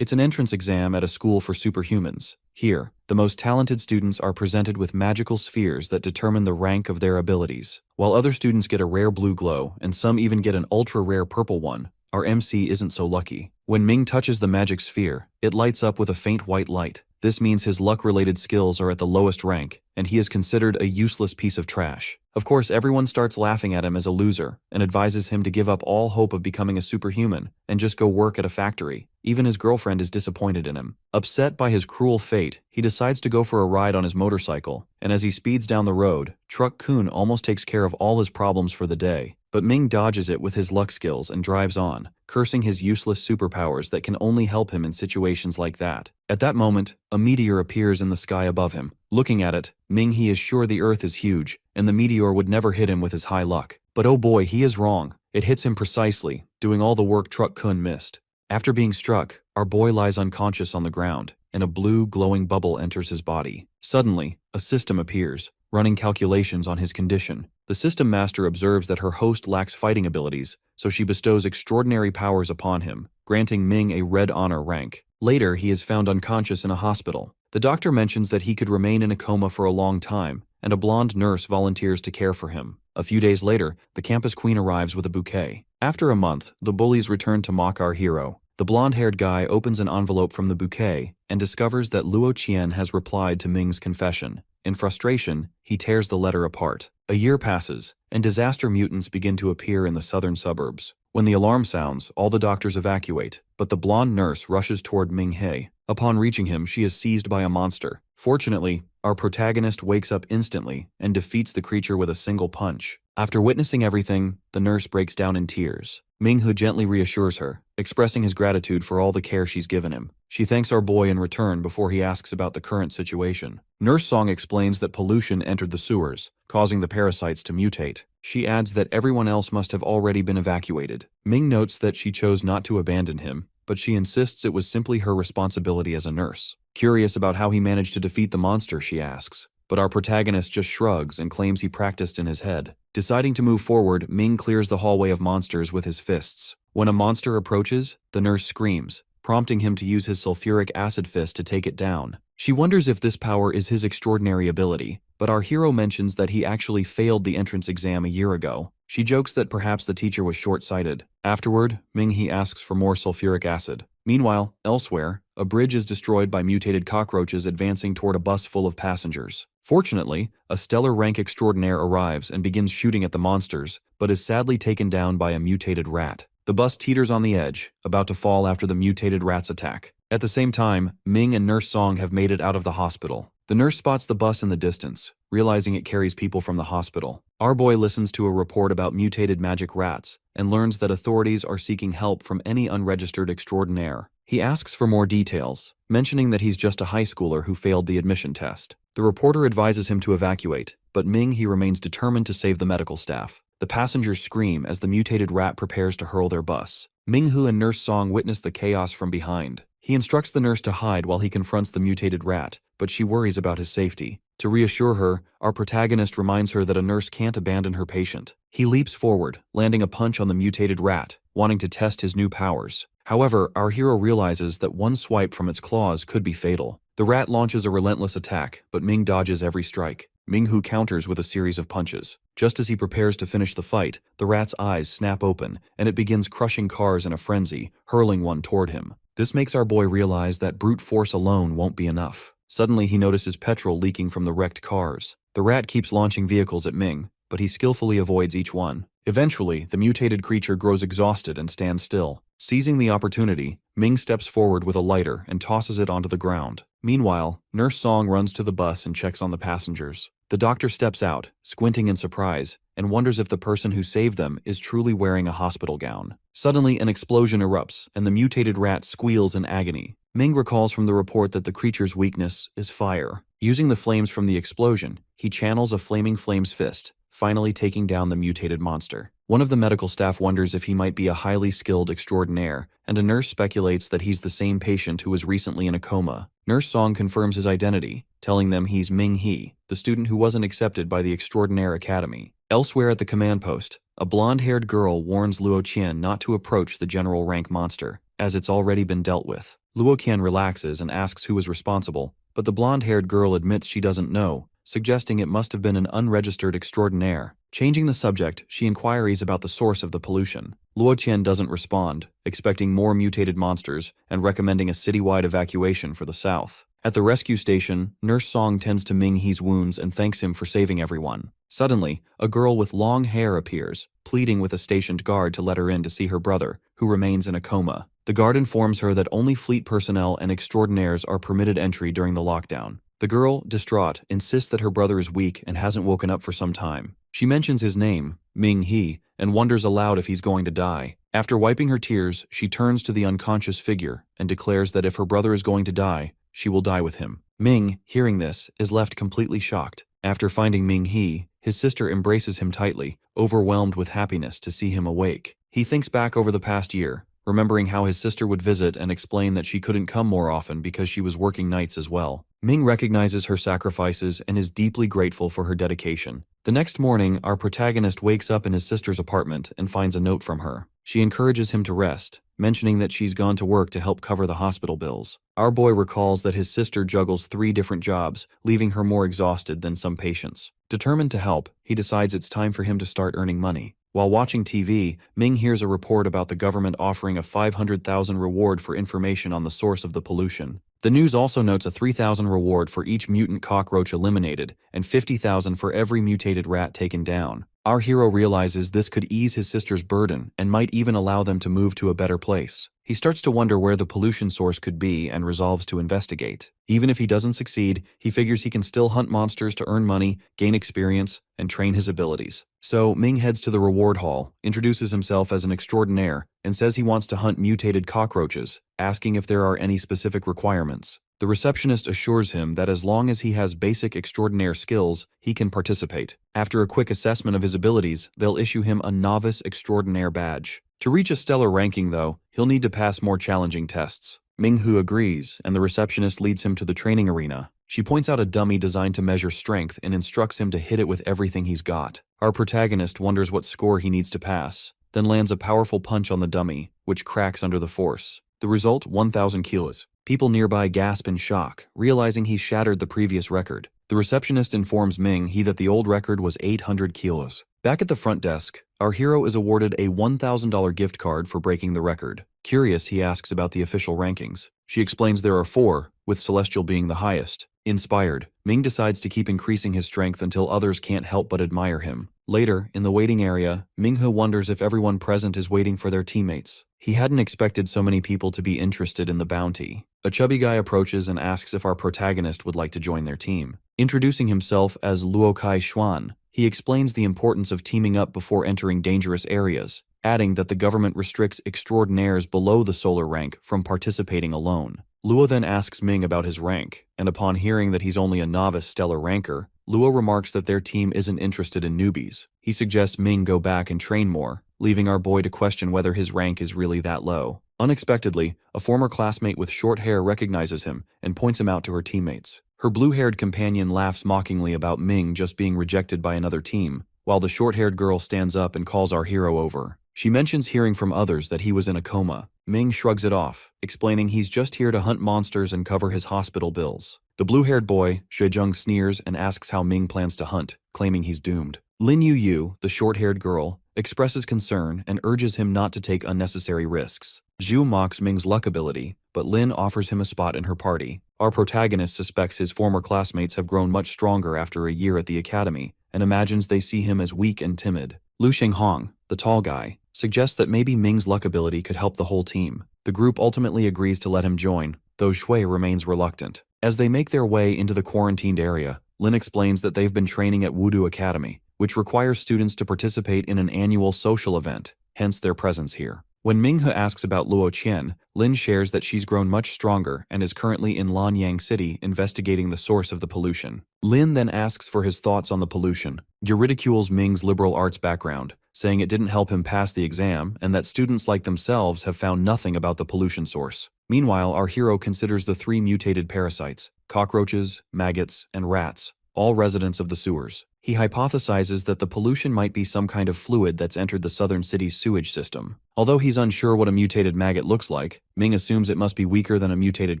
It's an entrance exam at a school for superhumans. Here, the most talented students are presented with magical spheres that determine the rank of their abilities. While other students get a rare blue glow, and some even get an ultra-rare purple one, our MC isn't so lucky. When Ming touches the magic sphere, it lights up with a faint white light. This means his luck-related skills are at the lowest rank, and he is considered a useless piece of trash. Of course, everyone starts laughing at him as a loser, and advises him to give up all hope of becoming a superhuman, and just go work at a factory. Even his girlfriend is disappointed in him. Upset by his cruel fate, he decides to go for a ride on his motorcycle, and as he speeds down the road, Truck Kun almost takes care of all his problems for the day. But Ming dodges it with his luck skills and drives on, cursing his useless superpowers that can only help him in situations like that. At that moment, a meteor appears in the sky above him. Looking at it, Ming He is sure the Earth is huge, and the meteor would never hit him with his high luck. But oh boy, he is wrong. It hits him precisely, doing all the work Truck Kun missed. After being struck, our boy lies unconscious on the ground, and a blue, glowing bubble enters his body. Suddenly, a system appears, running calculations on his condition. The system master observes that her host lacks fighting abilities, so she bestows extraordinary powers upon him, granting Ming a red honor rank. Later, he is found unconscious in a hospital. The doctor mentions that he could remain in a coma for a long time, and a blonde nurse volunteers to care for him. A few days later, the campus queen arrives with a bouquet. After a month, the bullies return to mock our hero. The blonde-haired guy opens an envelope from the bouquet and discovers that Luo Qian has replied to Ming's confession. In frustration, he tears the letter apart. A year passes, and disaster mutants begin to appear in the southern suburbs. When the alarm sounds, all the doctors evacuate, but the blonde nurse rushes toward Ming He. Upon reaching him, she is seized by a monster. Fortunately, our protagonist wakes up instantly and defeats the creature with a single punch. After witnessing everything, the nurse breaks down in tears. Ming Hu gently reassures her, expressing his gratitude for all the care she's given him. She thanks our boy in return before he asks about the current situation. Nurse Song explains that pollution entered the sewers, causing the parasites to mutate. She adds that everyone else must have already been evacuated. Ming notes that she chose not to abandon him, but she insists it was simply her responsibility as a nurse. Curious about how he managed to defeat the monster, she asks. But our protagonist just shrugs and claims he practiced in his head. Deciding to move forward, Ming clears the hallway of monsters with his fists. When a monster approaches, the nurse screams, prompting him to use his sulfuric acid fist to take it down. She wonders if this power is his extraordinary ability, but our hero mentions that he actually failed the entrance exam a year ago. She jokes that perhaps the teacher was short-sighted. Afterward, Ming He asks for more sulfuric acid. Meanwhile, elsewhere, a bridge is destroyed by mutated cockroaches advancing toward a bus full of passengers. Fortunately, a stellar rank extraordinaire arrives and begins shooting at the monsters, but is sadly taken down by a mutated rat. The bus teeters on the edge, about to fall after the mutated rat's attack. At the same time, Ming and Nurse Song have made it out of the hospital. The nurse spots the bus in the distance, realizing it carries people from the hospital. Our boy listens to a report about mutated magic rats and learns that authorities are seeking help from any unregistered extraordinaire. He asks for more details, mentioning that he's just a high schooler who failed the admission test. The reporter advises him to evacuate, but Ming He remains determined to save the medical staff. The passengers scream as the mutated rat prepares to hurl their bus. Ming Hu and Nurse Song witness the chaos from behind. He instructs the nurse to hide while he confronts the mutated rat, but she worries about his safety. To reassure her, our protagonist reminds her that a nurse can't abandon her patient. He leaps forward, landing a punch on the mutated rat, wanting to test his new powers. However, our hero realizes that one swipe from its claws could be fatal. The rat launches a relentless attack, but Ming dodges every strike. Ming Hu counters with a series of punches. Just as he prepares to finish the fight, the rat's eyes snap open, and it begins crushing cars in a frenzy, hurling one toward him. This makes our boy realize that brute force alone won't be enough. Suddenly, he notices petrol leaking from the wrecked cars. The rat keeps launching vehicles at Ming, but he skillfully avoids each one. Eventually, the mutated creature grows exhausted and stands still. Seizing the opportunity, Ming steps forward with a lighter and tosses it onto the ground. Meanwhile, Nurse Song runs to the bus and checks on the passengers. The doctor steps out, squinting in surprise, and wonders if the person who saved them is truly wearing a hospital gown. Suddenly, an explosion erupts, and the mutated rat squeals in agony. Ming recalls from the report that the creature's weakness is fire. Using the flames from the explosion, he channels a flaming flames fist, finally taking down the mutated monster. One of the medical staff wonders if he might be a highly skilled extraordinaire, and a nurse speculates that he's the same patient who was recently in a coma. Nurse Song confirms his identity, telling them he's Ming He, the student who wasn't accepted by the Extraordinaire Academy. Elsewhere at the command post, a blonde-haired girl warns Luo Qian not to approach the general rank monster, as it's already been dealt with. Luo Qian relaxes and asks who is responsible, but the blonde-haired girl admits she doesn't know, suggesting it must have been an unregistered extraordinaire. Changing the subject, she inquires about the source of the pollution. Luo Qian doesn't respond, expecting more mutated monsters and recommending a citywide evacuation for the south. At the rescue station, Nurse Song tends to Ming He's wounds and thanks him for saving everyone. Suddenly, a girl with long hair appears, pleading with a stationed guard to let her in to see her brother, who remains in a coma. The guard informs her that only fleet personnel and extraordinaires are permitted entry during the lockdown. The girl, distraught, insists that her brother is weak and hasn't woken up for some time. She mentions his name, Ming He, and wonders aloud if he's going to die. After wiping her tears, she turns to the unconscious figure and declares that if her brother is going to die, she will die with him. Ming, hearing this, is left completely shocked. After finding Ming He, his sister embraces him tightly, overwhelmed with happiness to see him awake. He thinks back over the past year, remembering how his sister would visit and explain that she couldn't come more often because she was working nights as well. Ming recognizes her sacrifices and is deeply grateful for her dedication. The next morning, our protagonist wakes up in his sister's apartment and finds a note from her. She encourages him to rest, mentioning that she's gone to work to help cover the hospital bills. Our boy recalls that his sister juggles 3 different jobs, leaving her more exhausted than some patients. Determined to help, he decides it's time for him to start earning money. While watching TV, Ming hears a report about the government offering a 500,000 reward for information on the source of the pollution. The news also notes a 3,000 reward for each mutant cockroach eliminated and 50,000 for every mutated rat taken down. Our hero realizes this could ease his sister's burden and might even allow them to move to a better place. He starts to wonder where the pollution source could be and resolves to investigate. Even if he doesn't succeed, he figures he can still hunt monsters to earn money, gain experience, and train his abilities. So Ming heads to the reward hall, introduces himself as an extraordinaire, and says he wants to hunt mutated cockroaches, asking if there are any specific requirements. The receptionist assures him that as long as he has basic extraordinaire skills, he can participate. After a quick assessment of his abilities, they'll issue him a novice extraordinaire badge. To reach a stellar ranking, though, he'll need to pass more challenging tests. Ming-Hu agrees, and the receptionist leads him to the training arena. She points out a dummy designed to measure strength and instructs him to hit it with everything he's got. Our protagonist wonders what score he needs to pass, then lands a powerful punch on the dummy, which cracks under the force. The result, 1,000 kilos. People nearby gasp in shock, realizing he shattered the previous record. The receptionist informs Ming-He that the old record was 800 kilos. Back at the front desk, our hero is awarded a $1,000 gift card for breaking the record. Curious, he asks about the official rankings. She explains there are 4, with Celestial being the highest. Inspired, Ming decides to keep increasing his strength until others can't help but admire him. Later, in the waiting area, Ming-Hu wonders if everyone present is waiting for their teammates. He hadn't expected so many people to be interested in the bounty. A chubby guy approaches and asks if our protagonist would like to join their team. Introducing himself as Luo Kai Xuan, he explains the importance of teaming up before entering dangerous areas, adding that the government restricts extraordinaires below the solar rank from participating alone. Luo then asks Ming about his rank, and upon hearing that he's only a novice stellar ranker, Luo remarks that their team isn't interested in newbies. He suggests Ming go back and train more, leaving our boy to question whether his rank is really that low. Unexpectedly, a former classmate with short hair recognizes him and points him out to her teammates. Her blue-haired companion laughs mockingly about Ming just being rejected by another team, while the short-haired girl stands up and calls our hero over. She mentions hearing from others that he was in a coma. Ming shrugs it off, explaining he's just here to hunt monsters and cover his hospital bills. The blue-haired boy, Xuejung, sneers and asks how Ming plans to hunt, claiming he's doomed. Lin Yu, the short-haired girl, expresses concern and urges him not to take unnecessary risks. Zhu mocks Ming's luck ability, but Lin offers him a spot in her party. Our protagonist suspects his former classmates have grown much stronger after a year at the academy, and imagines they see him as weak and timid. Lu Xinghong, the tall guy, suggests that maybe Ming's luck ability could help the whole team. The group ultimately agrees to let him join, though Shui remains reluctant. As they make their way into the quarantined area, Lin explains that they've been training at Wudu Academy, which requires students to participate in an annual social event, hence their presence here. When Ming-He asks about Luo Qian, Lin shares that she's grown much stronger and is currently in Lanyang City investigating the source of the pollution. Lin then asks for his thoughts on the pollution. He ridicules Ming's liberal arts background, saying it didn't help him pass the exam and that students like themselves have found nothing about the pollution source. Meanwhile, our hero considers the 3 mutated parasites, cockroaches, maggots, and rats, all residents of the sewers. He hypothesizes that the pollution might be some kind of fluid that's entered the southern city's sewage system. Although he's unsure what a mutated maggot looks like, Ming assumes it must be weaker than a mutated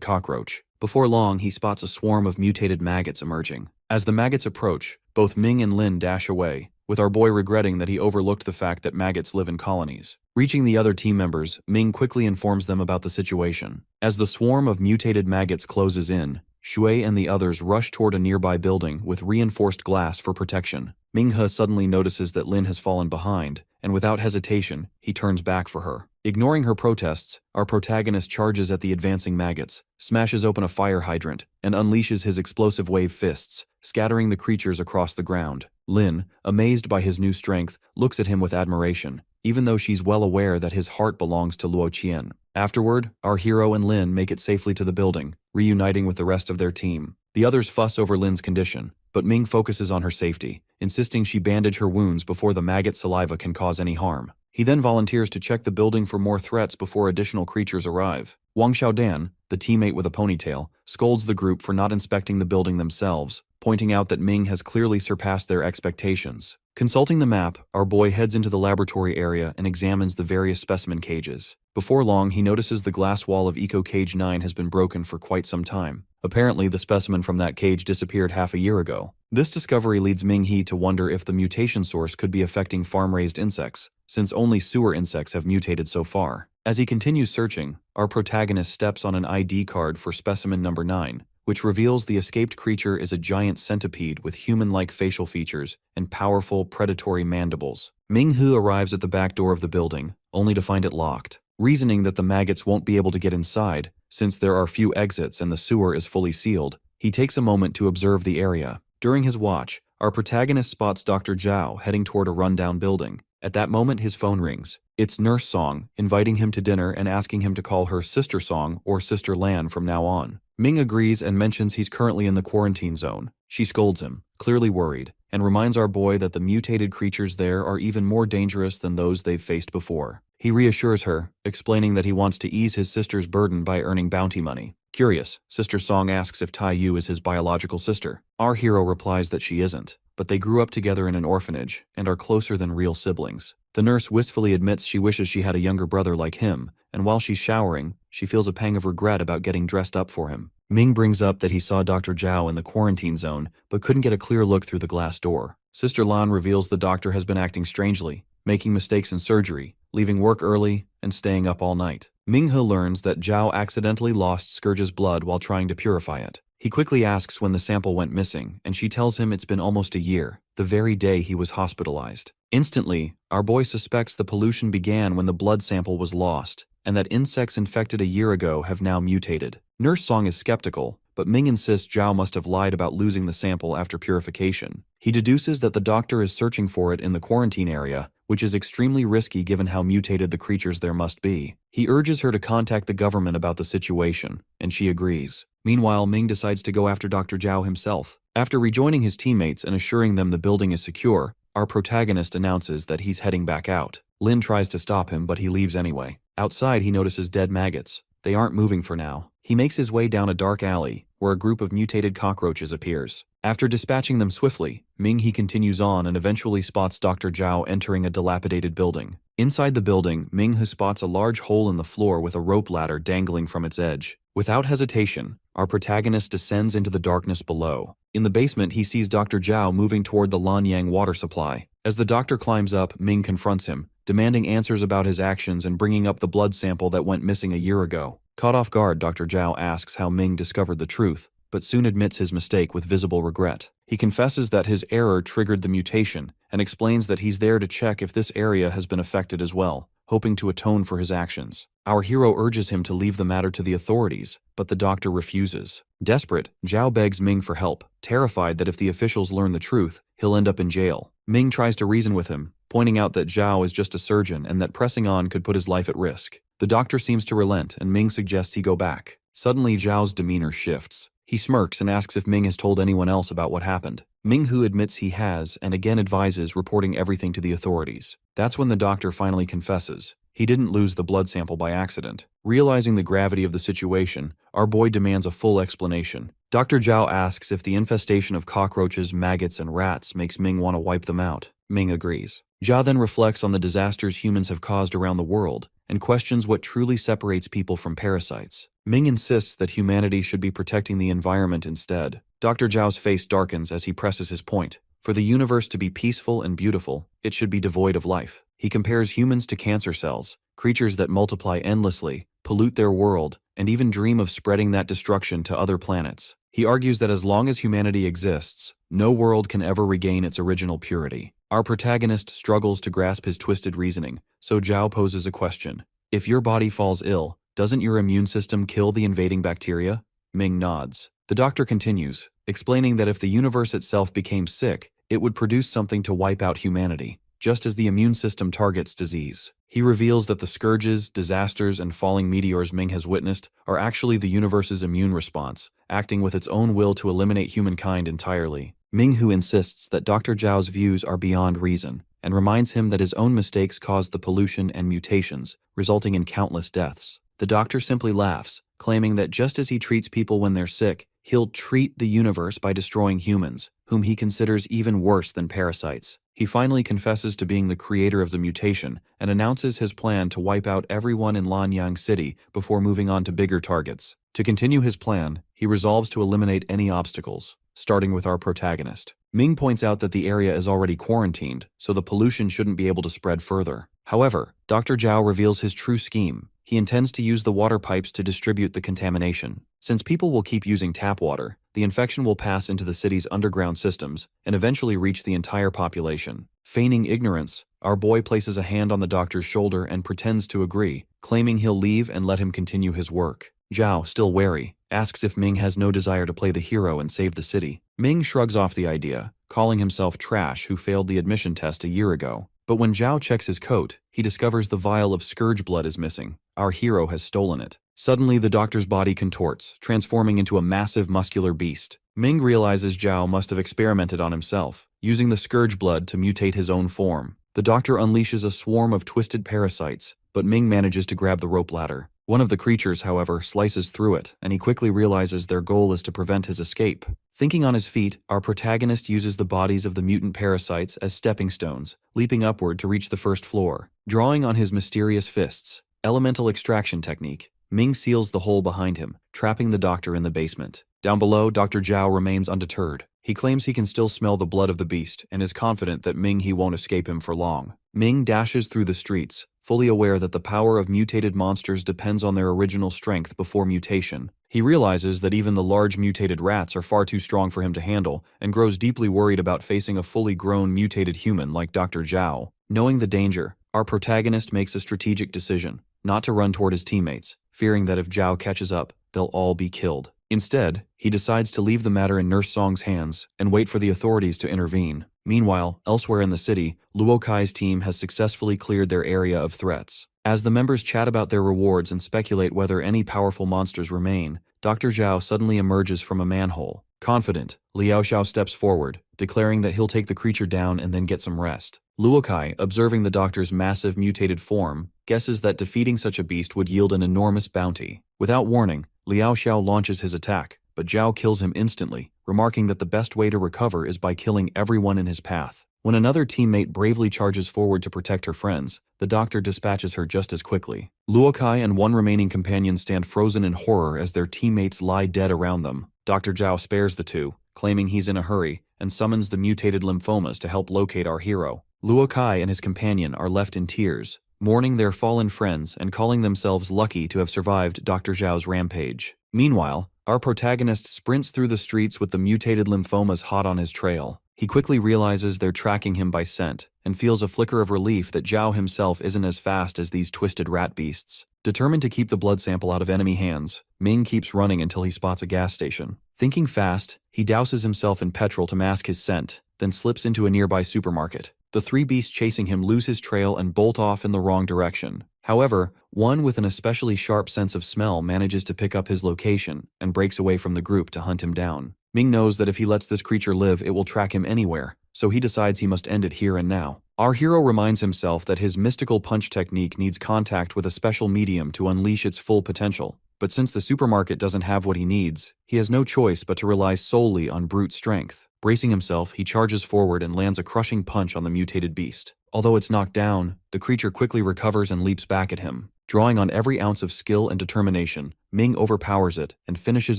cockroach. Before long, he spots a swarm of mutated maggots emerging. As the maggots approach, both Ming and Lin dash away, with our boy regretting that he overlooked the fact that maggots live in colonies. Reaching the other team members, Ming quickly informs them about the situation. As the swarm of mutated maggots closes in, Shui and the others rush toward a nearby building with reinforced glass for protection. Ming-he suddenly notices that Lin has fallen behind, and without hesitation, he turns back for her. Ignoring her protests, our protagonist charges at the advancing maggots, smashes open a fire hydrant, and unleashes his explosive wave fists, scattering the creatures across the ground. Lin, amazed by his new strength, looks at him with admiration, even though she's well aware that his heart belongs to Luo Qian. Afterward, our hero and Lin make it safely to the building, reuniting with the rest of their team. The others fuss over Lin's condition, but Ming focuses on her safety, insisting she bandage her wounds before the maggot saliva can cause any harm. He then volunteers to check the building for more threats before additional creatures arrive. Wang Xiaodan, the teammate with a ponytail, scolds the group for not inspecting the building themselves, pointing out that Ming has clearly surpassed their expectations. Consulting the map, our boy heads into the laboratory area and examines the various specimen cages. Before long, he notices the glass wall of Eco Cage 9 has been broken for quite some time. Apparently, the specimen from that cage disappeared half a year ago. This discovery leads Ming-he to wonder if the mutation source could be affecting farm-raised insects, since only sewer insects have mutated so far. As he continues searching, our protagonist steps on an ID card for specimen number 9, which reveals the escaped creature is a giant centipede with human-like facial features and powerful predatory mandibles. Ming-he arrives at the back door of the building, only to find it locked. Reasoning that the maggots won't be able to get inside, since there are few exits and the sewer is fully sealed, he takes a moment to observe the area. During his watch, our protagonist spots Dr. Zhao heading toward a rundown building. At that moment, his phone rings. It's Nurse Song, inviting him to dinner and asking him to call her Sister Song or Sister Lan from now on. Ming agrees and mentions he's currently in the quarantine zone. She scolds him, clearly worried, and reminds our boy that the mutated creatures there are even more dangerous than those they've faced before. He reassures her, explaining that he wants to ease his sister's burden by earning bounty money. Curious, Sister Song asks if Tai Yu is his biological sister. Our hero replies that she isn't, but they grew up together in an orphanage and are closer than real siblings. The nurse wistfully admits she wishes she had a younger brother like him, and while she's showering, she feels a pang of regret about getting dressed up for him. Ming brings up that he saw Dr. Zhao in the quarantine zone, but couldn't get a clear look through the glass door. Sister Lan reveals the doctor has been acting strangely, making mistakes in surgery, leaving work early, and staying up all night. Ming-he learns that Zhao accidentally lost Scourge's blood while trying to purify it. He quickly asks when the sample went missing, and she tells him it's been almost a year, the very day he was hospitalized. Instantly, our boy suspects the pollution began when the blood sample was lost, and that insects infected a year ago have now mutated. Nurse Song is skeptical, but Ming insists Zhao must have lied about losing the sample after purification. He deduces that the doctor is searching for it in the quarantine area, which is extremely risky given how mutated the creatures there must be. He urges her to contact the government about the situation, and she agrees. Meanwhile, Ming decides to go after Dr. Zhao himself. After rejoining his teammates and assuring them the building is secure, our protagonist announces that he's heading back out. Lin tries to stop him, but he leaves anyway. Outside, he notices dead maggots. They aren't moving for now. He makes his way down a dark alley, where a group of mutated cockroaches appears. After dispatching them swiftly, Ming-he continues on and eventually spots Dr. Zhao entering a dilapidated building. Inside the building, Ming-he spots a large hole in the floor with a rope ladder dangling from its edge. Without hesitation, our protagonist descends into the darkness below. In the basement, he sees Dr. Zhao moving toward the Lanyang water supply. As the doctor climbs up, Ming confronts him, demanding answers about his actions and bringing up the blood sample that went missing a year ago. Caught off guard, Dr. Zhao asks how Ming discovered the truth, but soon admits his mistake with visible regret. He confesses that his error triggered the mutation and explains that he's there to check if this area has been affected as well, hoping to atone for his actions. Our hero urges him to leave the matter to the authorities, but the doctor refuses. Desperate, Zhao begs Ming for help, terrified that if the officials learn the truth, he'll end up in jail. Ming tries to reason with him, pointing out that Zhao is just a surgeon and that pressing on could put his life at risk. The doctor seems to relent, and Ming suggests he go back. Suddenly, Zhao's demeanor shifts. He smirks and asks if Ming has told anyone else about what happened. Ming-he admits he has, and again advises reporting everything to the authorities. That's when the doctor finally confesses. he didn't lose the blood sample by accident. Realizing the gravity of the situation, our boy demands a full explanation. Dr. Zhao asks if the infestation of cockroaches, maggots, and rats makes Ming want to wipe them out. Ming agrees. Zhao then reflects on the disasters humans have caused around the world and questions what truly separates people from parasites. Ming insists that humanity should be protecting the environment instead. Dr. Zhao's face darkens as he presses his point. For the universe to be peaceful and beautiful, it should be devoid of life. He compares humans to cancer cells, creatures that multiply endlessly, pollute their world, and even dream of spreading that destruction to other planets. He argues that as long as humanity exists, no world can ever regain its original purity. Our protagonist struggles to grasp his twisted reasoning, so Zhao poses a question. If your body falls ill, doesn't your immune system kill the invading bacteria? Ming nods. The doctor continues, explaining that if the universe itself became sick, it would produce something to wipe out humanity, just as the immune system targets disease. He reveals that the scourges, disasters, and falling meteors Ming has witnessed are actually the universe's immune response, acting with its own will to eliminate humankind entirely. Ming Hu insists that Dr. Zhao's views are beyond reason, and reminds him that his own mistakes caused the pollution and mutations, resulting in countless deaths. The doctor simply laughs, claiming that just as he treats people when they're sick, he'll treat the universe by destroying humans, whom he considers even worse than parasites. He finally confesses to being the creator of the mutation and announces his plan to wipe out everyone in Lanyang City before moving on to bigger targets. To continue his plan, he resolves to eliminate any obstacles, starting with our protagonist. Ming points out that the area is already quarantined, so the pollution shouldn't be able to spread further. However, Dr. Zhao reveals his true scheme. He intends to use the water pipes to distribute the contamination. Since people will keep using tap water, the infection will pass into the city's underground systems and eventually reach the entire population. Feigning ignorance, our boy places a hand on the doctor's shoulder and pretends to agree, claiming he'll leave and let him continue his work. Zhao, still wary, asks if Ming has no desire to play the hero and save the city. Ming shrugs off the idea, calling himself trash who failed the admission test a year ago. But when Zhao checks his coat, he discovers the vial of scourge blood is missing. Our hero has stolen it. Suddenly, the doctor's body contorts, transforming into a massive muscular beast. Ming realizes Zhao must have experimented on himself, using the scourge blood to mutate his own form. The doctor unleashes a swarm of twisted parasites, but Ming manages to grab the rope ladder. One of the creatures, however, slices through it, and he quickly realizes their goal is to prevent his escape. Thinking on his feet, our protagonist uses the bodies of the mutant parasites as stepping stones, leaping upward to reach the first floor. Drawing on his mysterious fists, elemental extraction technique, Ming seals the hole behind him, trapping the doctor in the basement. Down below, Dr. Zhao remains undeterred. He claims he can still smell the blood of the beast and is confident that Ming won't escape him for long. Ming dashes through the streets, fully aware that the power of mutated monsters depends on their original strength before mutation. He realizes that even the large mutated rats are far too strong for him to handle and grows deeply worried about facing a fully grown mutated human like Dr. Zhao. Knowing the danger, our protagonist makes a strategic decision, not to run toward his teammates, fearing that if Zhao catches up, they'll all be killed. Instead, he decides to leave the matter in Nurse Song's hands and wait for the authorities to intervene. Meanwhile, elsewhere in the city, Luo Kai's team has successfully cleared their area of threats. As the members chat about their rewards and speculate whether any powerful monsters remain, Dr. Zhao suddenly emerges from a manhole. Confident, Liao Xiao steps forward, declaring that he'll take the creature down and then get some rest. Luo Kai, observing the doctor's massive mutated form, guesses that defeating such a beast would yield an enormous bounty. Without warning, Liao Xiao launches his attack, but Zhao kills him instantly, remarking that the best way to recover is by killing everyone in his path. When another teammate bravely charges forward to protect her friends, the doctor dispatches her just as quickly. Luo Kai and one remaining companion stand frozen in horror as their teammates lie dead around them. Dr. Zhao spares the two, claiming he's in a hurry, and summons the mutated lymphomas to help locate our hero. Luo Kai and his companion are left in tears, mourning their fallen friends and calling themselves lucky to have survived Dr. Zhao's rampage. Meanwhile, our protagonist sprints through the streets with the mutated lymphomas hot on his trail. He quickly realizes they're tracking him by scent, and feels a flicker of relief that Zhao himself isn't as fast as these twisted rat beasts. Determined to keep the blood sample out of enemy hands, Ming keeps running until he spots a gas station. Thinking fast, he douses himself in petrol to mask his scent, then slips into a nearby supermarket. The three beasts chasing him lose his trail and bolt off in the wrong direction. However, one with an especially sharp sense of smell manages to pick up his location and breaks away from the group to hunt him down. Ming knows that if he lets this creature live, it will track him anywhere, so he decides he must end it here and now. Our hero reminds himself that his mystical punch technique needs contact with a special medium to unleash its full potential. But since the supermarket doesn't have what he needs, he has no choice but to rely solely on brute strength. Bracing himself, he charges forward and lands a crushing punch on the mutated beast. Although it's knocked down, the creature quickly recovers and leaps back at him. Drawing on every ounce of skill and determination, Ming overpowers it and finishes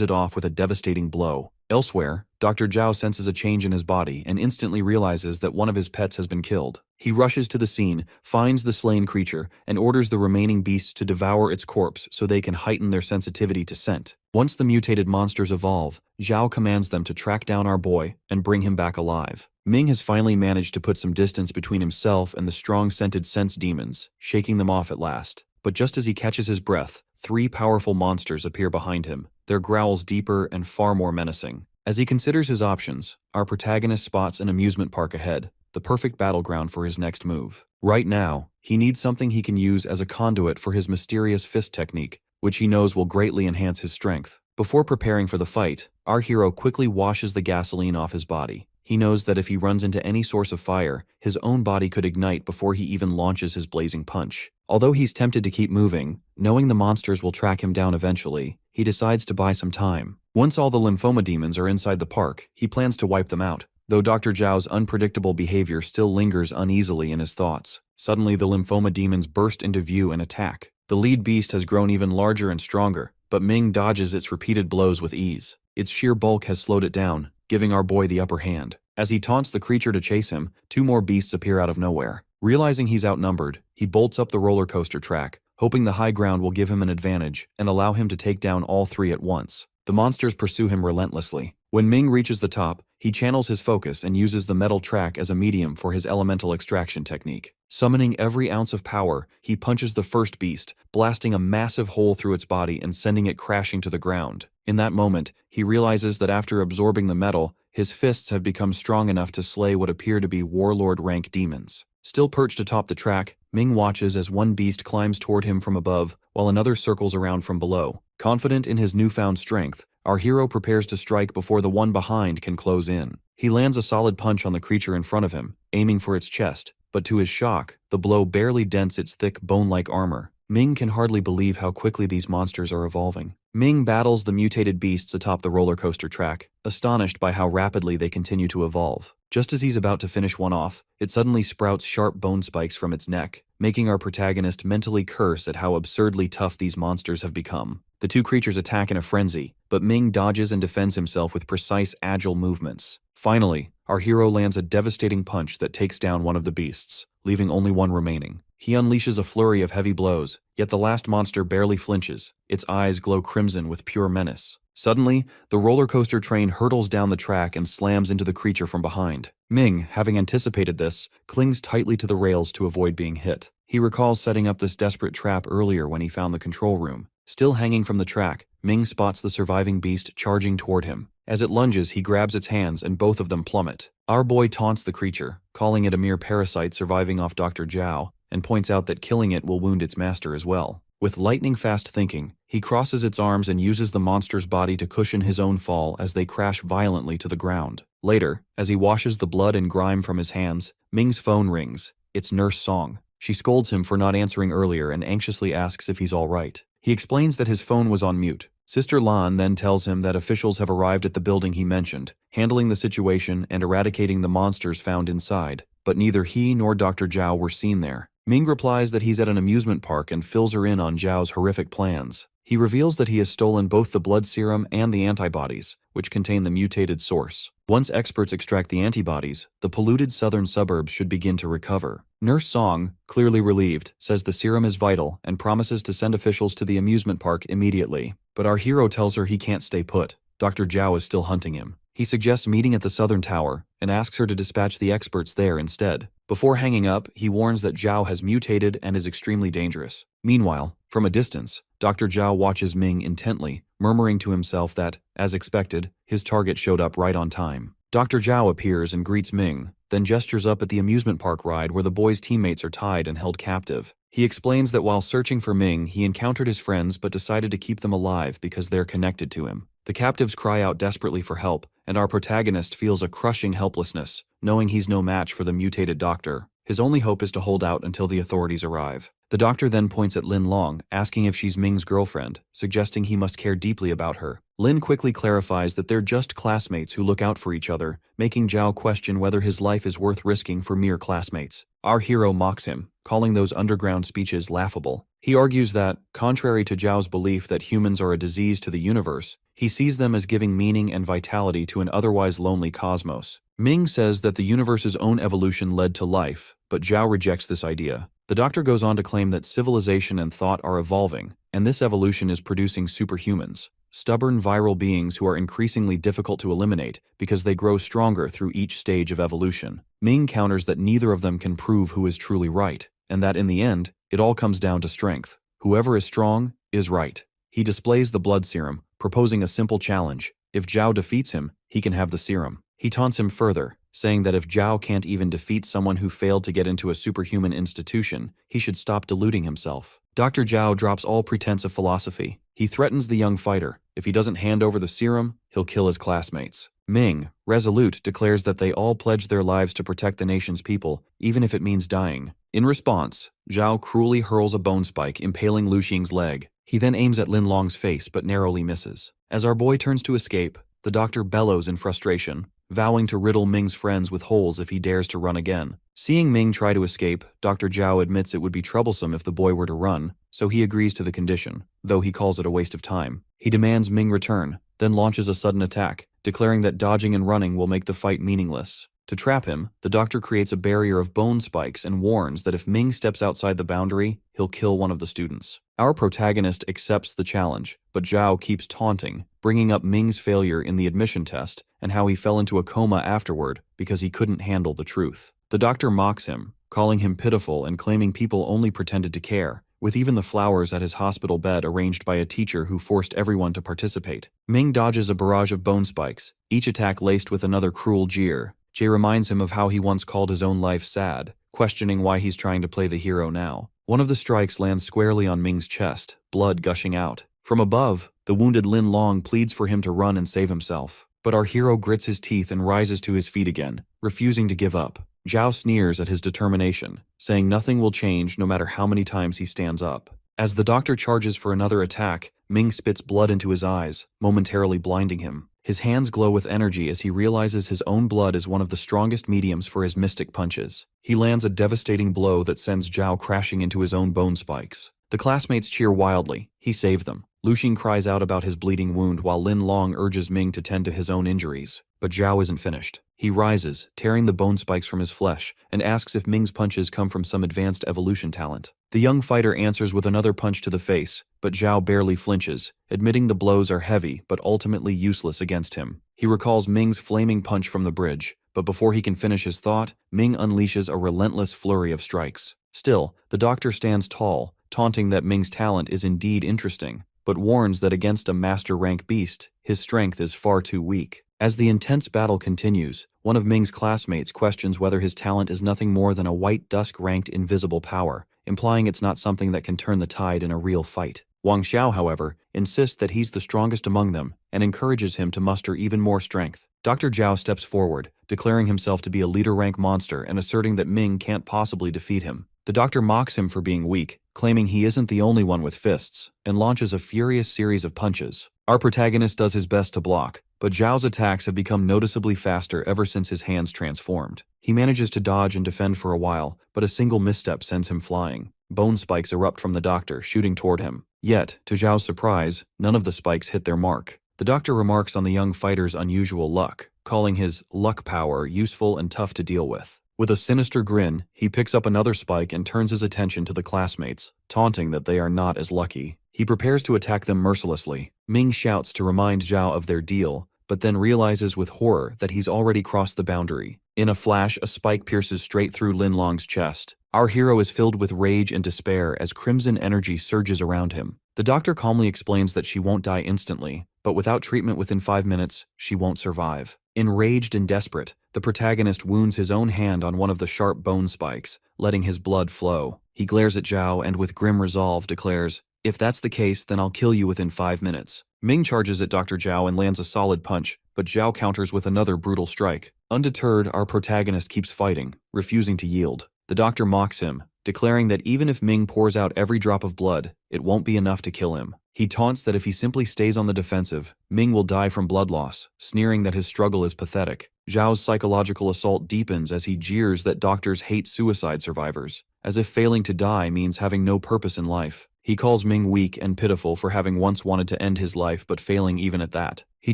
it off with a devastating blow. Elsewhere, Dr. Zhao senses a change in his body and instantly realizes that one of his pets has been killed. He rushes to the scene, finds the slain creature, and orders the remaining beasts to devour its corpse so they can heighten their sensitivity to scent. Once the mutated monsters evolve, Zhao commands them to track down our boy and bring him back alive. Ming has finally managed to put some distance between himself and the strong-scented sense demons, shaking them off at last. But just as he catches his breath, 3 powerful monsters appear behind him, their growls deeper and far more menacing. As he considers his options, our protagonist spots an amusement park ahead, the perfect battleground for his next move. Right now, he needs something he can use as a conduit for his mysterious fist technique, which he knows will greatly enhance his strength. Before preparing for the fight, our hero quickly washes the gasoline off his body. He knows that if he runs into any source of fire, his own body could ignite before he even launches his blazing punch. Although he's tempted to keep moving, knowing the monsters will track him down eventually, he decides to buy some time. Once all the lymphoma demons are inside the park, he plans to wipe them out, though Dr. Zhao's unpredictable behavior still lingers uneasily in his thoughts. Suddenly, the lymphoma demons burst into view and attack. The lead beast has grown even larger and stronger, but Ming dodges its repeated blows with ease. Its sheer bulk has slowed it down, giving our boy the upper hand. As he taunts the creature to chase him, 2 more beasts appear out of nowhere. Realizing he's outnumbered, he bolts up the roller coaster track, hoping the high ground will give him an advantage and allow him to take down all 3 at once. The monsters pursue him relentlessly. When Ming reaches the top, he channels his focus and uses the metal track as a medium for his elemental extraction technique. Summoning every ounce of power, he punches the first beast, blasting a massive hole through its body and sending it crashing to the ground. In that moment, he realizes that after absorbing the metal, his fists have become strong enough to slay what appear to be warlord-rank demons. Still perched atop the track, Ming watches as one beast climbs toward him from above, while another circles around from below. Confident in his newfound strength, our hero prepares to strike before the one behind can close in. He lands a solid punch on the creature in front of him, aiming for its chest, but to his shock, the blow barely dents its thick bone-like armor. Ming can hardly believe how quickly these monsters are evolving. Ming battles the mutated beasts atop the roller coaster track, astonished by how rapidly they continue to evolve. Just as he's about to finish one off, it suddenly sprouts sharp bone spikes from its neck, making our protagonist mentally curse at how absurdly tough these monsters have become. The 2 creatures attack in a frenzy, but Ming dodges and defends himself with precise, agile movements. Finally, our hero lands a devastating punch that takes down one of the beasts, leaving only one remaining. He unleashes a flurry of heavy blows, yet the last monster barely flinches. Its eyes glow crimson with pure menace. Suddenly, the roller coaster train hurtles down the track and slams into the creature from behind. Ming, having anticipated this, clings tightly to the rails to avoid being hit. He recalls setting up this desperate trap earlier when he found the control room. Still hanging from the track, Ming spots the surviving beast charging toward him. As it lunges, he grabs its hands and both of them plummet. Our boy taunts the creature, calling it a mere parasite surviving off Dr. Zhao, and points out that killing it will wound its master as well. With lightning-fast thinking, he crosses its arms and uses the monster's body to cushion his own fall as they crash violently to the ground. Later, as he washes the blood and grime from his hands, Ming's phone rings. It's Nurse Song. She scolds him for not answering earlier and anxiously asks if he's all right. He explains that his phone was on mute. Sister Lan then tells him that officials have arrived at the building he mentioned, handling the situation and eradicating the monsters found inside, but neither he nor Dr. Zhao were seen there. Ming replies that he's at an amusement park and fills her in on Zhao's horrific plans. He reveals that he has stolen both the blood serum and the antibodies, which contain the mutated source. Once experts extract the antibodies, the polluted southern suburbs should begin to recover. Nurse Song, clearly relieved, says the serum is vital and promises to send officials to the amusement park immediately. But our hero tells her he can't stay put. Dr. Zhao is still hunting him. He suggests meeting at the southern tower and asks her to dispatch the experts there instead. Before hanging up, he warns that Zhao has mutated and is extremely dangerous. Meanwhile, from a distance, Dr. Zhao watches Ming intently, murmuring to himself that, as expected, his target showed up right on time. Dr. Zhao appears and greets Ming, then gestures up at the amusement park ride where the boy's teammates are tied and held captive. He explains that while searching for Ming, he encountered his friends but decided to keep them alive because they're connected to him. The captives cry out desperately for help, and our protagonist feels a crushing helplessness, knowing he's no match for the mutated doctor. His only hope is to hold out until the authorities arrive. The doctor then points at Lin Long, asking if she's Ming's girlfriend, suggesting he must care deeply about her. Lin quickly clarifies that they're just classmates who look out for each other, making Zhao question whether his life is worth risking for mere classmates. Our hero mocks him, calling those underground speeches laughable. He argues that, contrary to Zhao's belief that humans are a disease to the universe, he sees them as giving meaning and vitality to an otherwise lonely cosmos. Ming says that the universe's own evolution led to life, but Zhao rejects this idea. The doctor goes on to claim that civilization and thought are evolving, and this evolution is producing superhumans, stubborn viral beings who are increasingly difficult to eliminate because they grow stronger through each stage of evolution. Ming counters that neither of them can prove who is truly right, and that in the end, it all comes down to strength. Whoever is strong is right. He displays the blood serum, proposing a simple challenge. If Zhao defeats him, he can have the serum. He taunts him further, saying that if Zhao can't even defeat someone who failed to get into a superhuman institution, he should stop deluding himself. Dr. Zhao drops all pretense of philosophy. He threatens the young fighter. If he doesn't hand over the serum, he'll kill his classmates. Ming, resolute, declares that they all pledge their lives to protect the nation's people, even if it means dying. In response, Zhao cruelly hurls a bone spike, impaling Lu Xing's leg. He then aims at Lin Long's face but narrowly misses. As our boy turns to escape, the doctor bellows in frustration, vowing to riddle Ming's friends with holes if he dares to run again. Seeing Ming try to escape, Dr. Zhao admits it would be troublesome if the boy were to run, so he agrees to the condition, though he calls it a waste of time. He demands Ming return, then launches a sudden attack, declaring that dodging and running will make the fight meaningless. To trap him, the doctor creates a barrier of bone spikes and warns that if Ming steps outside the boundary, he'll kill one of the students. Our protagonist accepts the challenge, but Zhao keeps taunting, bringing up Ming's failure in the admission test and how he fell into a coma afterward because he couldn't handle the truth. The doctor mocks him, calling him pitiful and claiming people only pretended to care, with even the flowers at his hospital bed arranged by a teacher who forced everyone to participate. Ming dodges a barrage of bone spikes, each attack laced with another cruel jeer. Jay reminds him of how he once called his own life sad, questioning why he's trying to play the hero now. One of the strikes lands squarely on Ming's chest, blood gushing out. From above, the wounded Lin Long pleads for him to run and save himself. But our hero grits his teeth and rises to his feet again, refusing to give up. Zhao sneers at his determination, saying nothing will change no matter how many times he stands up. As the doctor charges for another attack, Ming spits blood into his eyes, momentarily blinding him. His hands glow with energy as he realizes his own blood is one of the strongest mediums for his mystic punches. He lands a devastating blow that sends Zhao crashing into his own bone spikes. The classmates cheer wildly. He saved them. Lu Xing cries out about his bleeding wound while Lin Long urges Ming to tend to his own injuries. But Zhao isn't finished. He rises, tearing the bone spikes from his flesh, and asks if Ming's punches come from some advanced evolution talent. The young fighter answers with another punch to the face, but Zhao barely flinches, admitting the blows are heavy but ultimately useless against him. He recalls Ming's flaming punch from the bridge, but before he can finish his thought, Ming unleashes a relentless flurry of strikes. Still, the doctor stands tall, taunting that Ming's talent is indeed interesting, but warns that against a master-rank beast, his strength is far too weak. As the intense battle continues, one of Ming's classmates questions whether his talent is nothing more than a white dusk-ranked invisible power, implying it's not something that can turn the tide in a real fight. Wang Xiao, however, insists that he's the strongest among them and encourages him to muster even more strength. Dr. Zhao steps forward, declaring himself to be a leader-rank monster and asserting that Ming can't possibly defeat him. The doctor mocks him for being weak, claiming he isn't the only one with fists, and launches a furious series of punches. Our protagonist does his best to block, but Zhao's attacks have become noticeably faster ever since his hands transformed. He manages to dodge and defend for a while, but a single misstep sends him flying. Bone spikes erupt from the doctor, shooting toward him. Yet, to Zhao's surprise, none of the spikes hit their mark. The doctor remarks on the young fighter's unusual luck, calling his luck power useful and tough to deal with. With a sinister grin, he picks up another spike and turns his attention to the classmates, taunting that they are not as lucky. He prepares to attack them mercilessly. Ming shouts to remind Zhao of their deal, but then realizes with horror that he's already crossed the boundary. In a flash, a spike pierces straight through Lin Long's chest. Our hero is filled with rage and despair as crimson energy surges around him. The doctor calmly explains that she won't die instantly, but without treatment within 5 minutes, she won't survive. Enraged and desperate, the protagonist wounds his own hand on one of the sharp bone spikes, letting his blood flow. He glares at Zhao and with grim resolve declares, If that's the case, then I'll kill you within 5 minutes. Ming charges at Dr. Zhao and lands a solid punch, but Zhao counters with another brutal strike. Undeterred, our protagonist keeps fighting, refusing to yield. The doctor mocks him, declaring that even if Ming pours out every drop of blood, it won't be enough to kill him. He taunts that if he simply stays on the defensive, Ming will die from blood loss, sneering that his struggle is pathetic. Zhao's psychological assault deepens as he jeers that doctors hate suicide survivors, as if failing to die means having no purpose in life. He calls Ming weak and pitiful for having once wanted to end his life but failing even at that. He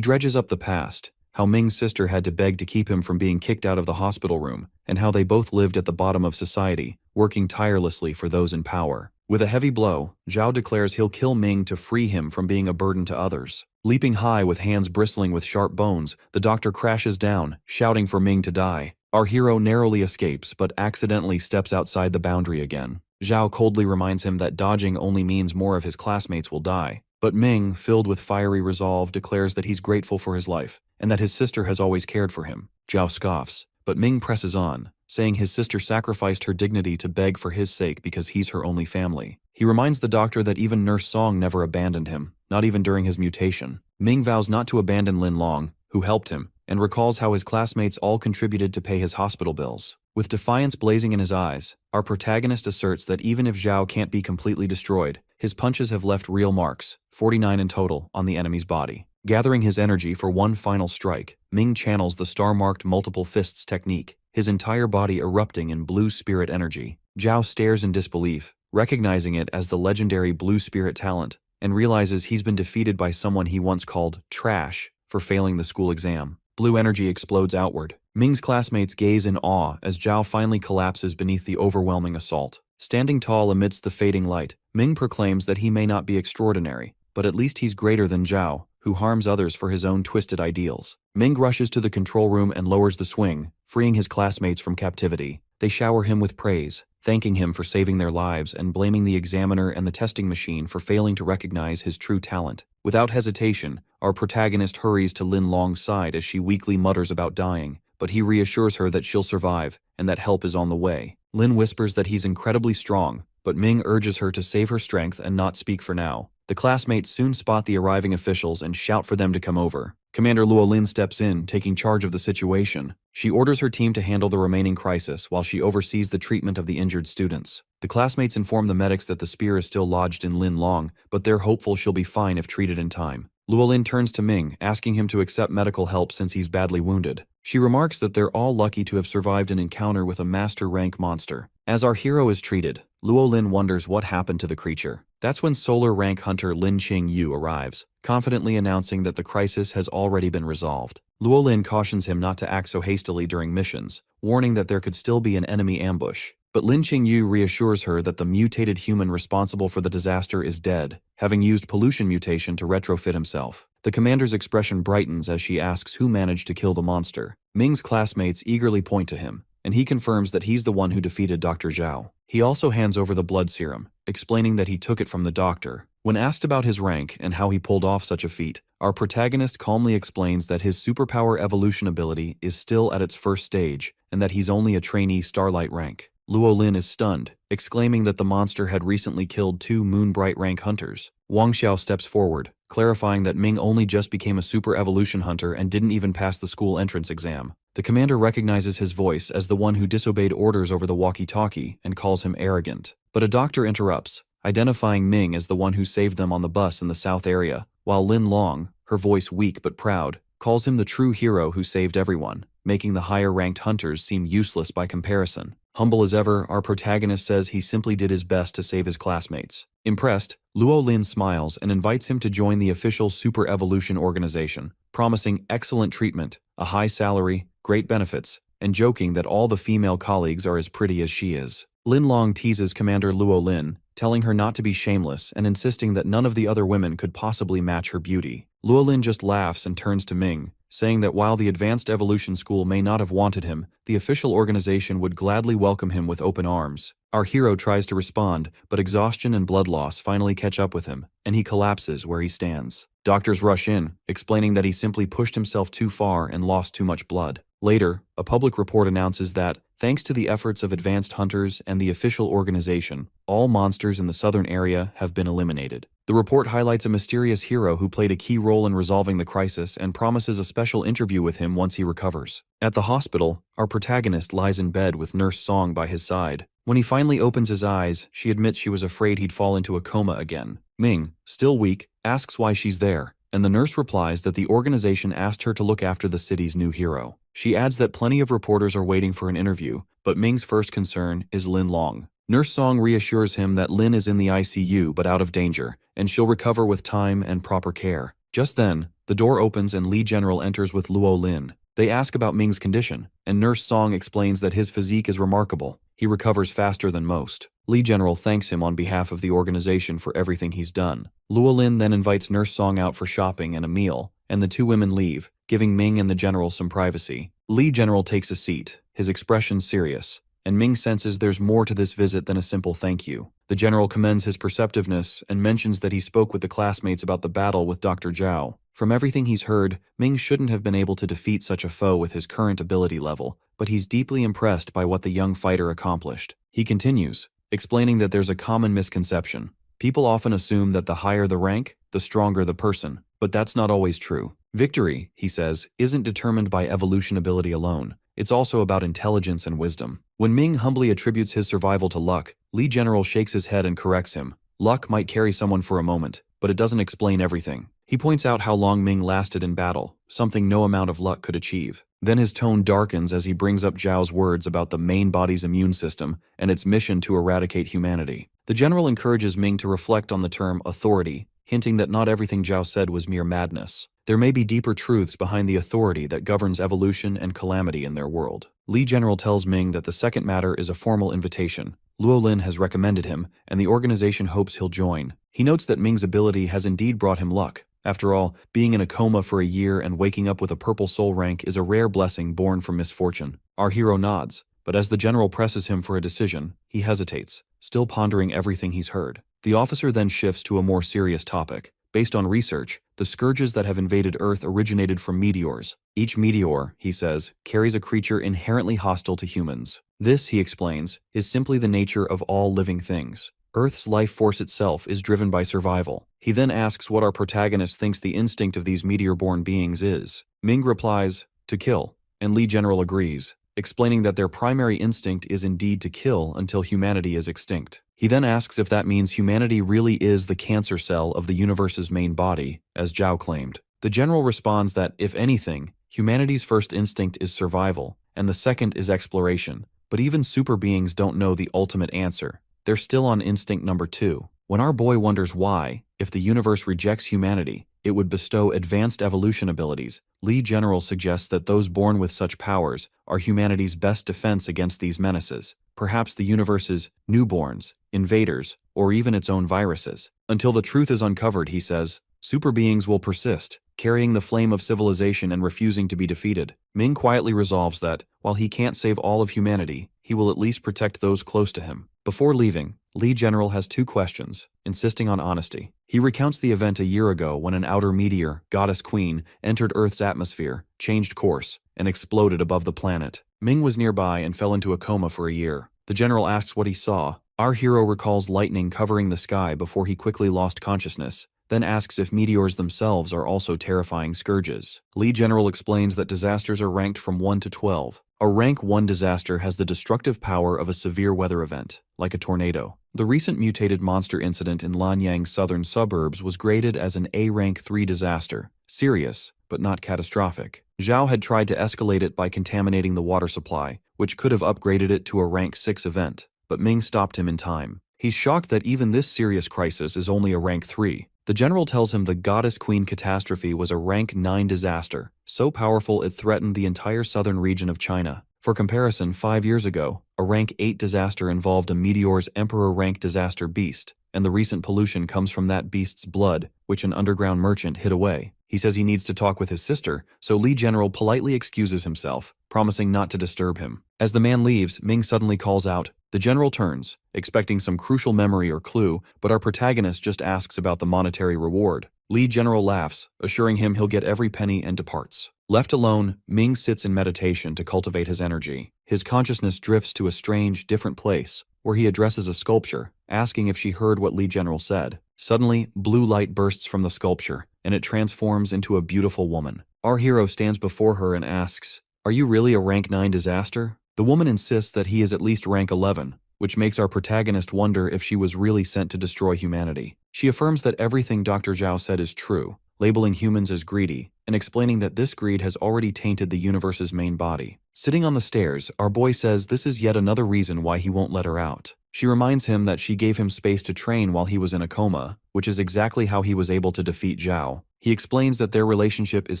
dredges up the past, how Ming's sister had to beg to keep him from being kicked out of the hospital room, and how they both lived at the bottom of society, working tirelessly for those in power. With a heavy blow, Zhao declares he'll kill Ming to free him from being a burden to others. Leaping high with hands bristling with sharp bones, the doctor crashes down, shouting for Ming to die. Our hero narrowly escapes but accidentally steps outside the boundary again. Zhao coldly reminds him that dodging only means more of his classmates will die. But Ming, filled with fiery resolve, declares that he's grateful for his life, and that his sister has always cared for him. Zhao scoffs, but Ming presses on, saying his sister sacrificed her dignity to beg for his sake because he's her only family. He reminds the doctor that even Nurse Song never abandoned him, not even during his mutation. Ming vows not to abandon Lin Long, who helped him, and recalls how his classmates all contributed to pay his hospital bills. With defiance blazing in his eyes, our protagonist asserts that even if Zhao can't be completely destroyed, his punches have left real marks, 49 in total, on the enemy's body. Gathering his energy for one final strike, Ming channels the star-marked multiple fists technique, his entire body erupting in blue spirit energy. Zhao stares in disbelief, recognizing it as the legendary blue spirit talent, and realizes he's been defeated by someone he once called trash for failing the school exam. Blue energy explodes outward. Ming's classmates gaze in awe as Zhao finally collapses beneath the overwhelming assault. Standing tall amidst the fading light, Ming proclaims that he may not be extraordinary, but at least he's greater than Zhao, who harms others for his own twisted ideals. Ming rushes to the control room and lowers the swing, freeing his classmates from captivity. They shower him with praise, thanking him for saving their lives and blaming the examiner and the testing machine for failing to recognize his true talent. Without hesitation, our protagonist hurries to Lin Long's side as she weakly mutters about dying, but he reassures her that she'll survive and that help is on the way. Lin whispers that he's incredibly strong, but Ming urges her to save her strength and not speak for now. The classmates soon spot the arriving officials and shout for them to come over. Commander Luo Lin steps in, taking charge of the situation. She orders her team to handle the remaining crisis while she oversees the treatment of the injured students. The classmates inform the medics that the spear is still lodged in Lin Long, but they're hopeful she'll be fine if treated in time. Luo Lin turns to Ming, asking him to accept medical help since he's badly wounded. She remarks that they're all lucky to have survived an encounter with a master-rank monster. As our hero is treated, Luo Lin wonders what happened to the creature. That's when solar-rank hunter Lin Qing Yu arrives, confidently announcing that the crisis has already been resolved. Luo Lin cautions him not to act so hastily during missions, warning that there could still be an enemy ambush. But Lin Qing Yu reassures her that the mutated human responsible for the disaster is dead, having used pollution mutation to retrofit himself. The commander's expression brightens as she asks who managed to kill the monster. Ming's classmates eagerly point to him, and he confirms that he's the one who defeated Dr. Zhao. He also hands over the blood serum, explaining that he took it from the doctor. When asked about his rank and how he pulled off such a feat, our protagonist calmly explains that his superpower evolution ability is still at its first stage, and that he's only a trainee Starlight rank. Luo Lin is stunned, exclaiming that the monster had recently killed 2 Moonbright rank hunters. Wang Xiao steps forward, clarifying that Ming only just became a super evolution hunter and didn't even pass the school entrance exam. The commander recognizes his voice as the one who disobeyed orders over the walkie-talkie and calls him arrogant. But a doctor interrupts, identifying Ming as the one who saved them on the bus in the south area, while Lin Long, her voice weak but proud, calls him the true hero who saved everyone, making the higher-ranked hunters seem useless by comparison. Humble as ever, our protagonist says he simply did his best to save his classmates. Impressed, Luo Lin smiles and invites him to join the official Super Evolution organization, promising excellent treatment, a high salary, great benefits, and joking that all the female colleagues are as pretty as she is. Lin Long teases Commander Luo Lin, telling her not to be shameless and insisting that none of the other women could possibly match her beauty. Luo Lin just laughs and turns to Ming, saying that while the Advanced Evolution School may not have wanted him, the official organization would gladly welcome him with open arms. Our hero tries to respond, but exhaustion and blood loss finally catch up with him, and he collapses where he stands. Doctors rush in, explaining that he simply pushed himself too far and lost too much blood. Later, a public report announces that, thanks to the efforts of advanced hunters and the official organization, all monsters in the southern area have been eliminated. The report highlights a mysterious hero who played a key role in resolving the crisis and promises a special interview with him once he recovers. At the hospital, our protagonist lies in bed with Nurse Song by his side. When he finally opens his eyes, she admits she was afraid he'd fall into a coma again. Ming, still weak, asks why she's there, and the nurse replies that the organization asked her to look after the city's new hero. She adds that plenty of reporters are waiting for an interview, but Ming's first concern is Lin Long. Nurse Song reassures him that Lin is in the ICU but out of danger, and she'll recover with time and proper care. Just then, the door opens and Lee General enters with Luo Lin. They ask about Ming's condition, and Nurse Song explains that his physique is remarkable. He recovers faster than most. Lee General thanks him on behalf of the organization for everything he's done. Luo Lin then invites Nurse Song out for shopping and a meal, and the two women leave, giving Ming and the General some privacy. Lee General takes a seat, his expression serious, and Ming senses there's more to this visit than a simple thank you. The General commends his perceptiveness and mentions that he spoke with the classmates about the battle with Dr. Zhao. From everything he's heard, Ming shouldn't have been able to defeat such a foe with his current ability level, but he's deeply impressed by what the young fighter accomplished. He continues, explaining that there's a common misconception. People often assume that the higher the rank, the stronger the person, but that's not always true. Victory, he says, isn't determined by evolution ability alone. It's also about intelligence and wisdom. When Ming humbly attributes his survival to luck, Lee General shakes his head and corrects him. Luck might carry someone for a moment, but it doesn't explain everything. He points out how long Ming lasted in battle, something no amount of luck could achieve. Then his tone darkens as he brings up Zhao's words about the main body's immune system and its mission to eradicate humanity. The general encourages Ming to reflect on the term authority, hinting that not everything Zhao said was mere madness. There may be deeper truths behind the authority that governs evolution and calamity in their world. Lee General tells Ming that the second matter is a formal invitation. Luo Lin has recommended him, and the organization hopes he'll join. He notes that Ming's ability has indeed brought him luck. After all, being in a coma for a year and waking up with a purple soul rank is a rare blessing born from misfortune. Our hero nods, but as the general presses him for a decision, he hesitates, still pondering everything he's heard. The officer then shifts to a more serious topic. Based on research, the scourges that have invaded Earth originated from meteors. Each meteor, he says, carries a creature inherently hostile to humans. This, he explains, is simply the nature of all living things. Earth's life force itself is driven by survival. He then asks what our protagonist thinks the instinct of these meteor-born beings is. Ming replies, to kill, and Lee General agrees, explaining that their primary instinct is indeed to kill until humanity is extinct. He then asks if that means humanity really is the cancer cell of the universe's main body, as Zhao claimed. The general responds that, if anything, humanity's first instinct is survival, and the second is exploration. But even super beings don't know the ultimate answer. They're still on instinct number 2. When our boy wonders why, if the universe rejects humanity, it would bestow advanced evolution abilities, Lee General suggests that those born with such powers are humanity's best defense against these menaces, perhaps the universe's newborns, invaders, or even its own viruses. Until the truth is uncovered, he says, super beings will persist, carrying the flame of civilization and refusing to be defeated. Ming quietly resolves that, while he can't save all of humanity, he will at least protect those close to him. Before leaving, Lee General has 2 questions, insisting on honesty. He recounts the event a year ago when an outer meteor, Goddess Queen, entered Earth's atmosphere, changed course, and exploded above the planet. Ming was nearby and fell into a coma for a year. The general asks what he saw. Our hero recalls lightning covering the sky before he quickly lost consciousness, then asks if meteors themselves are also terrifying scourges. Lee General explains that disasters are ranked from 1 to 12. A rank 1 disaster has the destructive power of a severe weather event, like a tornado. The recent mutated monster incident in Lanyang's southern suburbs was graded as an A rank 3 disaster, serious, but not catastrophic. Zhao had tried to escalate it by contaminating the water supply, which could have upgraded it to a rank 6 event, but Ming stopped him in time. He's shocked that even this serious crisis is only a rank 3. The general tells him the Goddess Queen catastrophe was a rank 9 disaster, so powerful it threatened the entire southern region of China. For comparison, 5 years ago, a rank 8 disaster involved a meteor's emperor rank disaster beast, and the recent pollution comes from that beast's blood, which an underground merchant hid away. He says he needs to talk with his sister, so Lee General politely excuses himself, promising not to disturb him. As the man leaves, Ming suddenly calls out. The general turns, expecting some crucial memory or clue, but our protagonist just asks about the monetary reward. Lee General laughs, assuring him he'll get every penny and departs. Left alone, Ming sits in meditation to cultivate his energy. His consciousness drifts to a strange, different place, where he addresses a sculpture, asking if she heard what Lee General said. Suddenly, blue light bursts from the sculpture, and it transforms into a beautiful woman. Our hero stands before her and asks, "Are you really a rank 9 disaster?" The woman insists that he is at least rank 11, which makes our protagonist wonder if she was really sent to destroy humanity. She affirms that everything Dr. Zhao said is true, labeling humans as greedy, and explaining that this greed has already tainted the universe's main body. Sitting on the stairs, our boy says this is yet another reason why he won't let her out. She reminds him that she gave him space to train while he was in a coma, which is exactly how he was able to defeat Zhao. He explains that their relationship is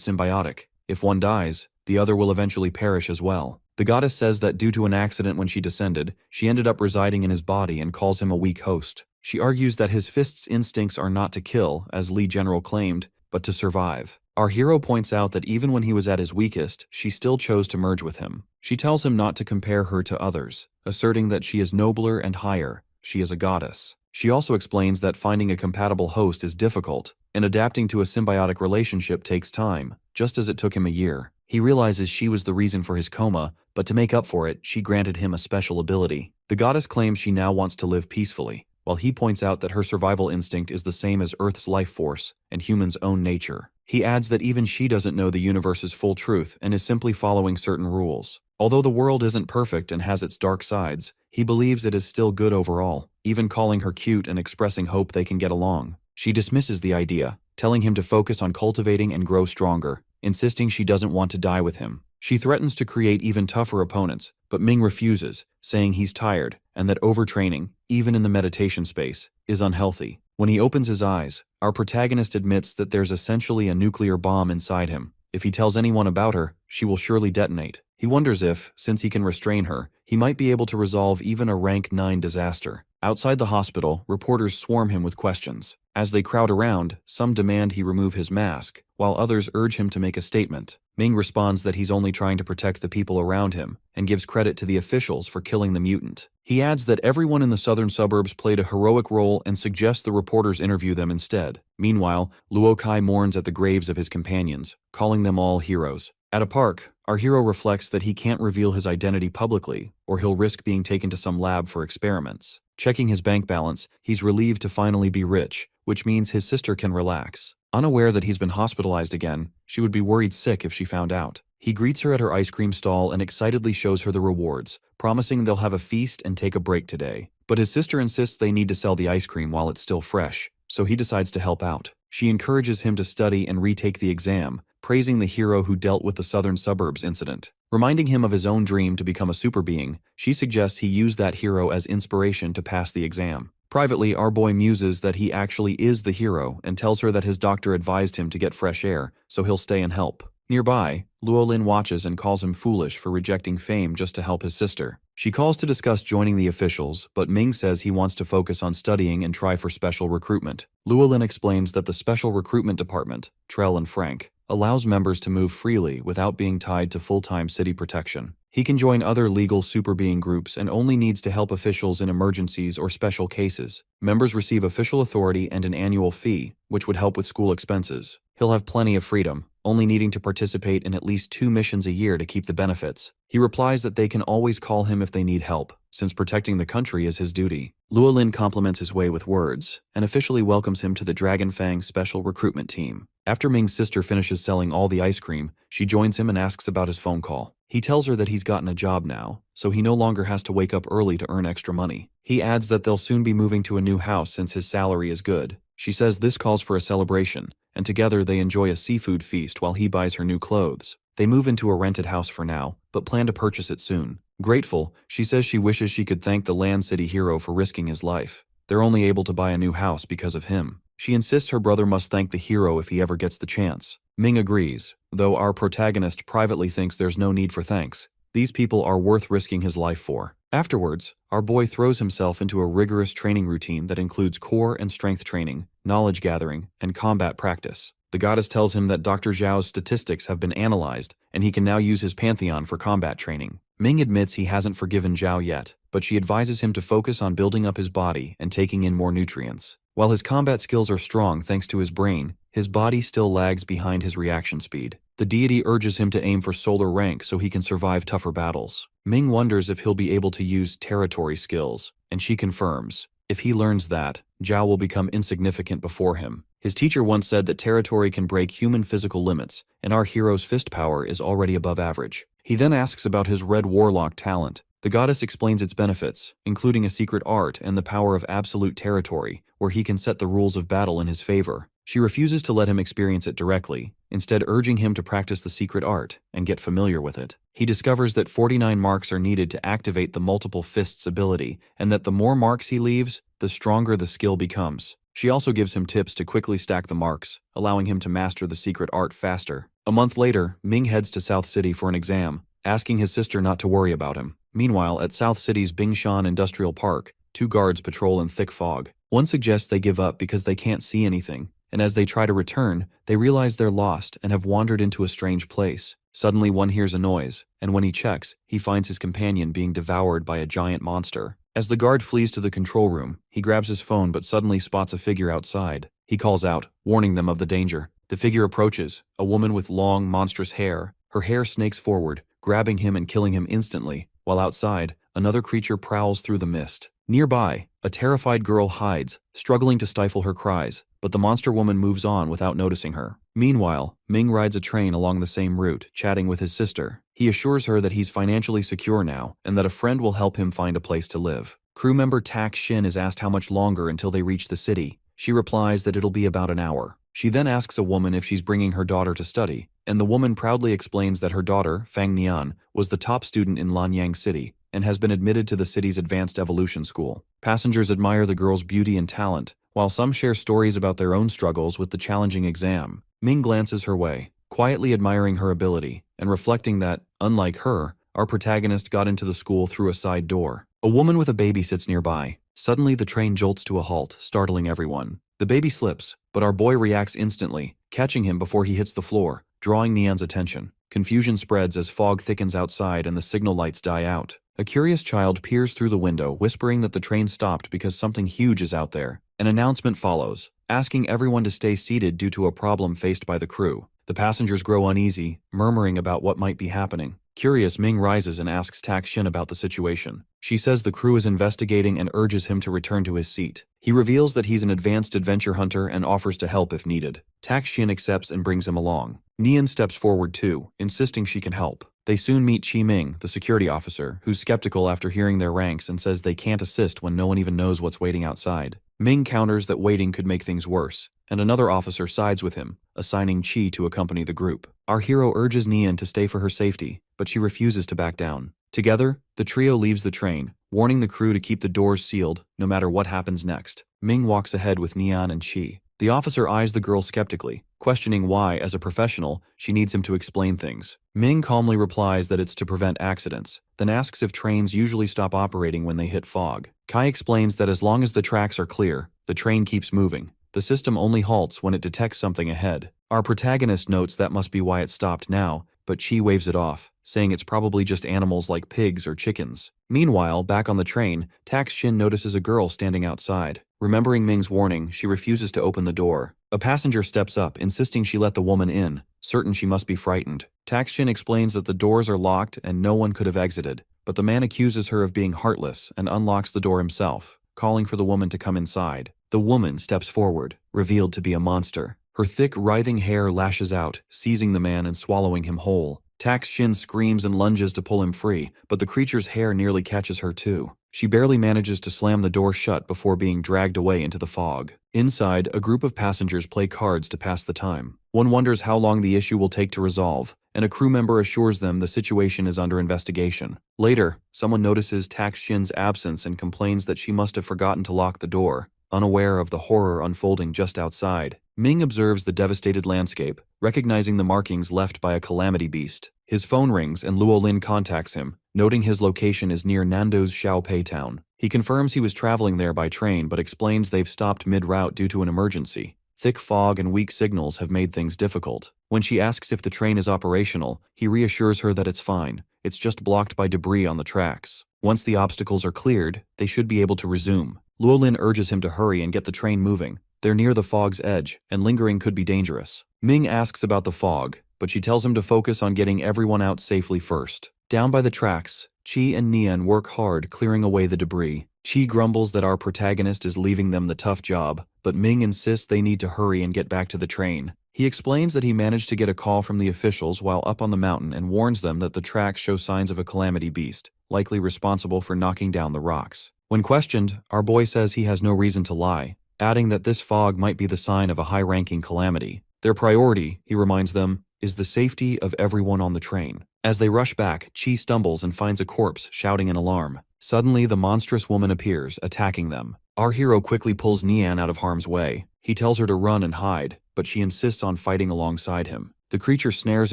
symbiotic. If one dies, the other will eventually perish as well. The goddess says that due to an accident when she descended, she ended up residing in his body and calls him a weak host. She argues that his fist's instincts are not to kill, as Lee General claimed, but to survive. Our hero points out that even when he was at his weakest, she still chose to merge with him. She tells him not to compare her to others, asserting that she is nobler and higher. She is a goddess. She also explains that finding a compatible host is difficult, and adapting to a symbiotic relationship takes time, just as it took him a year. He realizes she was the reason for his coma, but to make up for it, she granted him a special ability. The goddess claims she now wants to live peacefully, while he points out that her survival instinct is the same as Earth's life force and humans' own nature. He adds that even she doesn't know the universe's full truth and is simply following certain rules. Although the world isn't perfect and has its dark sides, he believes it is still good overall, even calling her cute and expressing hope they can get along. She dismisses the idea, telling him to focus on cultivating and grow stronger, insisting she doesn't want to die with him. She threatens to create even tougher opponents, but Ming refuses, saying he's tired and that overtraining, even in the meditation space, is unhealthy. When he opens his eyes, our protagonist admits that there's essentially a nuclear bomb inside him. If he tells anyone about her, she will surely detonate. He wonders if, since he can restrain her, he might be able to resolve even a rank 9 disaster. Outside the hospital, reporters swarm him with questions. As they crowd around, some demand he remove his mask, while others urge him to make a statement. Ming responds that he's only trying to protect the people around him, and gives credit to the officials for killing the mutant. He adds that everyone in the southern suburbs played a heroic role and suggests the reporters interview them instead. Meanwhile, Luo Kai mourns at the graves of his companions, calling them all heroes. At a park, our hero reflects that he can't reveal his identity publicly, or he'll risk being taken to some lab for experiments. Checking his bank balance, he's relieved to finally be rich, which means his sister can relax. Unaware that he's been hospitalized again, she would be worried sick if she found out. He greets her at her ice cream stall and excitedly shows her the rewards, promising they'll have a feast and take a break today. But his sister insists they need to sell the ice cream while it's still fresh, so he decides to help out. She encourages him to study and retake the exam, praising the hero who dealt with the southern suburbs incident. Reminding him of his own dream to become a super being, she suggests he use that hero as inspiration to pass the exam. Privately, our boy muses that he actually is the hero and tells her that his doctor advised him to get fresh air, so he'll stay and help. Nearby, Luolin watches and calls him foolish for rejecting fame just to help his sister. She calls to discuss joining the officials, but Ming says he wants to focus on studying and try for special recruitment. Luolin explains that the Special Recruitment Department, Trell and Frank, allows members to move freely without being tied to full-time city protection. He can join other legal superbeing groups and only needs to help officials in emergencies or special cases. Members receive official authority and an annual fee, which would help with school expenses. He'll have plenty of freedom, only needing to participate in at least 2 missions a year to keep the benefits. He replies that they can always call him if they need help, since protecting the country is his duty. Luolin compliments his way with words, and officially welcomes him to the Dragonfang Special Recruitment Team. After Ming's sister finishes selling all the ice cream, she joins him and asks about his phone call. He tells her that he's gotten a job now, so he no longer has to wake up early to earn extra money. He adds that they'll soon be moving to a new house since his salary is good. She says this calls for a celebration, and together they enjoy a seafood feast while he buys her new clothes. They move into a rented house for now, but plan to purchase it soon. Grateful, she says she wishes she could thank the Land City hero for risking his life. They're only able to buy a new house because of him. She insists her brother must thank the hero if he ever gets the chance. Ming agrees, though our protagonist privately thinks there's no need for thanks. These people are worth risking his life for. Afterwards, our boy throws himself into a rigorous training routine that includes core and strength training, knowledge gathering, and combat practice. The goddess tells him that Dr. Zhao's statistics have been analyzed, and he can now use his pantheon for combat training. Ming admits he hasn't forgiven Zhao yet, but she advises him to focus on building up his body and taking in more nutrients. While his combat skills are strong thanks to his brain, his body still lags behind his reaction speed. The deity urges him to aim for solar rank so he can survive tougher battles. Ming wonders if he'll be able to use territory skills, and she confirms. If he learns that, Zhao will become insignificant before him. His teacher once said that territory can break human physical limits, and our hero's fist power is already above average. He then asks about his red warlock talent. The goddess explains its benefits, including a secret art and the power of absolute territory, where he can set the rules of battle in his favor. She refuses to let him experience it directly, instead urging him to practice the secret art and get familiar with it. He discovers that 49 marks are needed to activate the multiple fists ability, and that the more marks he leaves, the stronger the skill becomes. She also gives him tips to quickly stack the marks, allowing him to master the secret art faster. A month later, Ming heads to South City for an exam, asking his sister not to worry about him. Meanwhile, at South City's Bingshan Industrial Park, 2 guards patrol in thick fog. One suggests they give up because they can't see anything, and as they try to return, they realize they're lost and have wandered into a strange place. Suddenly one hears a noise, and when he checks, he finds his companion being devoured by a giant monster. As the guard flees to the control room, he grabs his phone but suddenly spots a figure outside. He calls out, warning them of the danger. The figure approaches, a woman with long, monstrous hair. Her hair snakes forward, grabbing him and killing him instantly, while outside, another creature prowls through the mist. Nearby, a terrified girl hides, struggling to stifle her cries, but the monster woman moves on without noticing her. Meanwhile, Ming rides a train along the same route, chatting with his sister. He assures her that he's financially secure now, and that a friend will help him find a place to live. Crew member Tak Shin is asked how much longer until they reach the city. She replies that it'll be about an hour. She then asks a woman if she's bringing her daughter to study, and the woman proudly explains that her daughter, Fang Nian, was the top student in Lanyang City, and has been admitted to the city's advanced evolution school. Passengers admire the girl's beauty and talent, while some share stories about their own struggles with the challenging exam. Ming glances her way, quietly admiring her ability, and reflecting that, unlike her, our protagonist got into the school through a side door. A woman with a baby sits nearby. Suddenly the train jolts to a halt, startling everyone. The baby slips, but our boy reacts instantly, catching him before he hits the floor, drawing Nian's attention. Confusion spreads as fog thickens outside and the signal lights die out. A curious child peers through the window, whispering that the train stopped because something huge is out there. An announcement follows, asking everyone to stay seated due to a problem faced by the crew. The passengers grow uneasy, murmuring about what might be happening. Curious, Ming rises and asks Tak Shin about the situation. She says the crew is investigating and urges him to return to his seat. He reveals that he's an advanced adventure hunter and offers to help if needed. Tak Shin accepts and brings him along. Nian steps forward too, insisting she can help. They soon meet Chi Ming, the security officer, who's skeptical after hearing their ranks and says they can't assist when no one even knows what's waiting outside. Ming counters that waiting could make things worse, and another officer sides with him, assigning Chi to accompany the group. Our hero urges Nian to stay for her safety, but she refuses to back down. Together, the trio leaves the train, warning the crew to keep the doors sealed no matter what happens next. Ming walks ahead with Nian and Chi. The officer eyes the girl skeptically, questioning why, as a professional, she needs him to explain things. Ming calmly replies that it's to prevent accidents, then asks if trains usually stop operating when they hit fog. Kai explains that as long as the tracks are clear, the train keeps moving. The system only halts when it detects something ahead. Our protagonist notes that must be why it stopped now, but Chi waves it off, saying it's probably just animals like pigs or chickens. Meanwhile, back on the train, Tak Shin notices a girl standing outside. Remembering Ming's warning, she refuses to open the door. A passenger steps up, insisting she let the woman in, certain she must be frightened. Tak Shin explains that the doors are locked and no one could have exited, but the man accuses her of being heartless and unlocks the door himself, calling for the woman to come inside. The woman steps forward, revealed to be a monster. Her thick, writhing hair lashes out, seizing the man and swallowing him whole. Tak Shin screams and lunges to pull him free, but the creature's hair nearly catches her too. She barely manages to slam the door shut before being dragged away into the fog. Inside, a group of passengers play cards to pass the time. One wonders how long the issue will take to resolve, and a crew member assures them the situation is under investigation. Later, someone notices Tak Shin's absence and complains that she must have forgotten to lock the door, unaware of the horror unfolding just outside. Ming observes the devastated landscape, recognizing the markings left by a calamity beast. His phone rings and Luo Lin contacts him, noting his location is near Nando's Xiaopei town. He confirms he was traveling there by train but explains they've stopped mid-route due to an emergency. Thick fog and weak signals have made things difficult. When she asks if the train is operational, he reassures her that it's fine. It's just blocked by debris on the tracks. Once the obstacles are cleared, they should be able to resume. Luolin urges him to hurry and get the train moving. They're near the fog's edge, and lingering could be dangerous. Ming asks about the fog, but she tells him to focus on getting everyone out safely first. Down by the tracks, Chi and Nian work hard clearing away the debris. Chi grumbles that our protagonist is leaving them the tough job, but Ming insists they need to hurry and get back to the train. He explains that he managed to get a call from the officials while up on the mountain and warns them that the tracks show signs of a calamity beast, likely responsible for knocking down the rocks. When questioned, our boy says he has no reason to lie, adding that this fog might be the sign of a high-ranking calamity. Their priority, he reminds them, is the safety of everyone on the train. As they rush back, Chi stumbles and finds a corpse, shouting an alarm. Suddenly, the monstrous woman appears, attacking them. Our hero quickly pulls Nian out of harm's way. He tells her to run and hide, but she insists on fighting alongside him. The creature snares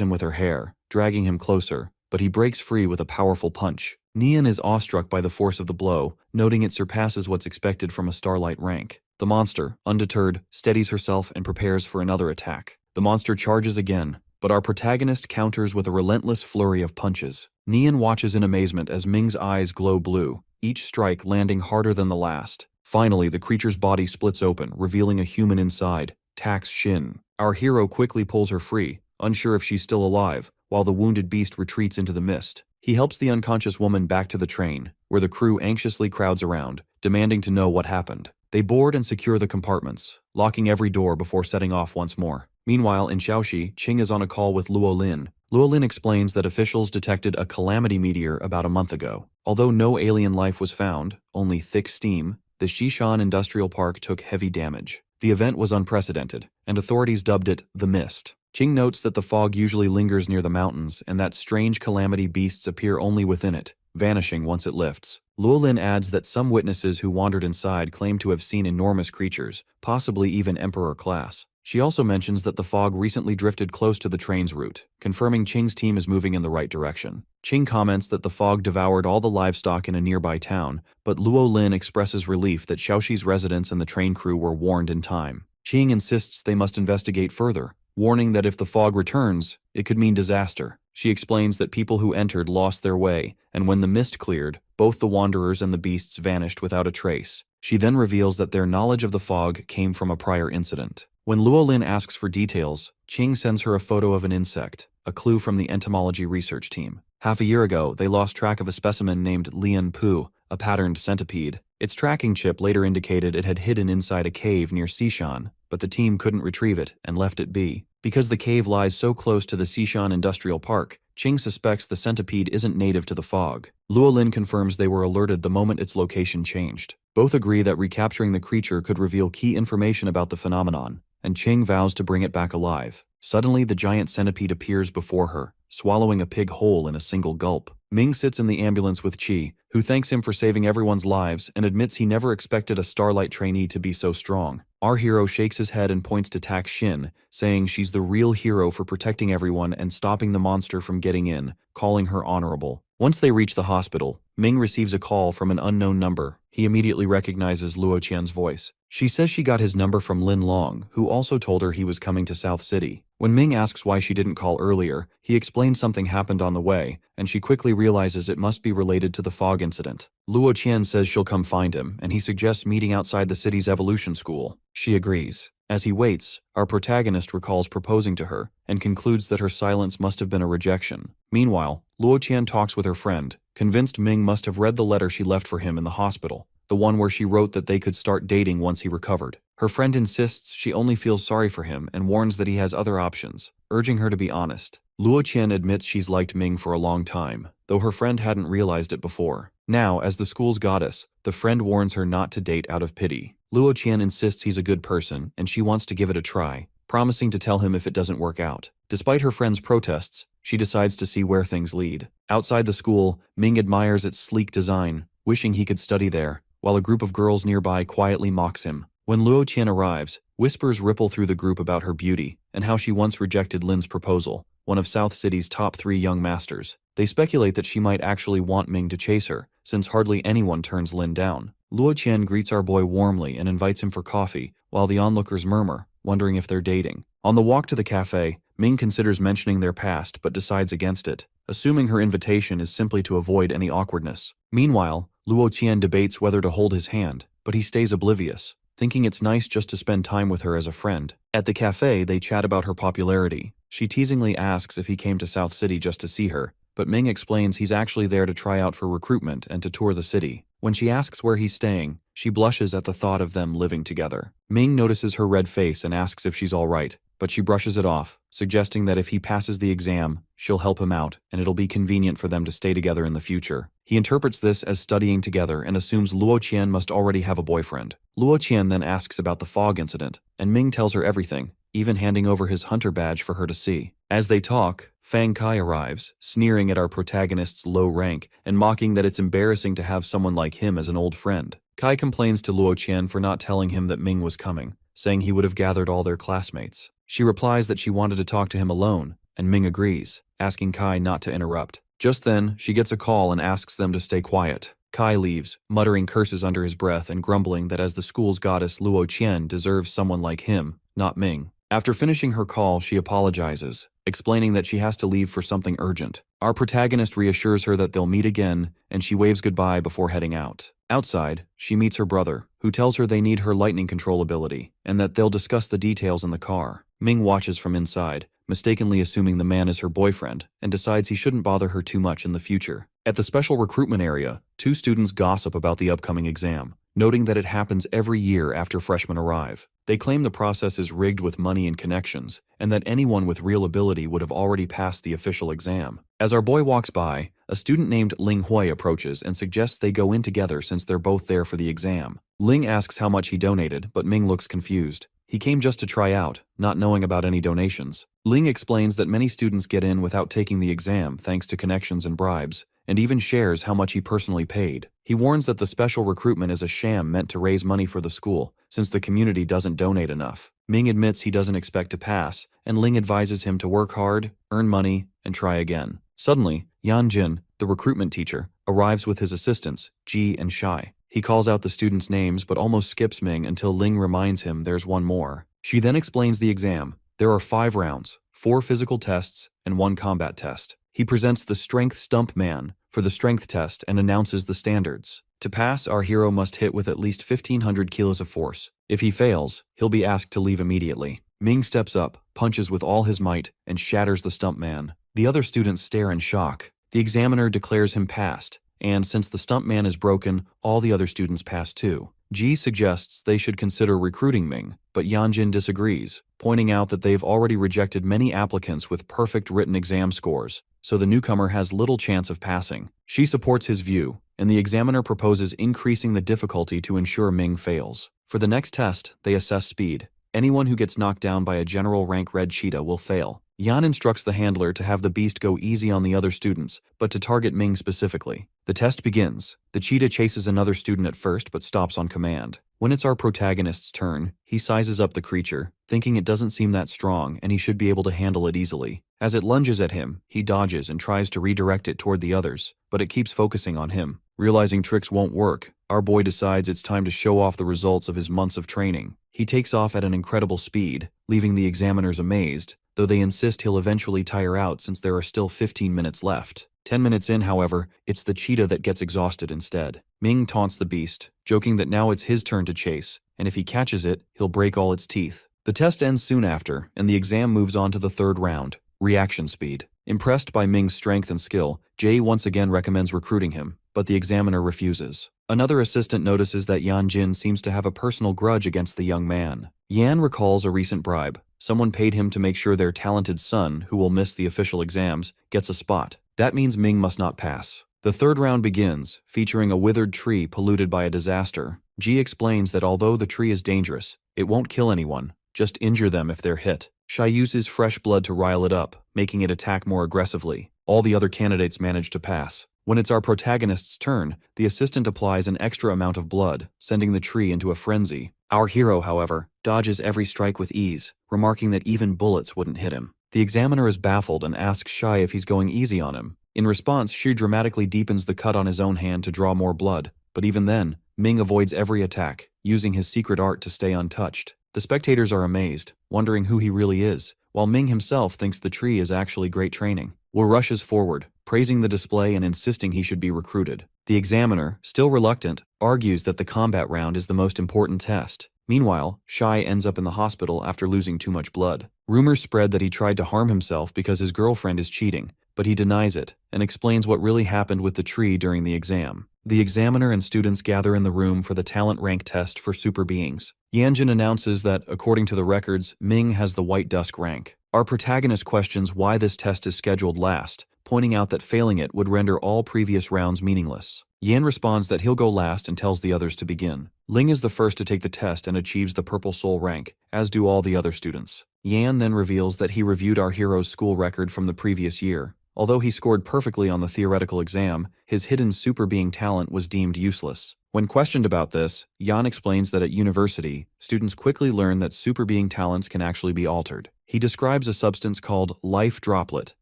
him with her hair, dragging him closer, but he breaks free with a powerful punch. Nian is awestruck by the force of the blow, noting it surpasses what's expected from a starlight rank. The monster, undeterred, steadies herself and prepares for another attack. The monster charges again, but our protagonist counters with a relentless flurry of punches. Nian watches in amazement as Ming's eyes glow blue, each strike landing harder than the last. Finally, the creature's body splits open, revealing a human inside, Tax Shin. Our hero quickly pulls her free, unsure if she's still alive, while the wounded beast retreats into the mist. He helps the unconscious woman back to the train, where the crew anxiously crowds around, demanding to know what happened. They board and secure the compartments, locking every door before setting off once more. Meanwhile, in Shaoxi, Qing is on a call with Luolin. Luolin explains that officials detected a calamity meteor about a month ago. Although no alien life was found, only thick steam, the Xishan Industrial Park took heavy damage. The event was unprecedented, and authorities dubbed it the Mist. Qing notes that the fog usually lingers near the mountains and that strange calamity beasts appear only within it, vanishing once it lifts. Luolin adds that some witnesses who wandered inside claim to have seen enormous creatures, possibly even Emperor class. She also mentions that the fog recently drifted close to the train's route, confirming Qing's team is moving in the right direction. Qing comments that the fog devoured all the livestock in a nearby town, but Luolin expresses relief that Shaoxi's residents and the train crew were warned in time. Qing insists they must investigate further, warning that if the fog returns, it could mean disaster. She explains that people who entered lost their way, and when the mist cleared, both the wanderers and the beasts vanished without a trace. She then reveals that their knowledge of the fog came from a prior incident. When Luolin asks for details, Qing sends her a photo of an insect, a clue from the entomology research team. Half a year ago, they lost track of a specimen named Lian Pu, a patterned centipede. Its tracking chip later indicated it had hidden inside a cave near Xishan, but the team couldn't retrieve it and left it be. Because the cave lies so close to the Xishan Industrial Park, Qing suspects the centipede isn't native to the fog. Luolin confirms they were alerted the moment its location changed. Both agree that recapturing the creature could reveal key information about the phenomenon, and Qing vows to bring it back alive. Suddenly, the giant centipede appears before her, swallowing a pig whole in a single gulp. Ming sits in the ambulance with Qi, who thanks him for saving everyone's lives and admits he never expected a Starlight trainee to be so strong. Our hero shakes his head and points to Tak Shin, saying she's the real hero for protecting everyone and stopping the monster from getting in, calling her honorable. Once they reach the hospital, Ming receives a call from an unknown number. He immediately recognizes Luo Qian's voice. She says she got his number from Lin Long, who also told her he was coming to South City. When Ming asks why she didn't call earlier, he explains something happened on the way, and she quickly realizes it must be related to the fog incident. Luo Qian says she'll come find him, and he suggests meeting outside the city's evolution school. She agrees. As he waits, our protagonist recalls proposing to her, and concludes that her silence must have been a rejection. Meanwhile, Luo Qian talks with her friend, convinced Ming must have read the letter she left for him in the hospital, the one where she wrote that they could start dating once he recovered. Her friend insists she only feels sorry for him and warns that he has other options, urging her to be honest. Luo Qian admits she's liked Ming for a long time, though her friend hadn't realized it before. Now, as the school's goddess, the friend warns her not to date out of pity. Luo Qian insists he's a good person, and she wants to give it a try, promising to tell him if it doesn't work out. Despite her friend's protests, she decides to see where things lead. Outside the school, Ming admires its sleek design, wishing he could study there, while a group of girls nearby quietly mocks him. When Luo Qian arrives, whispers ripple through the group about her beauty and how she once rejected Lin's proposal, one of South City's top 3 young masters. They speculate that she might actually want Ming to chase her, since hardly anyone turns Lin down. Luo Qian greets our boy warmly and invites him for coffee, while the onlookers murmur, wondering if they're dating. On the walk to the cafe, Ming considers mentioning their past but decides against it, assuming her invitation is simply to avoid any awkwardness. Meanwhile, Luo Qian debates whether to hold his hand, but he stays oblivious, thinking it's nice just to spend time with her as a friend. At the cafe, they chat about her popularity. She teasingly asks if he came to South City just to see her, but Ming explains he's actually there to try out for recruitment and to tour the city. When she asks where he's staying, she blushes at the thought of them living together. Ming notices her red face and asks if she's all right, but she brushes it off, suggesting that if he passes the exam, she'll help him out and it'll be convenient for them to stay together in the future. He interprets this as studying together and assumes Luo Qian must already have a boyfriend. Luo Qian then asks about the fog incident, and Ming tells her everything, even handing over his hunter badge for her to see. As they talk, Fang Kai arrives, sneering at our protagonist's low rank and mocking that it's embarrassing to have someone like him as an old friend. Kai complains to Luo Qian for not telling him that Ming was coming, saying he would have gathered all their classmates. She replies that she wanted to talk to him alone, and Ming agrees, asking Kai not to interrupt. Just then, she gets a call and asks them to stay quiet. Kai leaves, muttering curses under his breath and grumbling that as the school's goddess, Luo Qian deserves someone like him, not Ming. After finishing her call, she apologizes, explaining that she has to leave for something urgent. Our protagonist reassures her that they'll meet again, and she waves goodbye before heading out. Outside, she meets her brother, who tells her they need her lightning control ability, and that they'll discuss the details in the car. Ming watches from inside, mistakenly assuming the man is her boyfriend, and decides he shouldn't bother her too much in the future. At the special recruitment area, two students gossip about the upcoming exam, noting that it happens every year after freshmen arrive. They claim the process is rigged with money and connections, and that anyone with real ability would have already passed the official exam. As our boy walks by, a student named Ling Hui approaches and suggests they go in together since they're both there for the exam. Ling asks how much he donated, but Ming looks confused. He came just to try out, not knowing about any donations. Ling explains that many students get in without taking the exam thanks to connections and bribes, and even shares how much he personally paid. He warns that the special recruitment is a sham meant to raise money for the school, since the community doesn't donate enough. Ming admits he doesn't expect to pass, and Ling advises him to work hard, earn money, and try again. Suddenly, Yan Jin, the recruitment teacher, arrives with his assistants, Ji and Shai. He calls out the students' names but almost skips Ming until Ling reminds him there's one more. She then explains the exam. There are 5 rounds, 4 physical tests, and 1 combat test. He presents the Strength Stump Man for the strength test and announces the standards. To pass, our hero must hit with at least 1,500 kilos of force. If he fails, he'll be asked to leave immediately. Ming steps up, punches with all his might, and shatters the Stump Man. The other students stare in shock. The examiner declares him passed, and since the Stump Man is broken, all the other students pass too. Ji suggests they should consider recruiting Ming, but Yanjin disagrees, pointing out that they've already rejected many applicants with perfect written exam scores, so the newcomer has little chance of passing. She supports his view, and the examiner proposes increasing the difficulty to ensure Ming fails. For the next test, they assess speed. Anyone who gets knocked down by a general rank red cheetah will fail. Yan instructs the handler to have the beast go easy on the other students, but to target Ming specifically. The test begins. The cheetah chases another student at first but stops on command. When it's our protagonist's turn, he sizes up the creature, thinking it doesn't seem that strong and he should be able to handle it easily. As it lunges at him, he dodges and tries to redirect it toward the others, but it keeps focusing on him. Realizing tricks won't work, our boy decides it's time to show off the results of his months of training. He takes off at an incredible speed, leaving the examiners amazed, though they insist he'll eventually tire out since there are still 15 minutes left. 10 minutes in, however, it's the cheetah that gets exhausted instead. Ming taunts the beast, joking that now it's his turn to chase, and if he catches it, he'll break all its teeth. The test ends soon after, and the exam moves on to the 3rd round, reaction speed. Impressed by Ming's strength and skill, Jay once again recommends recruiting him, but the examiner refuses. Another assistant notices that Yan Jin seems to have a personal grudge against the young man. Yan recalls a recent bribe. Someone paid him to make sure their talented son, who will miss the official exams, gets a spot. That means Ming must not pass. The 3rd round begins, featuring a withered tree polluted by a disaster. Ji explains that although the tree is dangerous, it won't kill anyone, just injure them if they're hit. Shai uses fresh blood to rile it up, making it attack more aggressively. All the other candidates manage to pass. When it's our protagonist's turn, the assistant applies an extra amount of blood, sending the tree into a frenzy. Our hero, however, dodges every strike with ease, remarking that even bullets wouldn't hit him. The examiner is baffled and asks Shai if he's going easy on him. In response, Shi dramatically deepens the cut on his own hand to draw more blood, but even then, Ming avoids every attack, using his secret art to stay untouched. The spectators are amazed, wondering who he really is, while Ming himself thinks the tree is actually great training. Wu rushes forward, praising the display and insisting he should be recruited. The examiner, still reluctant, argues that the combat round is the most important test. Meanwhile, Shai ends up in the hospital after losing too much blood. Rumors spread that he tried to harm himself because his girlfriend is cheating, but he denies it and explains what really happened with the tree during the exam. The examiner and students gather in the room for the talent rank test for super beings. Yanjin announces that, according to the records, Ming has the White Dusk rank. Our protagonist questions why this test is scheduled last, pointing out that failing it would render all previous rounds meaningless. Yan responds that he'll go last and tells the others to begin. Ling is the first to take the test and achieves the Purple Soul rank, as do all the other students. Yan then reveals that he reviewed our hero's school record from the previous year. Although he scored perfectly on the theoretical exam, his hidden super being talent was deemed useless. When questioned about this, Yan explains that at university, students quickly learn that super being talents can actually be altered. He describes a substance called life droplet,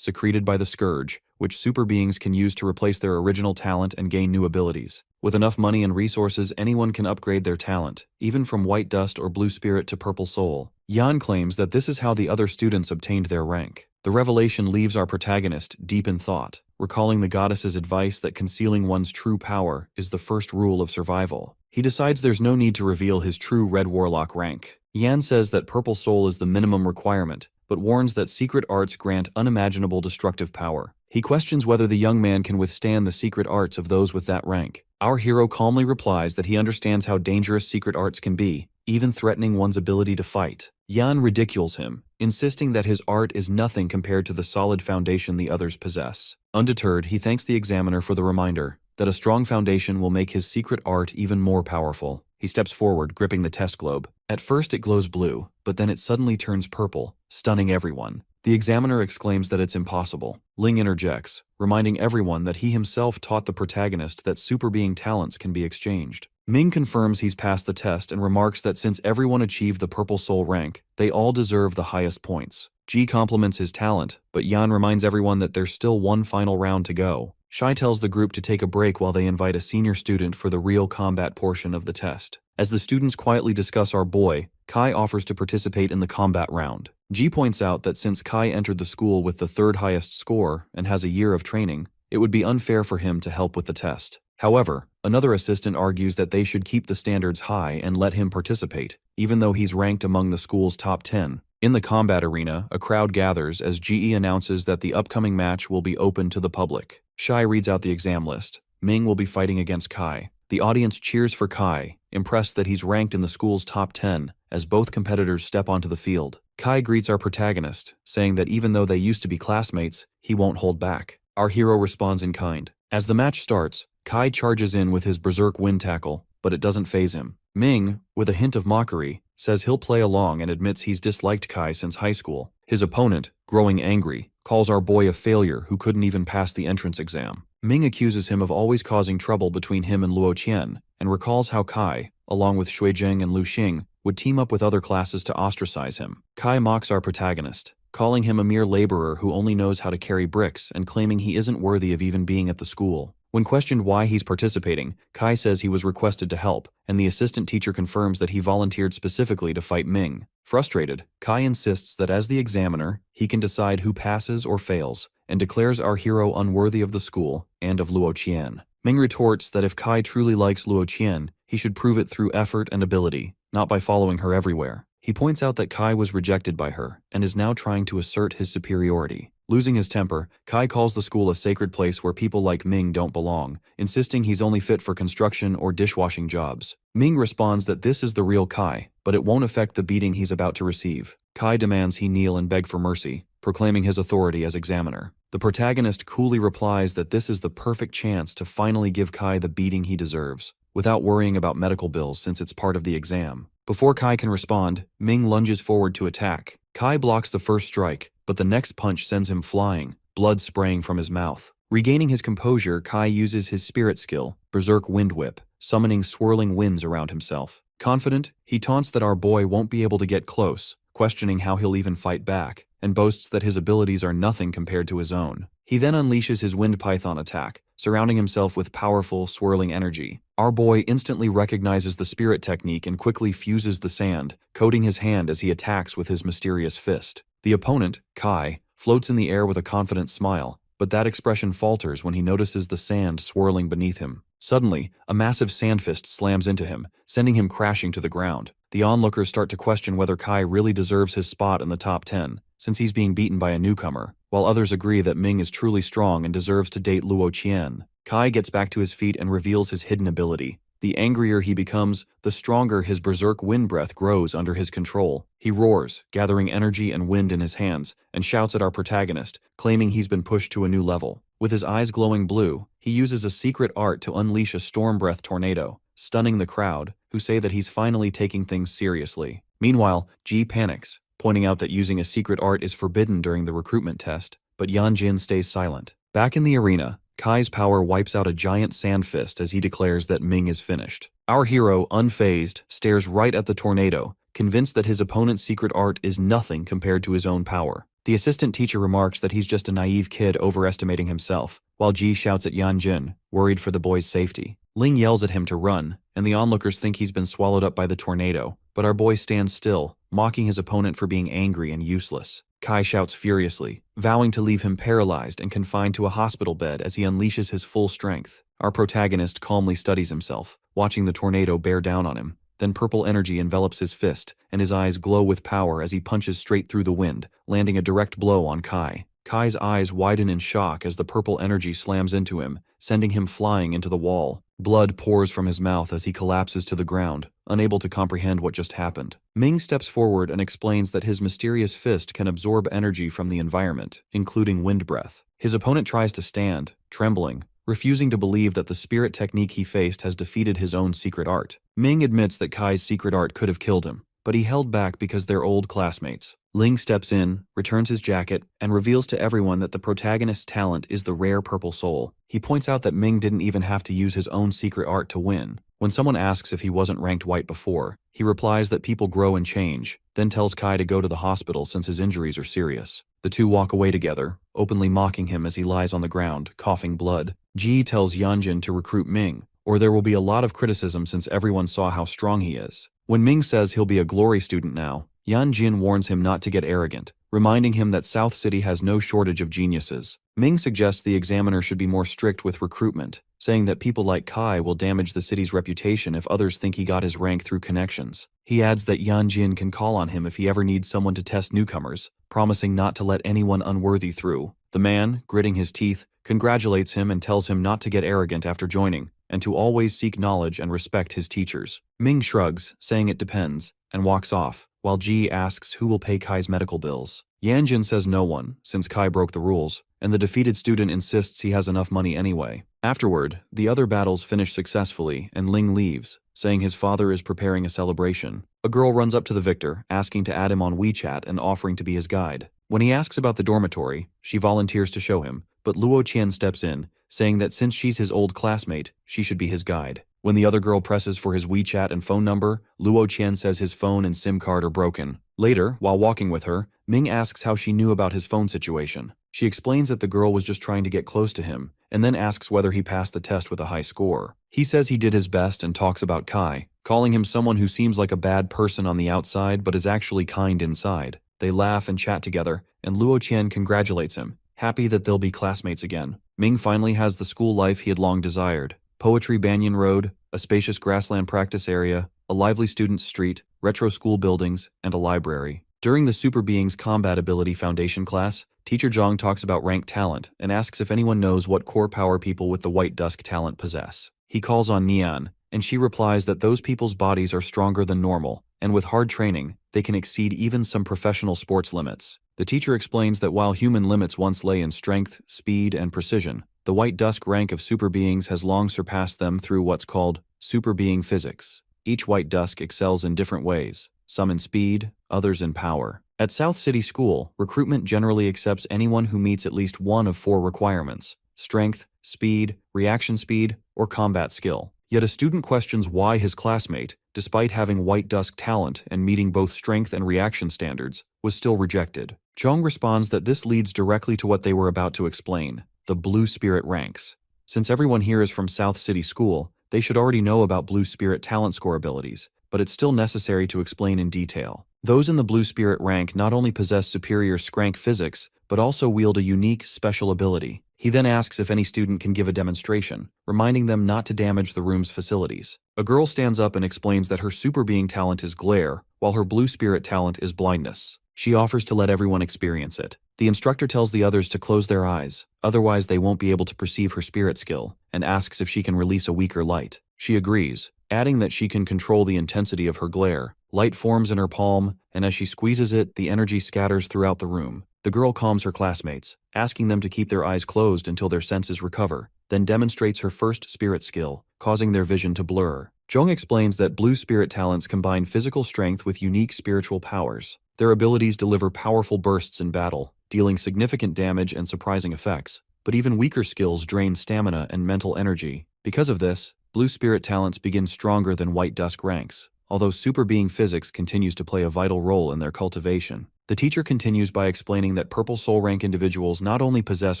secreted by the Scourge, which super beings can use to replace their original talent and gain new abilities. With enough money and resources, anyone can upgrade their talent, even from White Dust or Blue Spirit to Purple Soul. Yan claims that this is how the other students obtained their rank. The revelation leaves our protagonist deep in thought, recalling the goddess's advice that concealing one's true power is the first rule of survival. He decides there's no need to reveal his true Red Warlock rank. Yan says that Purple Soul is the minimum requirement, but warns that secret arts grant unimaginable destructive power. He questions whether the young man can withstand the secret arts of those with that rank. Our hero calmly replies that he understands how dangerous secret arts can be, even threatening one's ability to fight. Yan ridicules him, insisting that his art is nothing compared to the solid foundation the others possess. Undeterred, he thanks the examiner for the reminder that a strong foundation will make his secret art even more powerful. He steps forward, gripping the test globe. At first it glows blue, but then it suddenly turns purple, stunning everyone. The examiner exclaims that it's impossible. Ling interjects, reminding everyone that he himself taught the protagonist that super being talents can be exchanged. Ming confirms he's passed the test and remarks that since everyone achieved the Purple Soul rank, they all deserve the highest points. Ji compliments his talent, but Yan reminds everyone that there's still one final round to go. Shai tells the group to take a break while they invite a senior student for the real combat portion of the test. As the students quietly discuss our boy, Kai offers to participate in the combat round. Ji points out that since Kai entered the school with the third highest score and has a year of training, it would be unfair for him to help with the test. However, another assistant argues that they should keep the standards high and let him participate, even though he's ranked among the school's top 10. In the combat arena, a crowd gathers as GE announces that the upcoming match will be open to the public. Shai reads out the exam list. Ming will be fighting against Kai. The audience cheers for Kai, impressed that he's ranked in the school's top 10, as both competitors step onto the field. Kai greets our protagonist, saying that even though they used to be classmates, he won't hold back. Our hero responds in kind. As the match starts, Kai charges in with his berserk wind tackle, but it doesn't faze him. Ming, with a hint of mockery, says he'll play along and admits he's disliked Kai since high school. His opponent, growing angry, calls our boy a failure who couldn't even pass the entrance exam. Ming accuses him of always causing trouble between him and Luo Qian, and recalls how Kai, along with Shui Jing and Lu Xing, would team up with other classes to ostracize him. Kai mocks our protagonist, calling him a mere laborer who only knows how to carry bricks and claiming he isn't worthy of even being at the school. When questioned why he's participating, Kai says he was requested to help, and the assistant teacher confirms that he volunteered specifically to fight Ming. Frustrated, Kai insists that as the examiner, he can decide who passes or fails, and declares our hero unworthy of the school and of Luo Qian. Ming retorts that if Kai truly likes Luo Qian, he should prove it through effort and ability, not by following her everywhere. He points out that Kai was rejected by her, and is now trying to assert his superiority. Losing his temper, Kai calls the school a sacred place where people like Ming don't belong, insisting he's only fit for construction or dishwashing jobs. Ming responds that this is the real Kai, but it won't affect the beating he's about to receive. Kai demands he kneel and beg for mercy, proclaiming his authority as examiner. The protagonist coolly replies that this is the perfect chance to finally give Kai the beating he deserves, without worrying about medical bills since it's part of the exam. Before Kai can respond, Ming lunges forward to attack. Kai blocks the first strike, but the next punch sends him flying, blood spraying from his mouth. Regaining his composure, Kai uses his spirit skill, Berserk Wind Whip, summoning swirling winds around himself. Confident, he taunts that our boy won't be able to get close, questioning how he'll even fight back, and boasts that his abilities are nothing compared to his own. He then unleashes his Wind Python attack, surrounding himself with powerful, swirling energy. Our boy instantly recognizes the spirit technique and quickly fuses the sand, coating his hand as he attacks with his mysterious fist. The opponent, Kai, floats in the air with a confident smile, but that expression falters when he notices the sand swirling beneath him. Suddenly, a massive sand fist slams into him, sending him crashing to the ground. The onlookers start to question whether Kai really deserves his spot in the top 10, since he's being beaten by a newcomer, while others agree that Ming is truly strong and deserves to date Luo Qian. Kai gets back to his feet and reveals his hidden ability. The angrier he becomes, the stronger his berserk wind breath grows under his control. He roars, gathering energy and wind in his hands, and shouts at our protagonist, claiming he's been pushed to a new level. With his eyes glowing blue, he uses a secret art to unleash a storm breath tornado, stunning the crowd, who say that he's finally taking things seriously. Meanwhile, Ji panics, pointing out that using a secret art is forbidden during the recruitment test, but Yanjin stays silent. Back in the arena, Kai's power wipes out a giant sand fist as he declares that Ming is finished. Our hero, unfazed, stares right at the tornado, convinced that his opponent's secret art is nothing compared to his own power. The assistant teacher remarks that he's just a naive kid overestimating himself, while Ji shouts at Yanjin, worried for the boy's safety. Ling yells at him to run, and the onlookers think he's been swallowed up by the tornado, but our boy stands still, mocking his opponent for being angry and useless. Kai shouts furiously, vowing to leave him paralyzed and confined to a hospital bed as he unleashes his full strength. Our protagonist calmly studies himself, watching the tornado bear down on him. Then purple energy envelops his fist, and his eyes glow with power as he punches straight through the wind, landing a direct blow on Kai. Kai's eyes widen in shock as the purple energy slams into him, sending him flying into the wall. Blood pours from his mouth as he collapses to the ground, unable to comprehend what just happened. Ming steps forward and explains that his mysterious fist can absorb energy from the environment, including wind breath. His opponent tries to stand, trembling, refusing to believe that the spirit technique he faced has defeated his own secret art. Ming admits that Kai's secret art could have killed him, but he held back because they're old classmates. Ling steps in, returns his jacket, and reveals to everyone that the protagonist's talent is the rare purple soul. He points out that Ming didn't even have to use his own secret art to win. When someone asks if he wasn't ranked white before, he replies that people grow and change, then tells Kai to go to the hospital since his injuries are serious. The two walk away together, openly mocking him as he lies on the ground, coughing blood. Ji tells Yanjin to recruit Ming, or there will be a lot of criticism since everyone saw how strong he is. When Ming says he'll be a glory student now, Yanjin warns him not to get arrogant, reminding him that South City has no shortage of geniuses. Ming suggests the examiner should be more strict with recruitment, saying that people like Kai will damage the city's reputation if others think he got his rank through connections. He adds that Yanjin can call on him if he ever needs someone to test newcomers, promising not to let anyone unworthy through. The man, gritting his teeth, congratulates him and tells him not to get arrogant after joining, and to always seek knowledge and respect his teachers. Ming shrugs, saying it depends, and walks off, while Ji asks who will pay Kai's medical bills. Yanjin says no one, since Kai broke the rules, and the defeated student insists he has enough money anyway. Afterward, the other battles finish successfully, and Ling leaves, saying his father is preparing a celebration. A girl runs up to the victor, asking to add him on WeChat and offering to be his guide. When he asks about the dormitory, she volunteers to show him, but Luo Qian steps in, saying that since she's his old classmate, she should be his guide. When the other girl presses for his WeChat and phone number, Luo Qian says his phone and SIM card are broken. Later, while walking with her, Ming asks how she knew about his phone situation. She explains that the girl was just trying to get close to him, and then asks whether he passed the test with a high score. He says he did his best and talks about Kai, calling him someone who seems like a bad person on the outside but is actually kind inside. They laugh and chat together, and Luo Qian congratulates him, happy that they'll be classmates again. Ming finally has the school life he had long desired. Poetry Banyan Road, a spacious grassland practice area, a lively student street, retro school buildings, and a library. During the Super Beings Combat Ability Foundation class, Teacher Zhang talks about ranked talent and asks if anyone knows what core power people with the White Dusk talent possess. He calls on Nian, and she replies that those people's bodies are stronger than normal, and with hard training, they can exceed even some professional sports limits. The teacher explains that while human limits once lay in strength, speed, and precision, the White Dusk rank of super beings has long surpassed them through what's called super being physics. Each White Dusk excels in different ways, some in speed, others in power. At South City School, recruitment generally accepts anyone who meets at least one of 4 requirements: strength, speed, reaction speed, or combat skill. Yet a student questions why his classmate, despite having White Dusk talent and meeting both strength and reaction standards, was still rejected. Zhang responds that this leads directly to what they were about to explain: the Blue Spirit ranks. Since everyone here is from South City School, they should already know about Blue Spirit talent score abilities, but it's still necessary to explain in detail. Those in the blue spirit rank not only possess superior strength physics, but also wield a unique, special ability. He then asks if any student can give a demonstration, reminding them not to damage the room's facilities. A girl stands up and explains that her super being talent is glare, while her blue spirit talent is blindness. She offers to let everyone experience it. The instructor tells the others to close their eyes, otherwise they won't be able to perceive her spirit skill, and asks if she can release a weaker light. She agrees, adding that she can control the intensity of her glare. Light forms in her palm, and as she squeezes it, the energy scatters throughout the room. The girl calms her classmates, asking them to keep their eyes closed until their senses recover, then demonstrates her first spirit skill, causing their vision to blur. Jung explains that blue spirit talents combine physical strength with unique spiritual powers. Their abilities deliver powerful bursts in battle, dealing significant damage and surprising effects, but even weaker skills drain stamina and mental energy. Because of this, blue spirit talents begin stronger than white dusk ranks, although super being physics continues to play a vital role in their cultivation. The teacher continues by explaining that purple soul rank individuals not only possess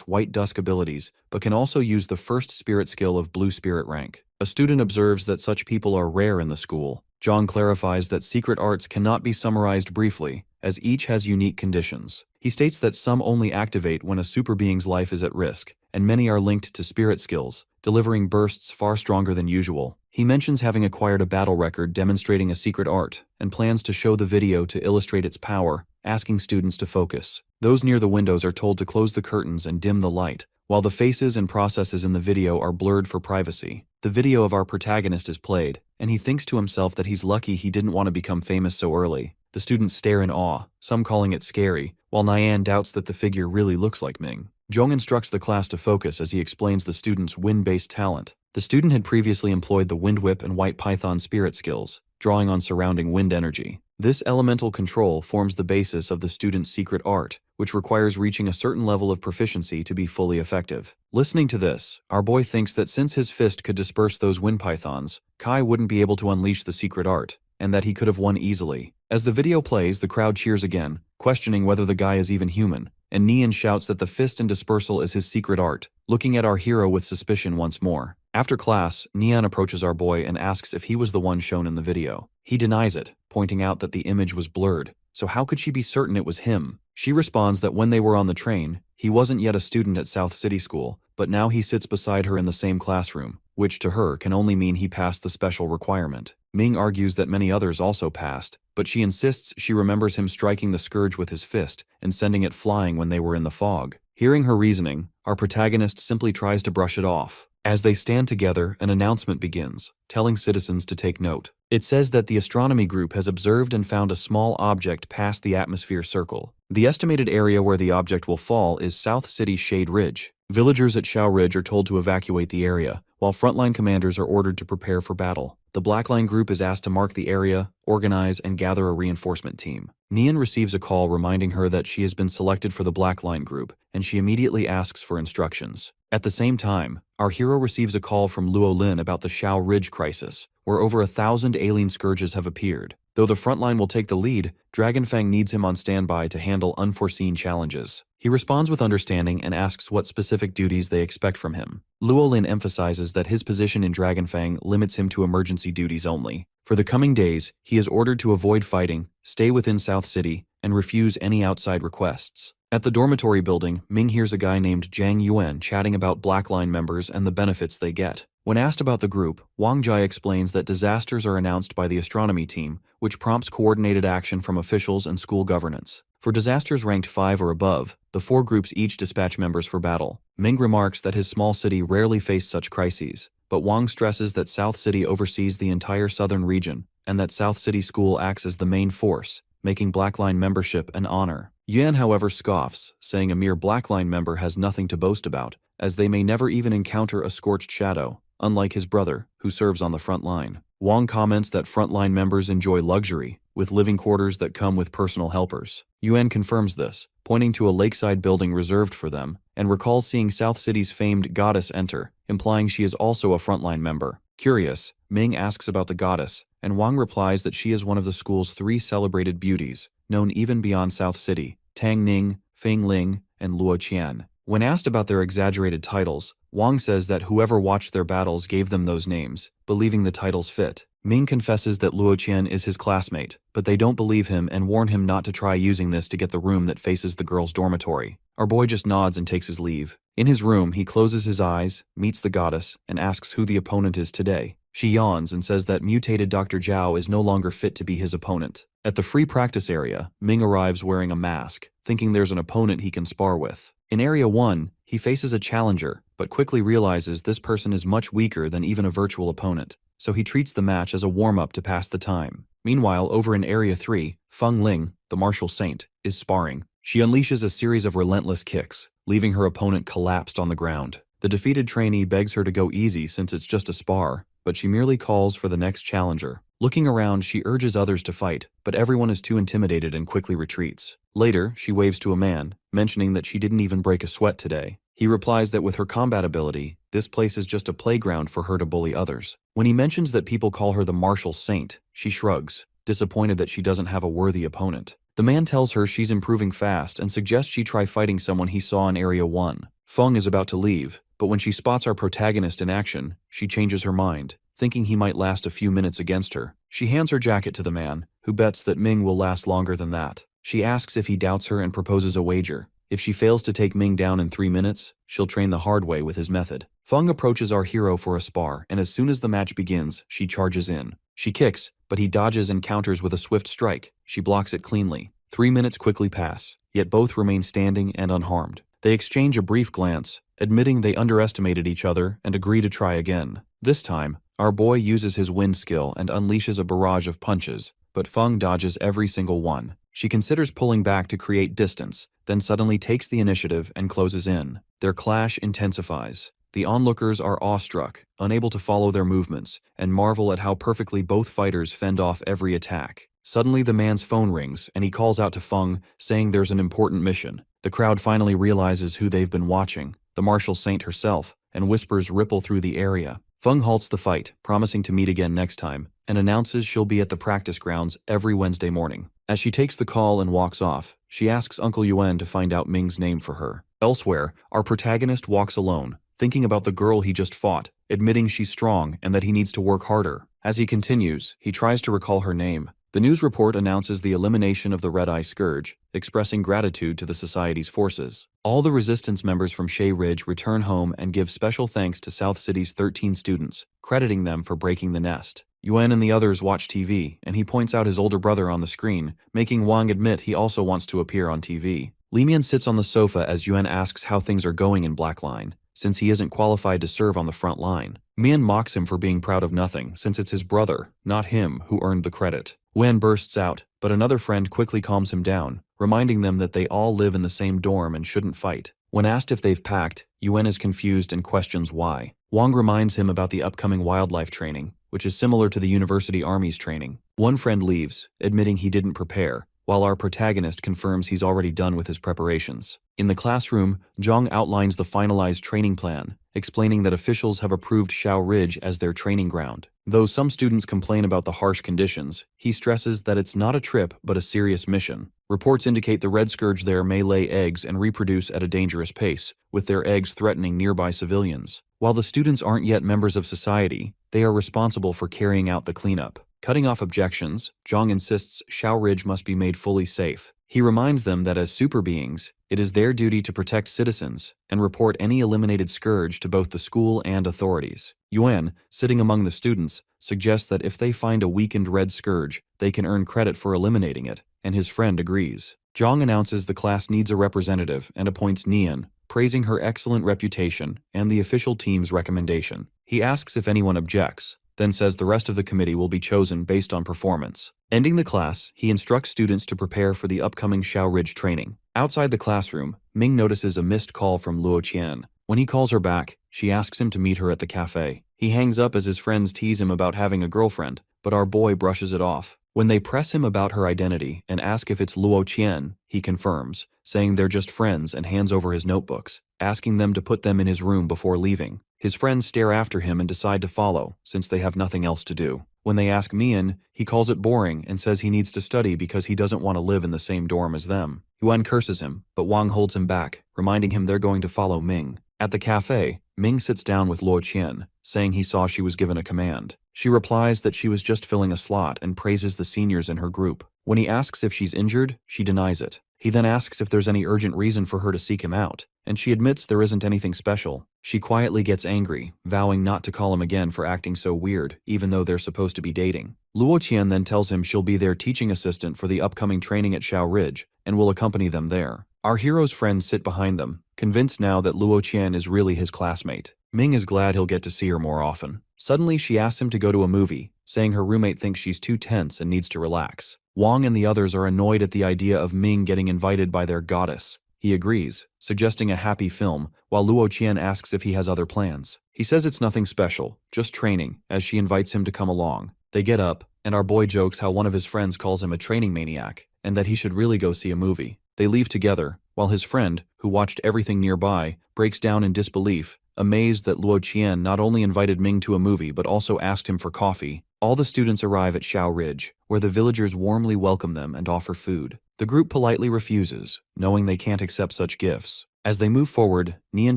white dusk abilities, but can also use the first spirit skill of blue spirit rank. A student observes that such people are rare in the school. John clarifies that secret arts cannot be summarized briefly, as each has unique conditions. He states that some only activate when a super being's life is at risk, and many are linked to spirit skills, delivering bursts far stronger than usual. He mentions having acquired a battle record demonstrating a secret art, and plans to show the video to illustrate its power, asking students to focus. Those near the windows are told to close the curtains and dim the light, while the faces and processes in the video are blurred for privacy. The video of our protagonist is played, and he thinks to himself that he's lucky he didn't want to become famous so early. The students stare in awe, some calling it scary, while Nyan doubts that the figure really looks like Ming. Jung instructs the class to focus as he explains the student's wind-based talent. The student had previously employed the Wind Whip and White Python spirit skills, drawing on surrounding wind energy. This elemental control forms the basis of the student's secret art, which requires reaching a certain level of proficiency to be fully effective. Listening to this, our boy thinks that since his fist could disperse those wind pythons, Kai wouldn't be able to unleash the secret art, and that he could have won easily. As the video plays, the crowd cheers again, questioning whether the guy is even human, and Nian shouts that the fist and dispersal is his secret art, looking at our hero with suspicion once more. After class, Nian approaches our boy and asks if he was the one shown in the video. He denies it, pointing out that the image was blurred, so how could she be certain it was him? She responds that when they were on the train, he wasn't yet a student at South City School, but now he sits beside her in the same classroom, which to her can only mean he passed the special requirement. Ming argues that many others also passed, but she insists she remembers him striking the scourge with his fist and sending it flying when they were in the fog. Hearing her reasoning, our protagonist simply tries to brush it off. As they stand together, an announcement begins, telling citizens to take note. It says that the astronomy group has observed and found a small object past the atmosphere circle. The estimated area where the object will fall is South City's Shade Ridge. Villagers at Shao Ridge are told to evacuate the area, while frontline commanders are ordered to prepare for battle. The Blackline group is asked to mark the area, organize, and gather a reinforcement team. Nian receives a call reminding her that she has been selected for the Blackline group, and she immediately asks for instructions. At the same time, our hero receives a call from Luo Lin about the Shao Ridge crisis, where over 1,000 alien scourges have appeared. Though the frontline will take the lead, Dragonfang needs him on standby to handle unforeseen challenges. He responds with understanding and asks what specific duties they expect from him. Luo Lin emphasizes that his position in Dragonfang limits him to emergency duties only. For the coming days, he is ordered to avoid fighting, stay within South City, and refuse any outside requests. At the dormitory building, Ming hears a guy named Zhang Yuan chatting about Blackline members and the benefits they get. When asked about the group, Wang Jai explains that disasters are announced by the astronomy team, which prompts coordinated action from officials and school governance. For disasters ranked 5 or above, the 4 groups each dispatch members for battle. Ming remarks that his small city rarely faced such crises, but Wang stresses that South City oversees the entire southern region, and that South City School acts as the main force, making Blackline membership an honor. Yuan, however, scoffs, saying a mere Blackline member has nothing to boast about, as they may never even encounter a scorched shadow, unlike his brother, who serves on the front line. Wang comments that frontline members enjoy luxury, with living quarters that come with personal helpers. Yuan confirms this, pointing to a lakeside building reserved for them, and recalls seeing South City's famed goddess enter, implying she is also a frontline member. Curious, Ming asks about the goddess, and Wang replies that she is one of the school's 3 celebrated beauties, known even beyond South City: Tang Ning, Feng Ling, and Luo Qian. When asked about their exaggerated titles, Wang says that whoever watched their battles gave them those names, believing the titles fit. Ming confesses that Luo Qian is his classmate, but they don't believe him and warn him not to try using this to get the room that faces the girls' dormitory. Our boy just nods and takes his leave. In his room, he closes his eyes, meets the goddess, and asks who the opponent is today. She yawns and says that mutated Dr. Zhao is no longer fit to be his opponent. At the free practice area, Ming arrives wearing a mask, thinking there's an opponent he can spar with. In Area 1, he faces a challenger, but quickly realizes this person is much weaker than even a virtual opponent, so he treats the match as a warm-up to pass the time. Meanwhile, over in Area 3, Feng Ling, the martial saint, is sparring. She unleashes a series of relentless kicks, leaving her opponent collapsed on the ground. The defeated trainee begs her to go easy since it's just a spar, but she merely calls for the next challenger. Looking around, she urges others to fight, but everyone is too intimidated and quickly retreats. Later, she waves to a man, mentioning that she didn't even break a sweat today. He replies that with her combat ability, this place is just a playground for her to bully others. When he mentions that people call her the martial saint, she shrugs, disappointed that she doesn't have a worthy opponent. The man tells her she's improving fast and suggests she try fighting someone he saw in Area 1. Feng is about to leave, but when she spots our protagonist in action, she changes her mind, thinking he might last a few minutes against her. She hands her jacket to the man, who bets that Ming will last longer than that. She asks if he doubts her and proposes a wager. If she fails to take Ming down in 3 minutes, she'll train the hard way with his method. Feng approaches our hero for a spar, and as soon as the match begins, she charges in. She kicks, but he dodges and counters with a swift strike. She blocks it cleanly. 3 minutes quickly pass, yet both remain standing and unharmed. They exchange a brief glance, admitting they underestimated each other and agree to try again. This time, our boy uses his wind skill and unleashes a barrage of punches, but Feng dodges every single one. She considers pulling back to create distance, then suddenly takes the initiative and closes in. Their clash intensifies. The onlookers are awestruck, unable to follow their movements, and marvel at how perfectly both fighters fend off every attack. Suddenly the man's phone rings, and he calls out to Feng, saying there's an important mission. The crowd finally realizes who they've been watching, the martial saint herself, and whispers ripple through the area. Feng halts the fight, promising to meet again next time, and announces she'll be at the practice grounds every Wednesday morning. As she takes the call and walks off, she asks Uncle Yuan to find out Ming's name for her. Elsewhere, our protagonist walks alone, thinking about the girl he just fought, admitting she's strong and that he needs to work harder. As he continues, he tries to recall her name. The news report announces the elimination of the Red-Eye Scourge, expressing gratitude to the Society's forces. All the resistance members from Shea Ridge return home and give special thanks to South City's 13 students, crediting them for breaking the nest. Yuan and the others watch TV, and he points out his older brother on the screen, making Wang admit he also wants to appear on TV. Li Mian sits on the sofa as Yuan asks how things are going in Black Line, since he isn't qualified to serve on the front line. Mian mocks him for being proud of nothing, since it's his brother, not him, who earned the credit. Wen bursts out, but another friend quickly calms him down, reminding them that they all live in the same dorm and shouldn't fight. When asked if they've packed, Yuan is confused and questions why. Wang reminds him about the upcoming wildlife training, which is similar to the University Army's training. One friend leaves, admitting he didn't prepare, while our protagonist confirms he's already done with his preparations. In the classroom, Zhang outlines the finalized training plan, explaining that officials have approved Shao Ridge as their training ground. Though some students complain about the harsh conditions, he stresses that it's not a trip but a serious mission. Reports indicate the Red Scourge there may lay eggs and reproduce at a dangerous pace, with their eggs threatening nearby civilians. While the students aren't yet members of society, they are responsible for carrying out the cleanup. Cutting off objections, Zhang insists Shao Ridge must be made fully safe. He reminds them that as super beings, it is their duty to protect citizens and report any eliminated scourge to both the school and authorities. Yuan, sitting among the students, suggests that if they find a weakened Red Scourge, they can earn credit for eliminating it, and his friend agrees. Zhang announces the class needs a representative and appoints Nian, praising her excellent reputation and the official team's recommendation. He asks if anyone objects, then says the rest of the committee will be chosen based on performance. Ending the class, he instructs students to prepare for the upcoming Shao Ridge training. Outside the classroom, Ming notices a missed call from Luo Qian. When he calls her back, she asks him to meet her at the cafe. He hangs up as his friends tease him about having a girlfriend, but our boy brushes it off. When they press him about her identity and ask if it's Luo Qian, he confirms, saying they're just friends and hands over his notebooks. asking them to put them in his room before leaving. His friends stare after him and decide to follow, since they have nothing else to do. When they ask Mian, he calls it boring and says he needs to study because he doesn't want to live in the same dorm as them. Yuan curses him, but Wang holds him back, reminding him they're going to follow Ming. At the cafe, Ming sits down with Luo Qian, saying he saw she was given a command. She replies that she was just filling a slot and praises the seniors in her group. When he asks if she's injured, she denies it. He then asks if there's any urgent reason for her to seek him out, and she admits there isn't anything special. She quietly gets angry, vowing not to call him again for acting so weird, even though they're supposed to be dating. Luo Qian then tells him she'll be their teaching assistant for the upcoming training at Xiao Ridge, and will accompany them there. Our hero's friends sit behind them, convinced now that Luo Qian is really his classmate. Ming is glad he'll get to see her more often. Suddenly, she asks him to go to a movie, saying her roommate thinks she's too tense and needs to relax. Wang and the others are annoyed at the idea of Ming getting invited by their goddess. He agrees, suggesting a happy film, while Luo Qian asks if he has other plans. He says it's nothing special, just training, as she invites him to come along. They get up, and our boy jokes how one of his friends calls him a training maniac, and that he should really go see a movie. They leave together, while his friend, who watched everything nearby, breaks down in disbelief, amazed that Luo Qian not only invited Ming to a movie but also asked him for coffee. All the students arrive at Xiao Ridge, where the villagers warmly welcome them and offer food. The group politely refuses, knowing they can't accept such gifts. As they move forward, Nian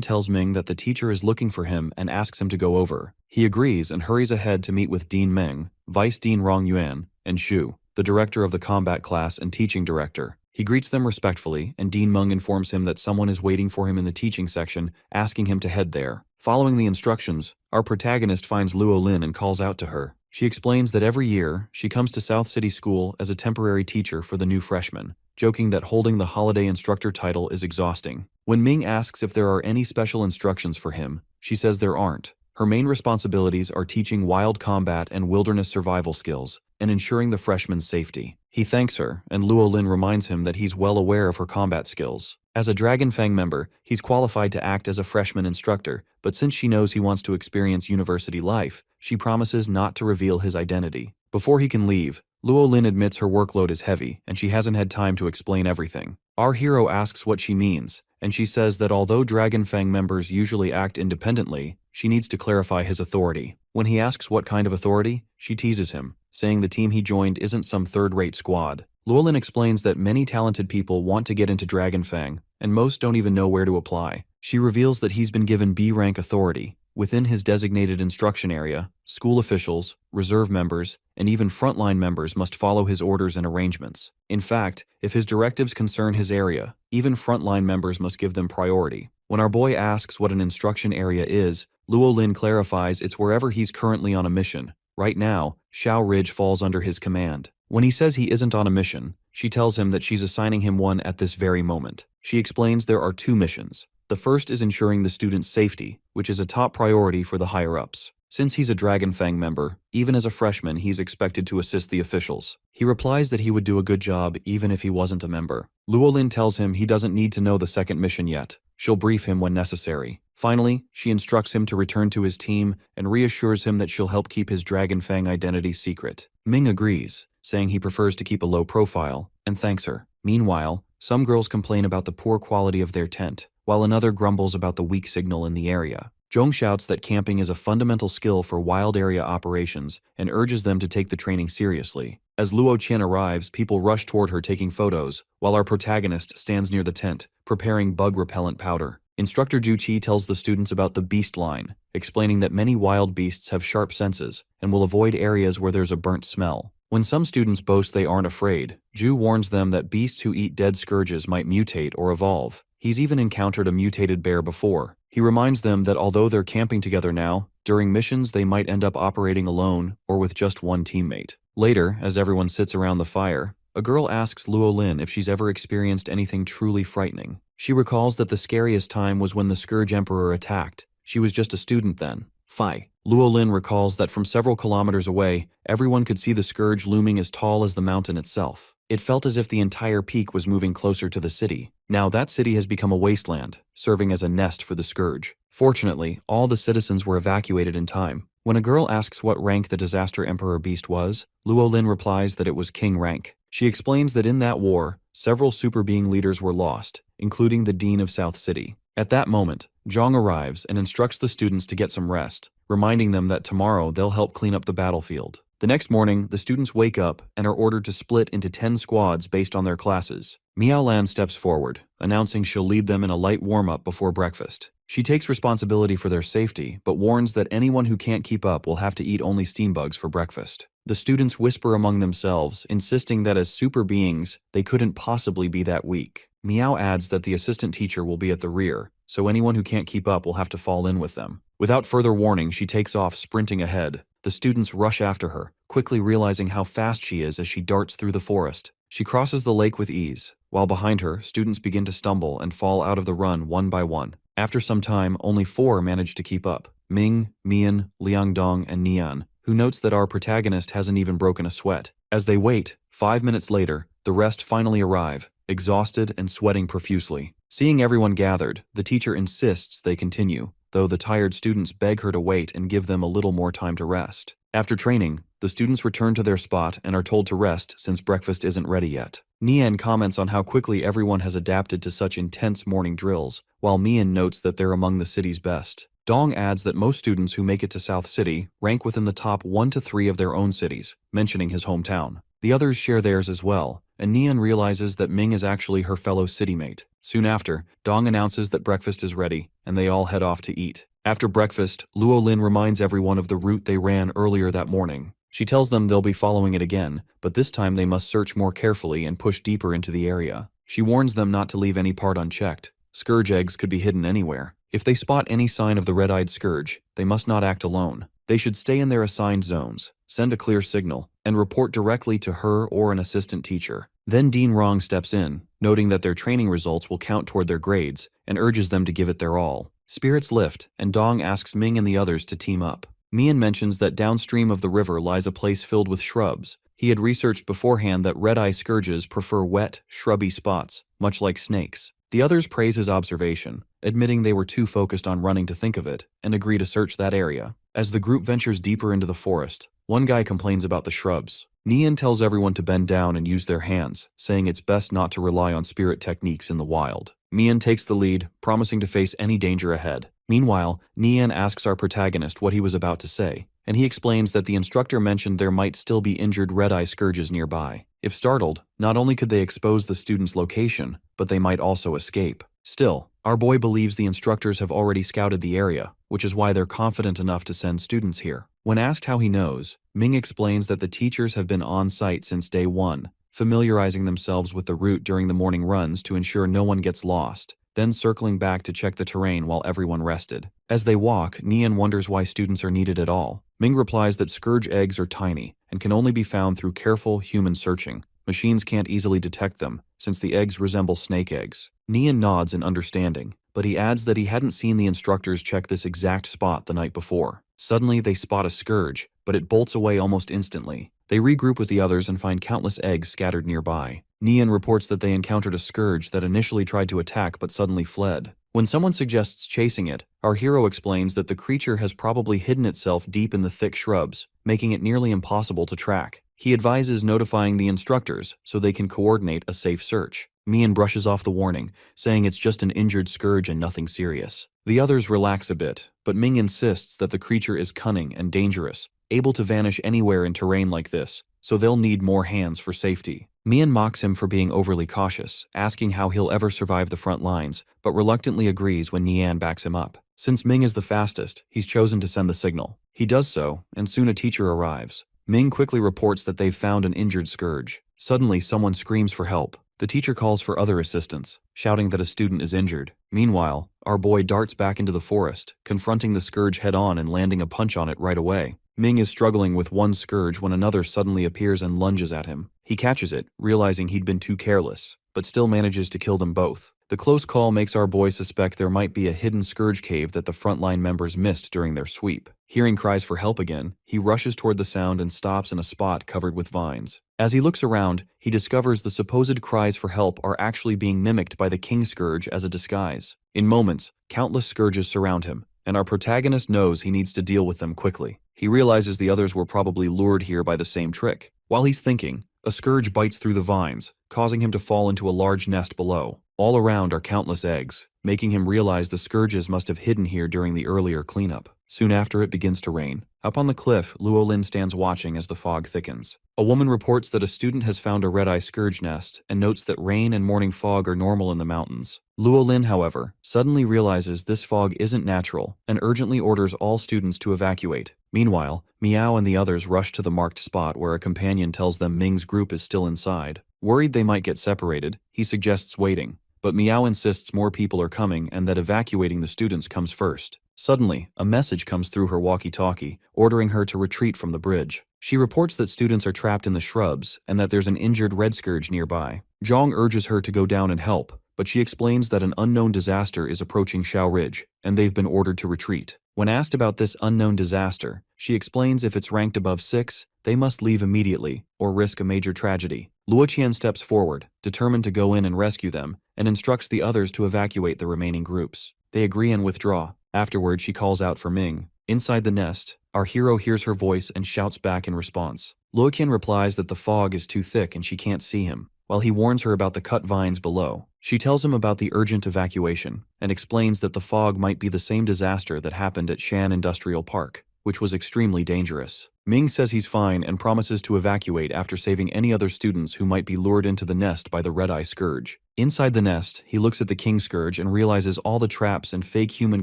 tells Ming that the teacher is looking for him and asks him to go over. He agrees and hurries ahead to meet with Dean Meng, Vice Dean Rong Yuan, and Xu, the director of the combat class and teaching director. He greets them respectfully, and Dean Meng informs him that someone is waiting for him in the teaching section, asking him to head there. Following the instructions, our protagonist finds Luo Lin and calls out to her. She explains that every year, she comes to South City School as a temporary teacher for the new freshmen, joking that holding the holiday instructor title is exhausting. When Ming asks if there are any special instructions for him, she says there aren't. Her main responsibilities are teaching wild combat and wilderness survival skills, and ensuring the freshmen's safety. He thanks her, and Luo Lin reminds him that he's well aware of her combat skills. As a Dragon Fang member, he's qualified to act as a freshman instructor, but since she knows he wants to experience university life, she promises not to reveal his identity. Before he can leave, Luo Lin admits her workload is heavy, and she hasn't had time to explain everything. Our hero asks what she means, and she says that although Dragon Fang members usually act independently, she needs to clarify his authority. When he asks what kind of authority, she teases him, saying the team he joined isn't some third-rate squad. Luo Lin explains that many talented people want to get into Dragon Fang, and most don't even know where to apply. She reveals that he's been given B-rank authority. Within his designated instruction area, school officials, reserve members, and even frontline members must follow his orders and arrangements. In fact, if his directives concern his area, even frontline members must give them priority. When our boy asks what an instruction area is, Luo Lin clarifies it's wherever he's currently on a mission. Right now, Xiao Ridge falls under his command. When he says he isn't on a mission, she tells him that she's assigning him one at this very moment. She explains there are 2 missions. The first is ensuring the student's safety, which is a top priority for the higher-ups. Since he's a Dragon Fang member, even as a freshman he's expected to assist the officials. He replies that he would do a good job even if he wasn't a member. Luo Lin tells him he doesn't need to know the second mission yet. She'll brief him when necessary. Finally, she instructs him to return to his team and reassures him that she'll help keep his Dragon Fang identity secret. Ming agrees, saying he prefers to keep a low profile, and thanks her. Meanwhile, some girls complain about the poor quality of their tent, while another grumbles about the weak signal in the area. Zhong shouts that camping is a fundamental skill for wild area operations and urges them to take the training seriously. As Luo Qian arrives, people rush toward her taking photos, while our protagonist stands near the tent, preparing bug-repellent powder. Instructor Ju Qi tells the students about the beast line, explaining that many wild beasts have sharp senses and will avoid areas where there's a burnt smell. When some students boast they aren't afraid, Ju warns them that beasts who eat dead scourges might mutate or evolve. He's even encountered a mutated bear before. He reminds them that although they're camping together now, during missions they might end up operating alone or with just one teammate. Later, as everyone sits around the fire, a girl asks Luo Lin if she's ever experienced anything truly frightening. She recalls that the scariest time was when the Scourge Emperor attacked. She was just a student then. Phi. Luo Lin recalls that from several kilometers away, everyone could see the Scourge looming as tall as the mountain itself. It felt as if the entire peak was moving closer to the city. Now that city has become a wasteland, serving as a nest for the Scourge. Fortunately, all the citizens were evacuated in time. When a girl asks what rank the Disaster Emperor Beast was, Luo Lin replies that it was King rank. She explains that in that war, several super being leaders were lost, including the Dean of South City. At that moment, Zhang arrives and instructs the students to get some rest, reminding them that tomorrow they'll help clean up the battlefield. The next morning, the students wake up and are ordered to split into 10 squads based on their classes. Miaolan steps forward, announcing she'll lead them in a light warm-up before breakfast. She takes responsibility for their safety, but warns that anyone who can't keep up will have to eat only steam bugs for breakfast. The students whisper among themselves, insisting that as super beings, they couldn't possibly be that weak. Miao adds that the assistant teacher will be at the rear, so anyone who can't keep up will have to fall in with them. Without further warning, she takes off, sprinting ahead. The students rush after her, quickly realizing how fast she is as she darts through the forest. She crosses the lake with ease, while behind her, students begin to stumble and fall out of the run one by one. After some time, only 4 manage to keep up: Ming, Mian, Liangdong, and Nian, who notes that our protagonist hasn't even broken a sweat. As they wait, 5 minutes later, the rest finally arrive, exhausted and sweating profusely. Seeing everyone gathered, the teacher insists they continue, though the tired students beg her to wait and give them a little more time to rest. After training, the students return to their spot and are told to rest since breakfast isn't ready yet. Nian comments on how quickly everyone has adapted to such intense morning drills, while Mian notes that they're among the city's best. Dong adds that most students who make it to South City rank within the top 1 to 3 of their own cities, mentioning his hometown. The others share theirs as well, and Nian realizes that Ming is actually her fellow citymate. Soon after, Dong announces that breakfast is ready, and they all head off to eat. After breakfast, Luo Lin reminds everyone of the route they ran earlier that morning. She tells them they'll be following it again, but this time they must search more carefully and push deeper into the area. She warns them not to leave any part unchecked. Scourge eggs could be hidden anywhere. If they spot any sign of the red-eyed scourge, they must not act alone. They should stay in their assigned zones, send a clear signal, and report directly to her or an assistant teacher. Then Dean Rong steps in, noting that their training results will count toward their grades, and urges them to give it their all. Spirits lift, and Dong asks Ming and the others to team up. Mian mentions that downstream of the river lies a place filled with shrubs. He had researched beforehand that red-eye scourges prefer wet, shrubby spots, much like snakes. The others praise his observation, admitting they were too focused on running to think of it, and agree to search that area. As the group ventures deeper into the forest, one guy complains about the shrubs. Nian tells everyone to bend down and use their hands, saying it's best not to rely on spirit techniques in the wild. Mian takes the lead, promising to face any danger ahead. Meanwhile, Nian asks our protagonist what he was about to say, and he explains that the instructor mentioned there might still be injured red-eye scourges nearby. If startled, not only could they expose the student's location, but they might also escape. Still, our boy believes the instructors have already scouted the area, which is why they're confident enough to send students here. When asked how he knows, Ming explains that the teachers have been on site since day 1, familiarizing themselves with the route during the morning runs to ensure no one gets lost, then circling back to check the terrain while everyone rested. As they walk, Nian wonders why students are needed at all. Ming replies that scourge eggs are tiny and can only be found through careful human searching. Machines can't easily detect them, since the eggs resemble snake eggs. Nian nods in understanding, but he adds that he hadn't seen the instructors check this exact spot the night before. Suddenly, they spot a scourge, but it bolts away almost instantly. They regroup with the others and find countless eggs scattered nearby. Nian reports that they encountered a scourge that initially tried to attack but suddenly fled. When someone suggests chasing it, our hero explains that the creature has probably hidden itself deep in the thick shrubs, making it nearly impossible to track. He advises notifying the instructors so they can coordinate a safe search. Mian brushes off the warning, saying it's just an injured scourge and nothing serious. The others relax a bit, but Ming insists that the creature is cunning and dangerous, able to vanish anywhere in terrain like this, so they'll need more hands for safety. Mian mocks him for being overly cautious, asking how he'll ever survive the front lines, but reluctantly agrees when Nian backs him up. Since Ming is the fastest, he's chosen to send the signal. He does so, and soon a teacher arrives. Ming quickly reports that they've found an injured scourge. Suddenly, someone screams for help. The teacher calls for other assistance, shouting that a student is injured. Meanwhile, our boy darts back into the forest, confronting the scourge head-on and landing a punch on it right away. Ming is struggling with one scourge when another suddenly appears and lunges at him. He catches it, realizing he'd been too careless, but still manages to kill them both. The close call makes our boy suspect there might be a hidden scourge cave that the frontline members missed during their sweep. Hearing cries for help again, he rushes toward the sound and stops in a spot covered with vines. As he looks around, he discovers the supposed cries for help are actually being mimicked by the king scourge as a disguise. In moments, countless scourges surround him, and our protagonist knows he needs to deal with them quickly. He realizes the others were probably lured here by the same trick. While he's thinking, A scourge bites through the vines, causing him to fall into a large nest below. All around are countless eggs, making him realize the scourges must have hidden here during the earlier cleanup. Soon after, it begins to rain. Up on the cliff, Luo Lin stands watching as the fog thickens. A woman reports that a student has found a red-eye scourge nest and notes that rain and morning fog are normal in the mountains. Luo Lin, however, suddenly realizes this fog isn't natural and urgently orders all students to evacuate. Meanwhile, Miao and the others rush to the marked spot where a companion tells them Ming's group is still inside. Worried they might get separated, he suggests waiting, but Miao insists more people are coming and that evacuating the students comes first. Suddenly, a message comes through her walkie-talkie, ordering her to retreat from the bridge. She reports that students are trapped in the shrubs and that there's an injured red scourge nearby. Zhang urges her to go down and help, but she explains that an unknown disaster is approaching Xiao Ridge, and they've been ordered to retreat. When asked about this unknown disaster, she explains if it's ranked above 6, they must leave immediately, or risk a major tragedy. Luo Qian steps forward, determined to go in and rescue them, and instructs the others to evacuate the remaining groups. They agree and withdraw. Afterward, she calls out for Ming. Inside the nest, our hero hears her voice and shouts back in response. Luo Qian replies that the fog is too thick and she can't see him, while he warns her about the cut vines below. She tells him about the urgent evacuation and explains that the fog might be the same disaster that happened at Shan Industrial Park, which was extremely dangerous. Ming says he's fine and promises to evacuate after saving any other students who might be lured into the nest by the red-eye scourge. Inside the nest, he looks at the king scourge and realizes all the traps and fake human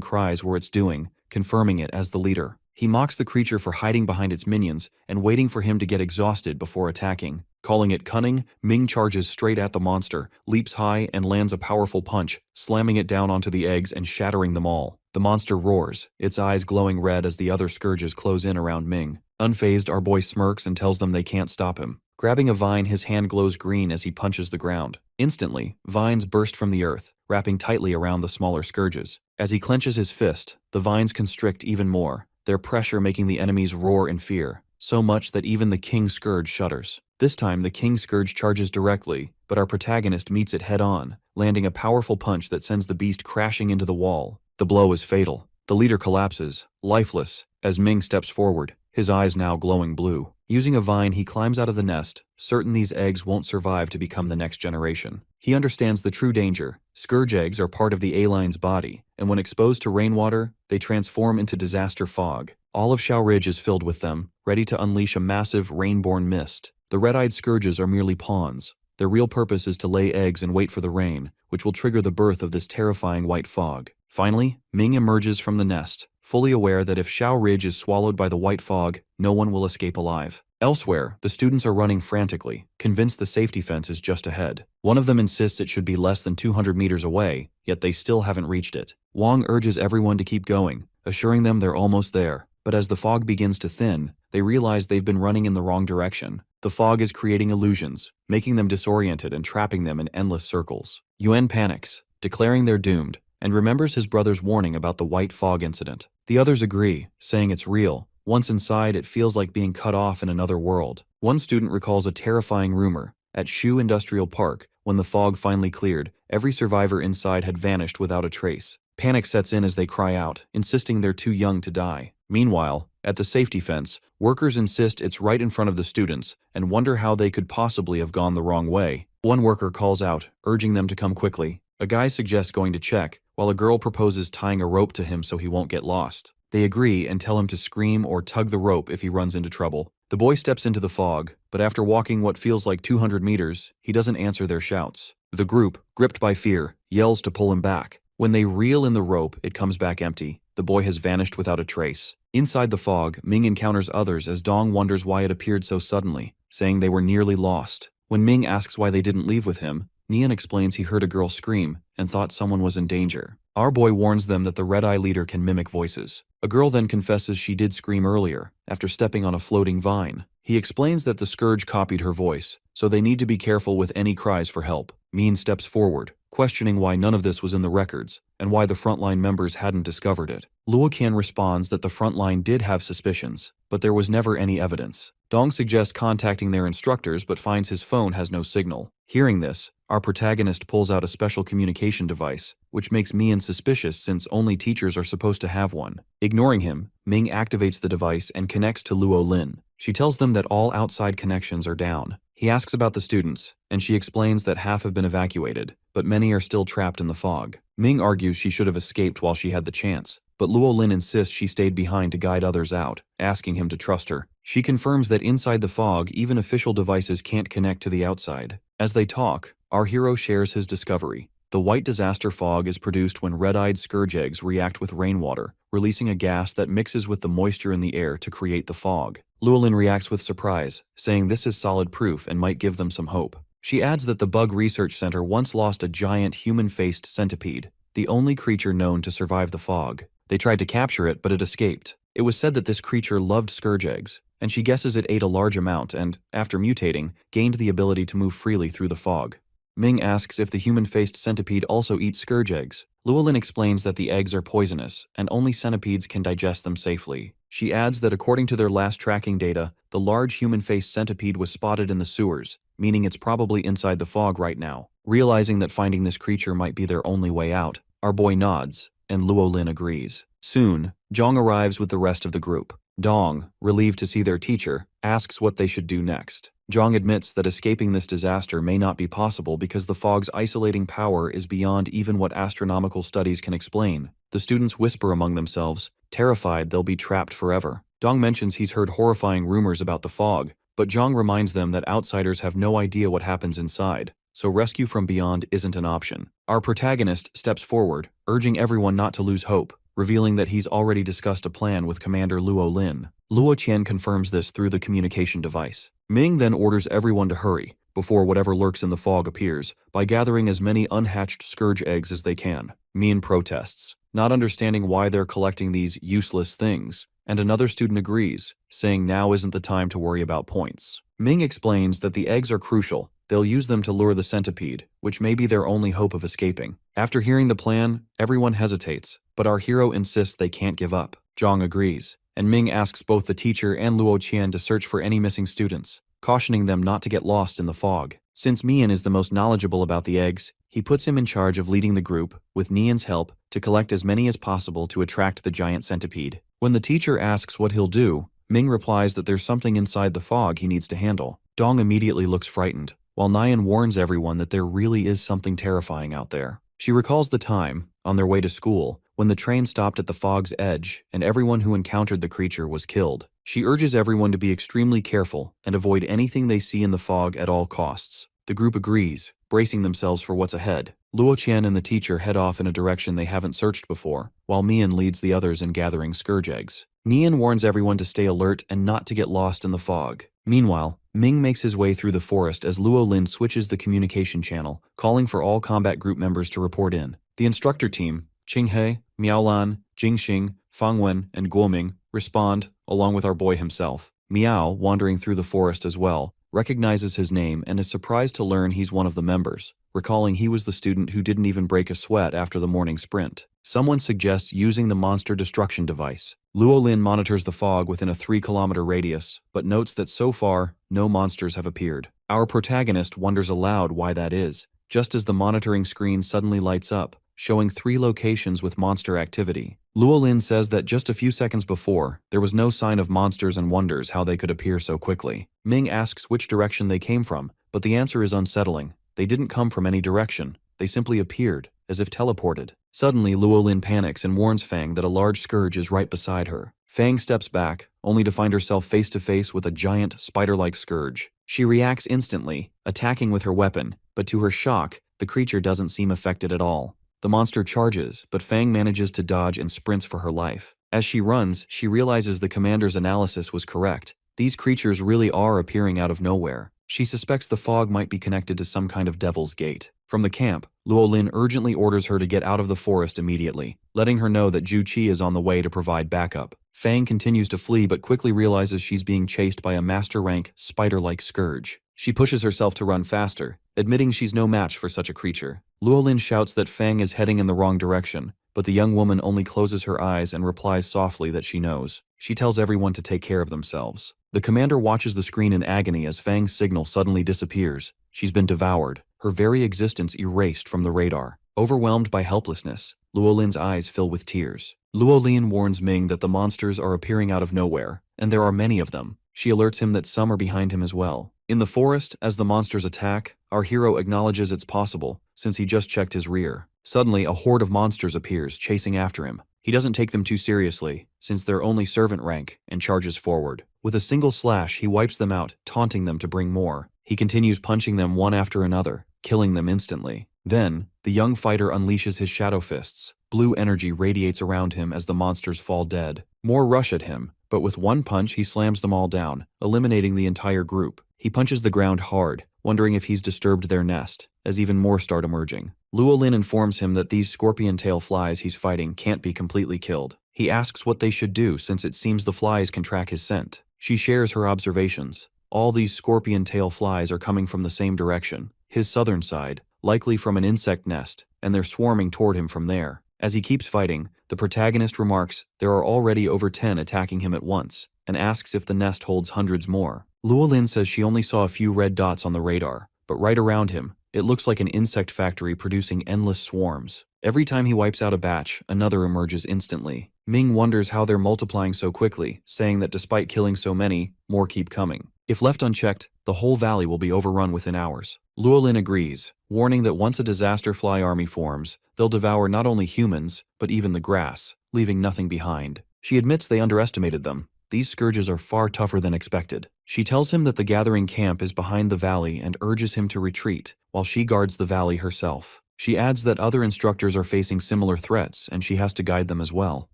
cries were its doing, confirming it as the leader. He mocks the creature for hiding behind its minions and waiting for him to get exhausted before attacking. Calling it cunning, Ming charges straight at the monster, leaps high, and lands a powerful punch, slamming it down onto the eggs and shattering them all. The monster roars, its eyes glowing red as the other scourges close in around Ming. Unfazed, our boy smirks and tells them they can't stop him. Grabbing a vine, his hand glows green as he punches the ground. Instantly, vines burst from the earth, wrapping tightly around the smaller scourges. As he clenches his fist, the vines constrict even more, their pressure making the enemies roar in fear, so much that even the king scourge shudders. This time, the king scourge charges directly, but our protagonist meets it head-on, landing a powerful punch that sends the beast crashing into the wall. The blow is fatal. The leader collapses, lifeless, as Ming steps forward, his eyes now glowing blue. Using a vine, he climbs out of the nest, certain these eggs won't survive to become the next generation. He understands the true danger. Scourge eggs are part of the alien's body, and when exposed to rainwater, they transform into disaster fog. All of Xiao Ridge is filled with them, ready to unleash a massive rain-born mist. The red-eyed scourges are merely pawns. Their real purpose is to lay eggs and wait for the rain, which will trigger the birth of this terrifying white fog. Finally, Ming emerges from the nest, fully aware that if Xiao Ridge is swallowed by the white fog, no one will escape alive. Elsewhere, the students are running frantically, convinced the safety fence is just ahead. One of them insists it should be less than 200 meters away, yet they still haven't reached it. Wang urges everyone to keep going, assuring them they're almost there. But as the fog begins to thin, they realize they've been running in the wrong direction. The fog is creating illusions, making them disoriented and trapping them in endless circles. Yuan panics, declaring they're doomed, and remembers his brother's warning about the white fog incident. The others agree, saying it's real. Once inside, it feels like being cut off in another world. One student recalls a terrifying rumor. At Shu Industrial Park, when the fog finally cleared, every survivor inside had vanished without a trace. Panic sets in as they cry out, insisting they're too young to die. Meanwhile, at the safety fence, workers insist it's right in front of the students and wonder how they could possibly have gone the wrong way. One worker calls out, urging them to come quickly. A guy suggests going to check, while a girl proposes tying a rope to him so he won't get lost. They agree and tell him to scream or tug the rope if he runs into trouble. The boy steps into the fog, but after walking what feels like 200 meters, he doesn't answer their shouts. The group, gripped by fear, yells to pull him back. When they reel in the rope, it comes back empty. The boy has vanished without a trace. Inside the fog, Ming encounters others as Dong wonders why it appeared so suddenly, saying they were nearly lost. When Ming asks why they didn't leave with him, Nian explains he heard a girl scream and thought someone was in danger. Our boy warns them that the red-eye leader can mimic voices. A girl then confesses she did scream earlier, after stepping on a floating vine. He explains that the scourge copied her voice, so they need to be careful with any cries for help. Min steps forward, questioning why none of this was in the records, and why the frontline members hadn't discovered it. Luo Qian responds that the frontline did have suspicions, but there was never any evidence. Dong suggests contacting their instructors but finds his phone has no signal. Hearing this, our protagonist pulls out a special communication device, which makes Mian suspicious since only teachers are supposed to have one. Ignoring him, Ming activates the device and connects to Luo Lin. She tells them that all outside connections are down. He asks about the students, and she explains that half have been evacuated, but many are still trapped in the fog. Ming argues she should have escaped while she had the chance, but Luo Lin insists she stayed behind to guide others out, asking him to trust her. She confirms that inside the fog, even official devices can't connect to the outside. As they talk, our hero shares his discovery. The white disaster fog is produced when red-eyed scourge eggs react with rainwater, releasing a gas that mixes with the moisture in the air to create the fog. Llewellyn reacts with surprise, saying this is solid proof and might give them some hope. She adds that the Bug Research Center once lost a giant human-faced centipede, the only creature known to survive the fog. They tried to capture it, but it escaped. It was said that this creature loved scourge eggs, and she guesses it ate a large amount and, after mutating, gained the ability to move freely through the fog. Ming asks if the human-faced centipede also eats scourge eggs. Llewellyn explains that the eggs are poisonous, and only centipedes can digest them safely. She adds that according to their last tracking data, the large human-faced centipede was spotted in the sewers, meaning it's probably inside the fog right now. Realizing that finding this creature might be their only way out, our boy nods, and Llewellyn agrees. Soon, Zhang arrives with the rest of the group. Dong, relieved to see their teacher, asks what they should do next. Zhang admits that escaping this disaster may not be possible because the fog's isolating power is beyond even what astronomical studies can explain. The students whisper among themselves, terrified they'll be trapped forever. Dong mentions he's heard horrifying rumors about the fog, but Zhang reminds them that outsiders have no idea what happens inside, so rescue from beyond isn't an option. Our protagonist steps forward, urging everyone not to lose hope, revealing that he's already discussed a plan with Commander Luo Lin. Luo Qian confirms this through the communication device. Ming then orders everyone to hurry, before whatever lurks in the fog appears, by gathering as many unhatched scourge eggs as they can. Mian protests, not understanding why they're collecting these useless things, and another student agrees, saying now isn't the time to worry about points. Ming explains that the eggs are crucial. They'll use them to lure the centipede, which may be their only hope of escaping. After hearing the plan, everyone hesitates, but our hero insists they can't give up. Zhang agrees, and Ming asks both the teacher and Luo Qian to search for any missing students, cautioning them not to get lost in the fog. Since Mian is the most knowledgeable about the eggs, he puts him in charge of leading the group, with Nian's help, to collect as many as possible to attract the giant centipede. When the teacher asks what he'll do, Ming replies that there's something inside the fog he needs to handle. Dong immediately looks frightened, while Nian warns everyone that there really is something terrifying out there. She recalls the time, on their way to school, when the train stopped at the fog's edge and everyone who encountered the creature was killed. She urges everyone to be extremely careful and avoid anything they see in the fog at all costs. The group agrees, bracing themselves for what's ahead. Luo Qian and the teacher head off in a direction they haven't searched before, while Mian leads the others in gathering scourge eggs. Nian warns everyone to stay alert and not to get lost in the fog. Meanwhile, Ming makes his way through the forest as Luo Lin switches the communication channel, calling for all combat group members to report in. The instructor team, Qinghe, Miaolan, Jingxing, Fangwen, and Guoming, respond, along with our boy himself. Miao, wandering through the forest as well, recognizes his name and is surprised to learn he's one of the members, recalling he was the student who didn't even break a sweat after the morning sprint. Someone suggests using the monster destruction device. Luo Lin monitors the fog within a 3-kilometer radius, but notes that so far, no monsters have appeared. Our protagonist wonders aloud why that is, just as the monitoring screen suddenly lights up, showing 3 locations with monster activity. Luo Lin says that just a few seconds before, there was no sign of monsters and wonders how they could appear so quickly. Ming asks which direction they came from, but the answer is unsettling. They didn't come from any direction. They simply appeared, as if teleported. Suddenly, Luo Lin panics and warns Fang that a large scourge is right beside her. Fang steps back, only to find herself face to face with a giant, spider-like scourge. She reacts instantly, attacking with her weapon, but to her shock, the creature doesn't seem affected at all. The monster charges, but Fang manages to dodge and sprints for her life. As she runs, she realizes the commander's analysis was correct. These creatures really are appearing out of nowhere. She suspects the fog might be connected to some kind of devil's gate. From the camp, Luo Lin urgently orders her to get out of the forest immediately, letting her know that Zhu Qi is on the way to provide backup. Fang continues to flee but quickly realizes she's being chased by a master-rank, spider-like scourge. She pushes herself to run faster, admitting she's no match for such a creature. Luo Lin shouts that Fang is heading in the wrong direction, but the young woman only closes her eyes and replies softly that she knows. She tells everyone to take care of themselves. The commander watches the screen in agony as Fang's signal suddenly disappears. She's been devoured, her very existence erased from the radar. Overwhelmed by helplessness, Luo Lin's eyes fill with tears. Luo Lin warns Ming that the monsters are appearing out of nowhere, and there are many of them. She alerts him that some are behind him as well. In the forest, as the monsters attack, our hero acknowledges it's possible, since he just checked his rear. Suddenly, a horde of monsters appears, chasing after him. He doesn't take them too seriously, since they're only servant rank, and charges forward. With a single slash, he wipes them out, taunting them to bring more. He continues punching them one after another, killing them instantly. Then, the young fighter unleashes his shadow fists. Blue energy radiates around him as the monsters fall dead. More rush at him, but with one punch he slams them all down, eliminating the entire group. He punches the ground hard, wondering if he's disturbed their nest, as even more start emerging. Llewellyn informs him that these scorpion tail flies he's fighting can't be completely killed. He asks what they should do since it seems the flies can track his scent. She shares her observations. All these scorpion tail flies are coming from the same direction, his southern side, likely from an insect nest, and they're swarming toward him from there. As he keeps fighting, the protagonist remarks there are already over 10 attacking him at once, and asks if the nest holds hundreds more. Llewellyn says she only saw a few red dots on the radar, but right around him, it looks like an insect factory producing endless swarms. Every time he wipes out a batch, another emerges instantly. Ming wonders how they're multiplying so quickly, saying that despite killing so many, more keep coming. If left unchecked, the whole valley will be overrun within hours. Llewellyn agrees, warning that once a disaster fly army forms, they'll devour not only humans, but even the grass, leaving nothing behind. She admits they underestimated them. These scourges are far tougher than expected. She tells him that the gathering camp is behind the valley and urges him to retreat, while she guards the valley herself. She adds that other instructors are facing similar threats and she has to guide them as well.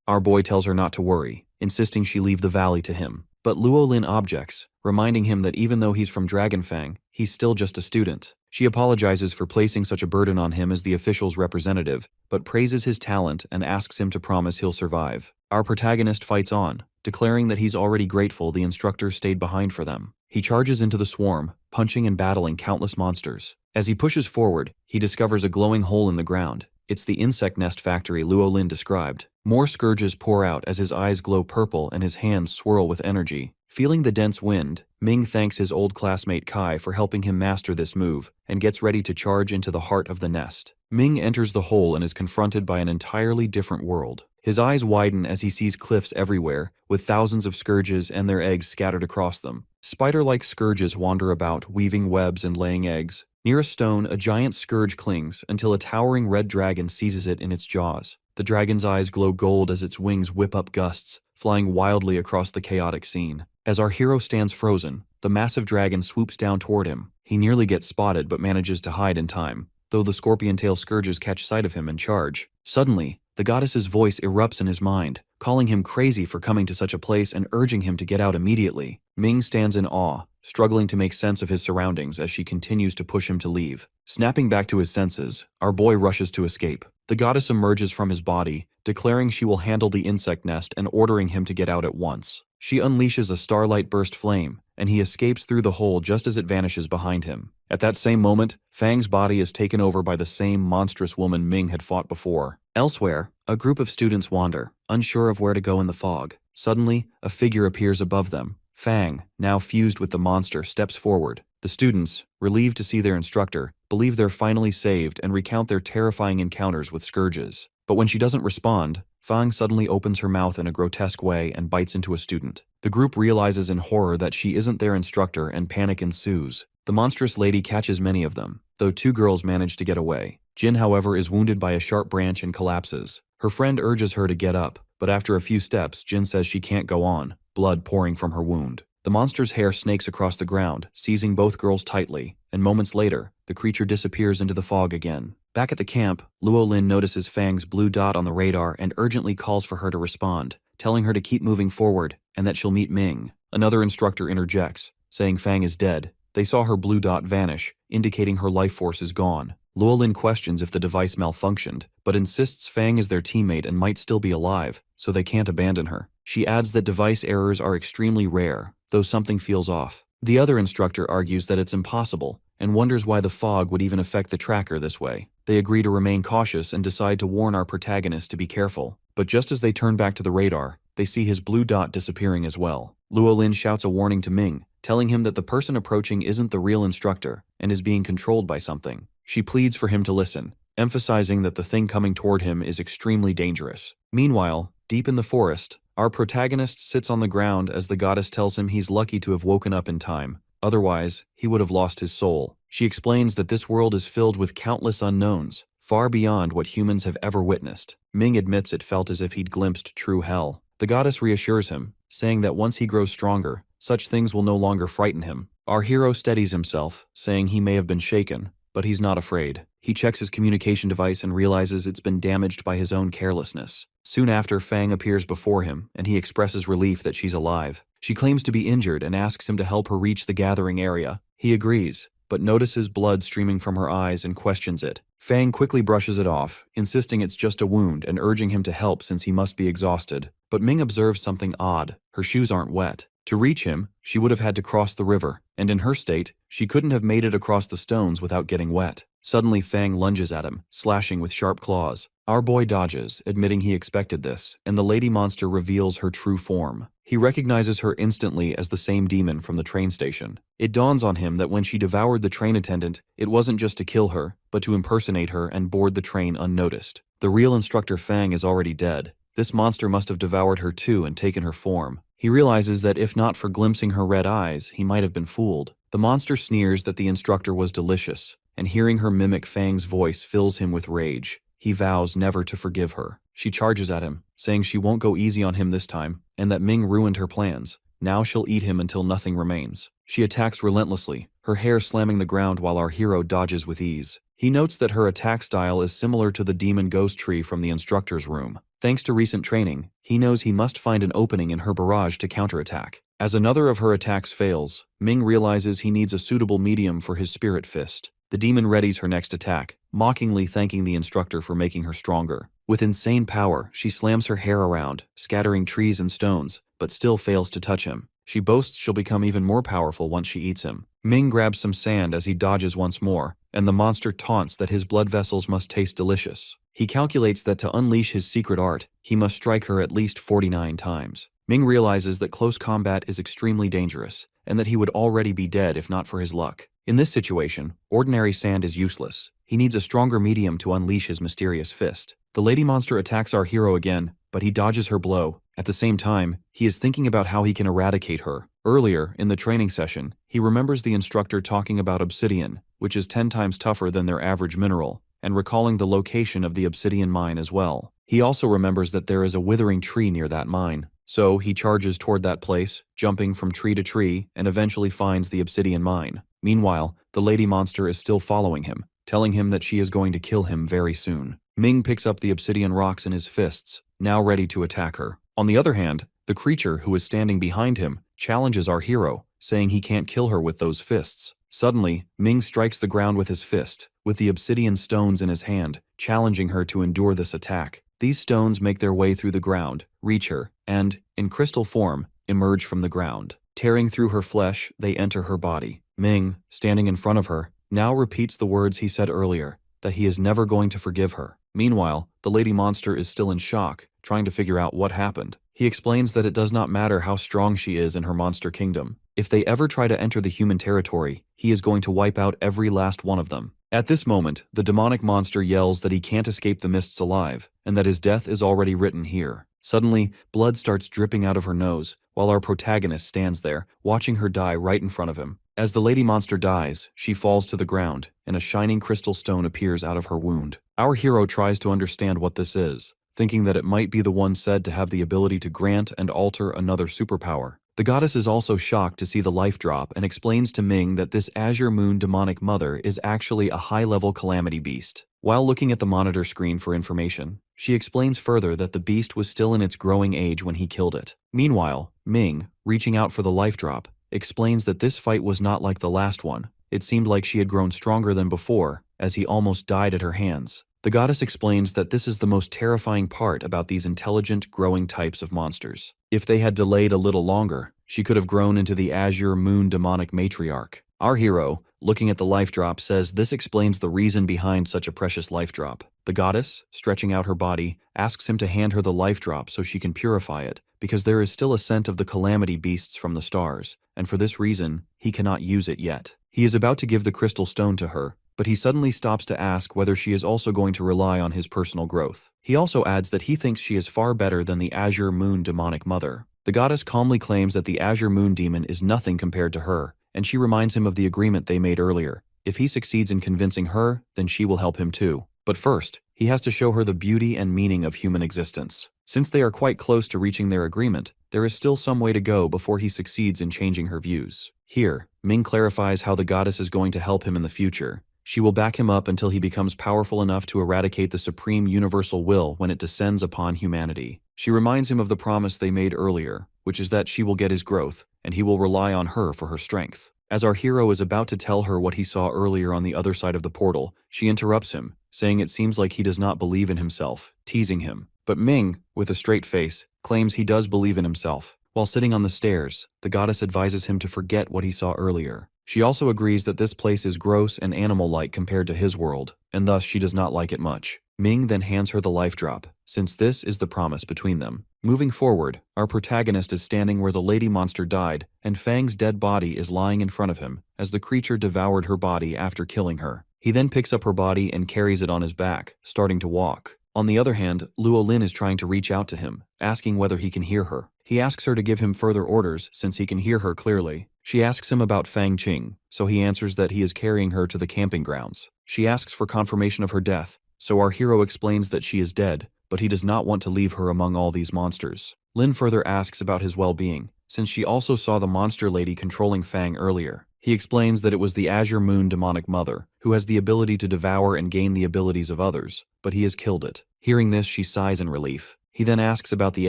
Our boy tells her not to worry, insisting she leave the valley to him. But Llewellyn objects, reminding him that even though he's from Dragonfang, he's still just a student. She apologizes for placing such a burden on him as the official's representative, but praises his talent and asks him to promise he'll survive. Our protagonist fights on, declaring that he's already grateful the instructor stayed behind for them. He charges into the swarm, punching and battling countless monsters. As he pushes forward, he discovers a glowing hole in the ground. It's the insect nest factory Llewellyn described. More scourges pour out as his eyes glow purple and his hands swirl with energy. Feeling the dense wind, Ming thanks his old classmate Kai for helping him master this move, and gets ready to charge into the heart of the nest. Ming enters the hole and is confronted by an entirely different world. His eyes widen as he sees cliffs everywhere, with thousands of scourges and their eggs scattered across them. Spider-like scourges wander about, weaving webs and laying eggs. Near a stone, a giant scourge clings until a towering red dragon seizes it in its jaws. The dragon's eyes glow gold as its wings whip up gusts, flying wildly across the chaotic scene. As our hero stands frozen, the massive dragon swoops down toward him. He nearly gets spotted but manages to hide in time, though the scorpion tail scourges catch sight of him and charge. Suddenly, the goddess's voice erupts in his mind, calling him crazy for coming to such a place and urging him to get out immediately. Ming stands in awe, struggling to make sense of his surroundings as she continues to push him to leave. Snapping back to his senses, our boy rushes to escape. The goddess emerges from his body, declaring she will handle the insect nest and ordering him to get out at once. She unleashes a starlight burst flame, and he escapes through the hole just as it vanishes behind him. At that same moment, Fang's body is taken over by the same monstrous woman Ming had fought before. Elsewhere, a group of students wander, unsure of where to go in the fog. Suddenly, a figure appears above them. Fang, now fused with the monster, steps forward. The students, relieved to see their instructor, believe they're finally saved and recount their terrifying encounters with scourges. But when she doesn't respond, Fang suddenly opens her mouth in a grotesque way and bites into a student. The group realizes in horror that she isn't their instructor and panic ensues. The monstrous lady catches many of them, though 2 girls manage to get away. Jin, however, is wounded by a sharp branch and collapses. Her friend urges her to get up, but after a few steps, Jin says she can't go on, blood pouring from her wound. The monster's hair snakes across the ground, seizing both girls tightly, and moments later, the creature disappears into the fog again. Back at the camp, Llewellyn notices Fang's blue dot on the radar and urgently calls for her to respond, telling her to keep moving forward and that she'll meet Ming. Another instructor interjects, saying Fang is dead. They saw her blue dot vanish, indicating her life force is gone. Llewellyn questions if the device malfunctioned, but insists Fang is their teammate and might still be alive, so they can't abandon her. She adds that device errors are extremely rare, though something feels off. The other instructor argues that it's impossible, and wonders why the fog would even affect the tracker this way. They agree to remain cautious and decide to warn our protagonist to be careful. But just as they turn back to the radar, they see his blue dot disappearing as well. Llewellyn shouts a warning to Ming, telling him that the person approaching isn't the real instructor and is being controlled by something. She pleads for him to listen, emphasizing that the thing coming toward him is extremely dangerous. Meanwhile, deep in the forest, Our protagonist sits on the ground as the goddess tells him he's lucky to have woken up in time. Otherwise, he would have lost his soul. She explains that this world is filled with countless unknowns, far beyond what humans have ever witnessed. Ming admits it felt as if he'd glimpsed true hell. The goddess reassures him, saying that once he grows stronger, such things will no longer frighten him. Our hero steadies himself, saying he may have been shaken, but he's not afraid. He checks his communication device and realizes it's been damaged by his own carelessness. Soon after, Fang appears before him, and he expresses relief that she's alive. She claims to be injured and asks him to help her reach the gathering area. He agrees, but notices blood streaming from her eyes and questions it. Fang quickly brushes it off, insisting it's just a wound and urging him to help since he must be exhausted. But Ming observes something odd. Her shoes aren't wet. To reach him, she would have had to cross the river, and in her state, she couldn't have made it across the stones without getting wet. Suddenly, Fang lunges at him, slashing with sharp claws. Our boy dodges, admitting he expected this, and the lady monster reveals her true form. He recognizes her instantly as the same demon from the train station. It dawns on him that when she devoured the train attendant, it wasn't just to kill her, but to impersonate her and board the train unnoticed. The real instructor Fang is already dead. This monster must have devoured her too and taken her form. He realizes that if not for glimpsing her red eyes, he might have been fooled. The monster sneers that the instructor was delicious, and hearing her mimic Fang's voice fills him with rage. He vows never to forgive her. She charges at him, saying she won't go easy on him this time, and that Ming ruined her plans. Now she'll eat him until nothing remains. She attacks relentlessly, her hair slamming the ground while our hero dodges with ease. He notes that her attack style is similar to the demon ghost tree from the instructor's room. Thanks to recent training, he knows he must find an opening in her barrage to counterattack. As another of her attacks fails, Ming realizes he needs a suitable medium for his spirit fist. The demon readies her next attack, mockingly thanking the instructor for making her stronger. With insane power, she slams her hair around, scattering trees and stones, but still fails to touch him. She boasts she'll become even more powerful once she eats him. Ming grabs some sand as he dodges once more, and the monster taunts that his blood vessels must taste delicious. He calculates that to unleash his secret art, he must strike her at least 49 times. Ming realizes that close combat is extremely dangerous, and that he would already be dead if not for his luck. In this situation, ordinary sand is useless. He needs a stronger medium to unleash his mysterious fist. The lady monster attacks our hero again, but he dodges her blow. At the same time, he is thinking about how he can eradicate her. Earlier, in the training session, he remembers the instructor talking about obsidian, which is 10 times tougher than their average mineral, and recalling the location of the obsidian mine as well. He also remembers that there is a withering tree near that mine. So he charges toward that place, jumping from tree to tree, and eventually finds the obsidian mine. Meanwhile, the lady monster is still following him, telling him that she is going to kill him very soon. Ming picks up the obsidian rocks in his fists, now ready to attack her. On the other hand, the creature who is standing behind him challenges our hero, saying he can't kill her with those fists. Suddenly, Ming strikes the ground with his fist, with the obsidian stones in his hand, challenging her to endure this attack. These stones make their way through the ground, reach her, and, in crystal form, emerge from the ground. Tearing through her flesh, they enter her body. Ming, standing in front of her, now repeats the words he said earlier, that he is never going to forgive her. Meanwhile, the lady monster is still in shock, trying to figure out what happened. He explains that it does not matter how strong she is in her monster kingdom. If they ever try to enter the human territory, he is going to wipe out every last one of them. At this moment, the demonic monster yells that he can't escape the mists alive, and that his death is already written here. Suddenly, blood starts dripping out of her nose, while our protagonist stands there, watching her die right in front of him. As the lady monster dies, she falls to the ground, and a shining crystal stone appears out of her wound. Our hero tries to understand what this is, thinking that it might be the one said to have the ability to grant and alter another superpower. The goddess is also shocked to see the life drop and explains to Ming that this Azure Moon demonic mother is actually a high-level calamity beast. While looking at the monitor screen for information, she explains further that the beast was still in its growing age when he killed it. Meanwhile, Ming, reaching out for the life drop, explains that this fight was not like the last one. It seemed like she had grown stronger than before, as he almost died at her hands. The goddess explains that this is the most terrifying part about these intelligent, growing types of monsters. If they had delayed a little longer, she could have grown into the Azure Moon demonic matriarch. Our hero, looking at the life drop, says this explains the reason behind such a precious life drop. The goddess, stretching out her body, asks him to hand her the life drop so she can purify it, because there is still a scent of the calamity beasts from the stars, and for this reason, he cannot use it yet. He is about to give the crystal stone to her, but he suddenly stops to ask whether she is also going to rely on his personal growth. He also adds that he thinks she is far better than the Azure Moon demonic mother. The goddess calmly claims that the Azure Moon demon is nothing compared to her, and she reminds him of the agreement they made earlier. If he succeeds in convincing her, then she will help him too. But first, he has to show her the beauty and meaning of human existence. Since they are quite close to reaching their agreement, there is still some way to go before he succeeds in changing her views. Here, Ming clarifies how the goddess is going to help him in the future. She will back him up until he becomes powerful enough to eradicate the supreme universal will when it descends upon humanity. She reminds him of the promise they made earlier, which is that she will get his growth, and he will rely on her for her strength. As our hero is about to tell her what he saw earlier on the other side of the portal, she interrupts him, saying it seems like he does not believe in himself, teasing him. But Ming, with a straight face, claims he does believe in himself. While sitting on the stairs, the goddess advises him to forget what he saw earlier. She also agrees that this place is gross and animal-like compared to his world, and thus she does not like it much. Ming then hands her the life drop, since this is the promise between them. Moving forward, our protagonist is standing where the lady monster died, and Fang's dead body is lying in front of him, as the creature devoured her body after killing her. He then picks up her body and carries it on his back, starting to walk. On the other hand, Luo Lin is trying to reach out to him, asking whether he can hear her. He asks her to give him further orders since he can hear her clearly. She asks him about Fang Qing, so he answers that he is carrying her to the camping grounds. She asks for confirmation of her death, so our hero explains that she is dead, but he does not want to leave her among all these monsters. Lin further asks about his well-being, since she also saw the monster lady controlling Fang earlier. He explains that it was the Azure Moon demonic mother, who has the ability to devour and gain the abilities of others, but he has killed it. Hearing this, she sighs in relief. He then asks about the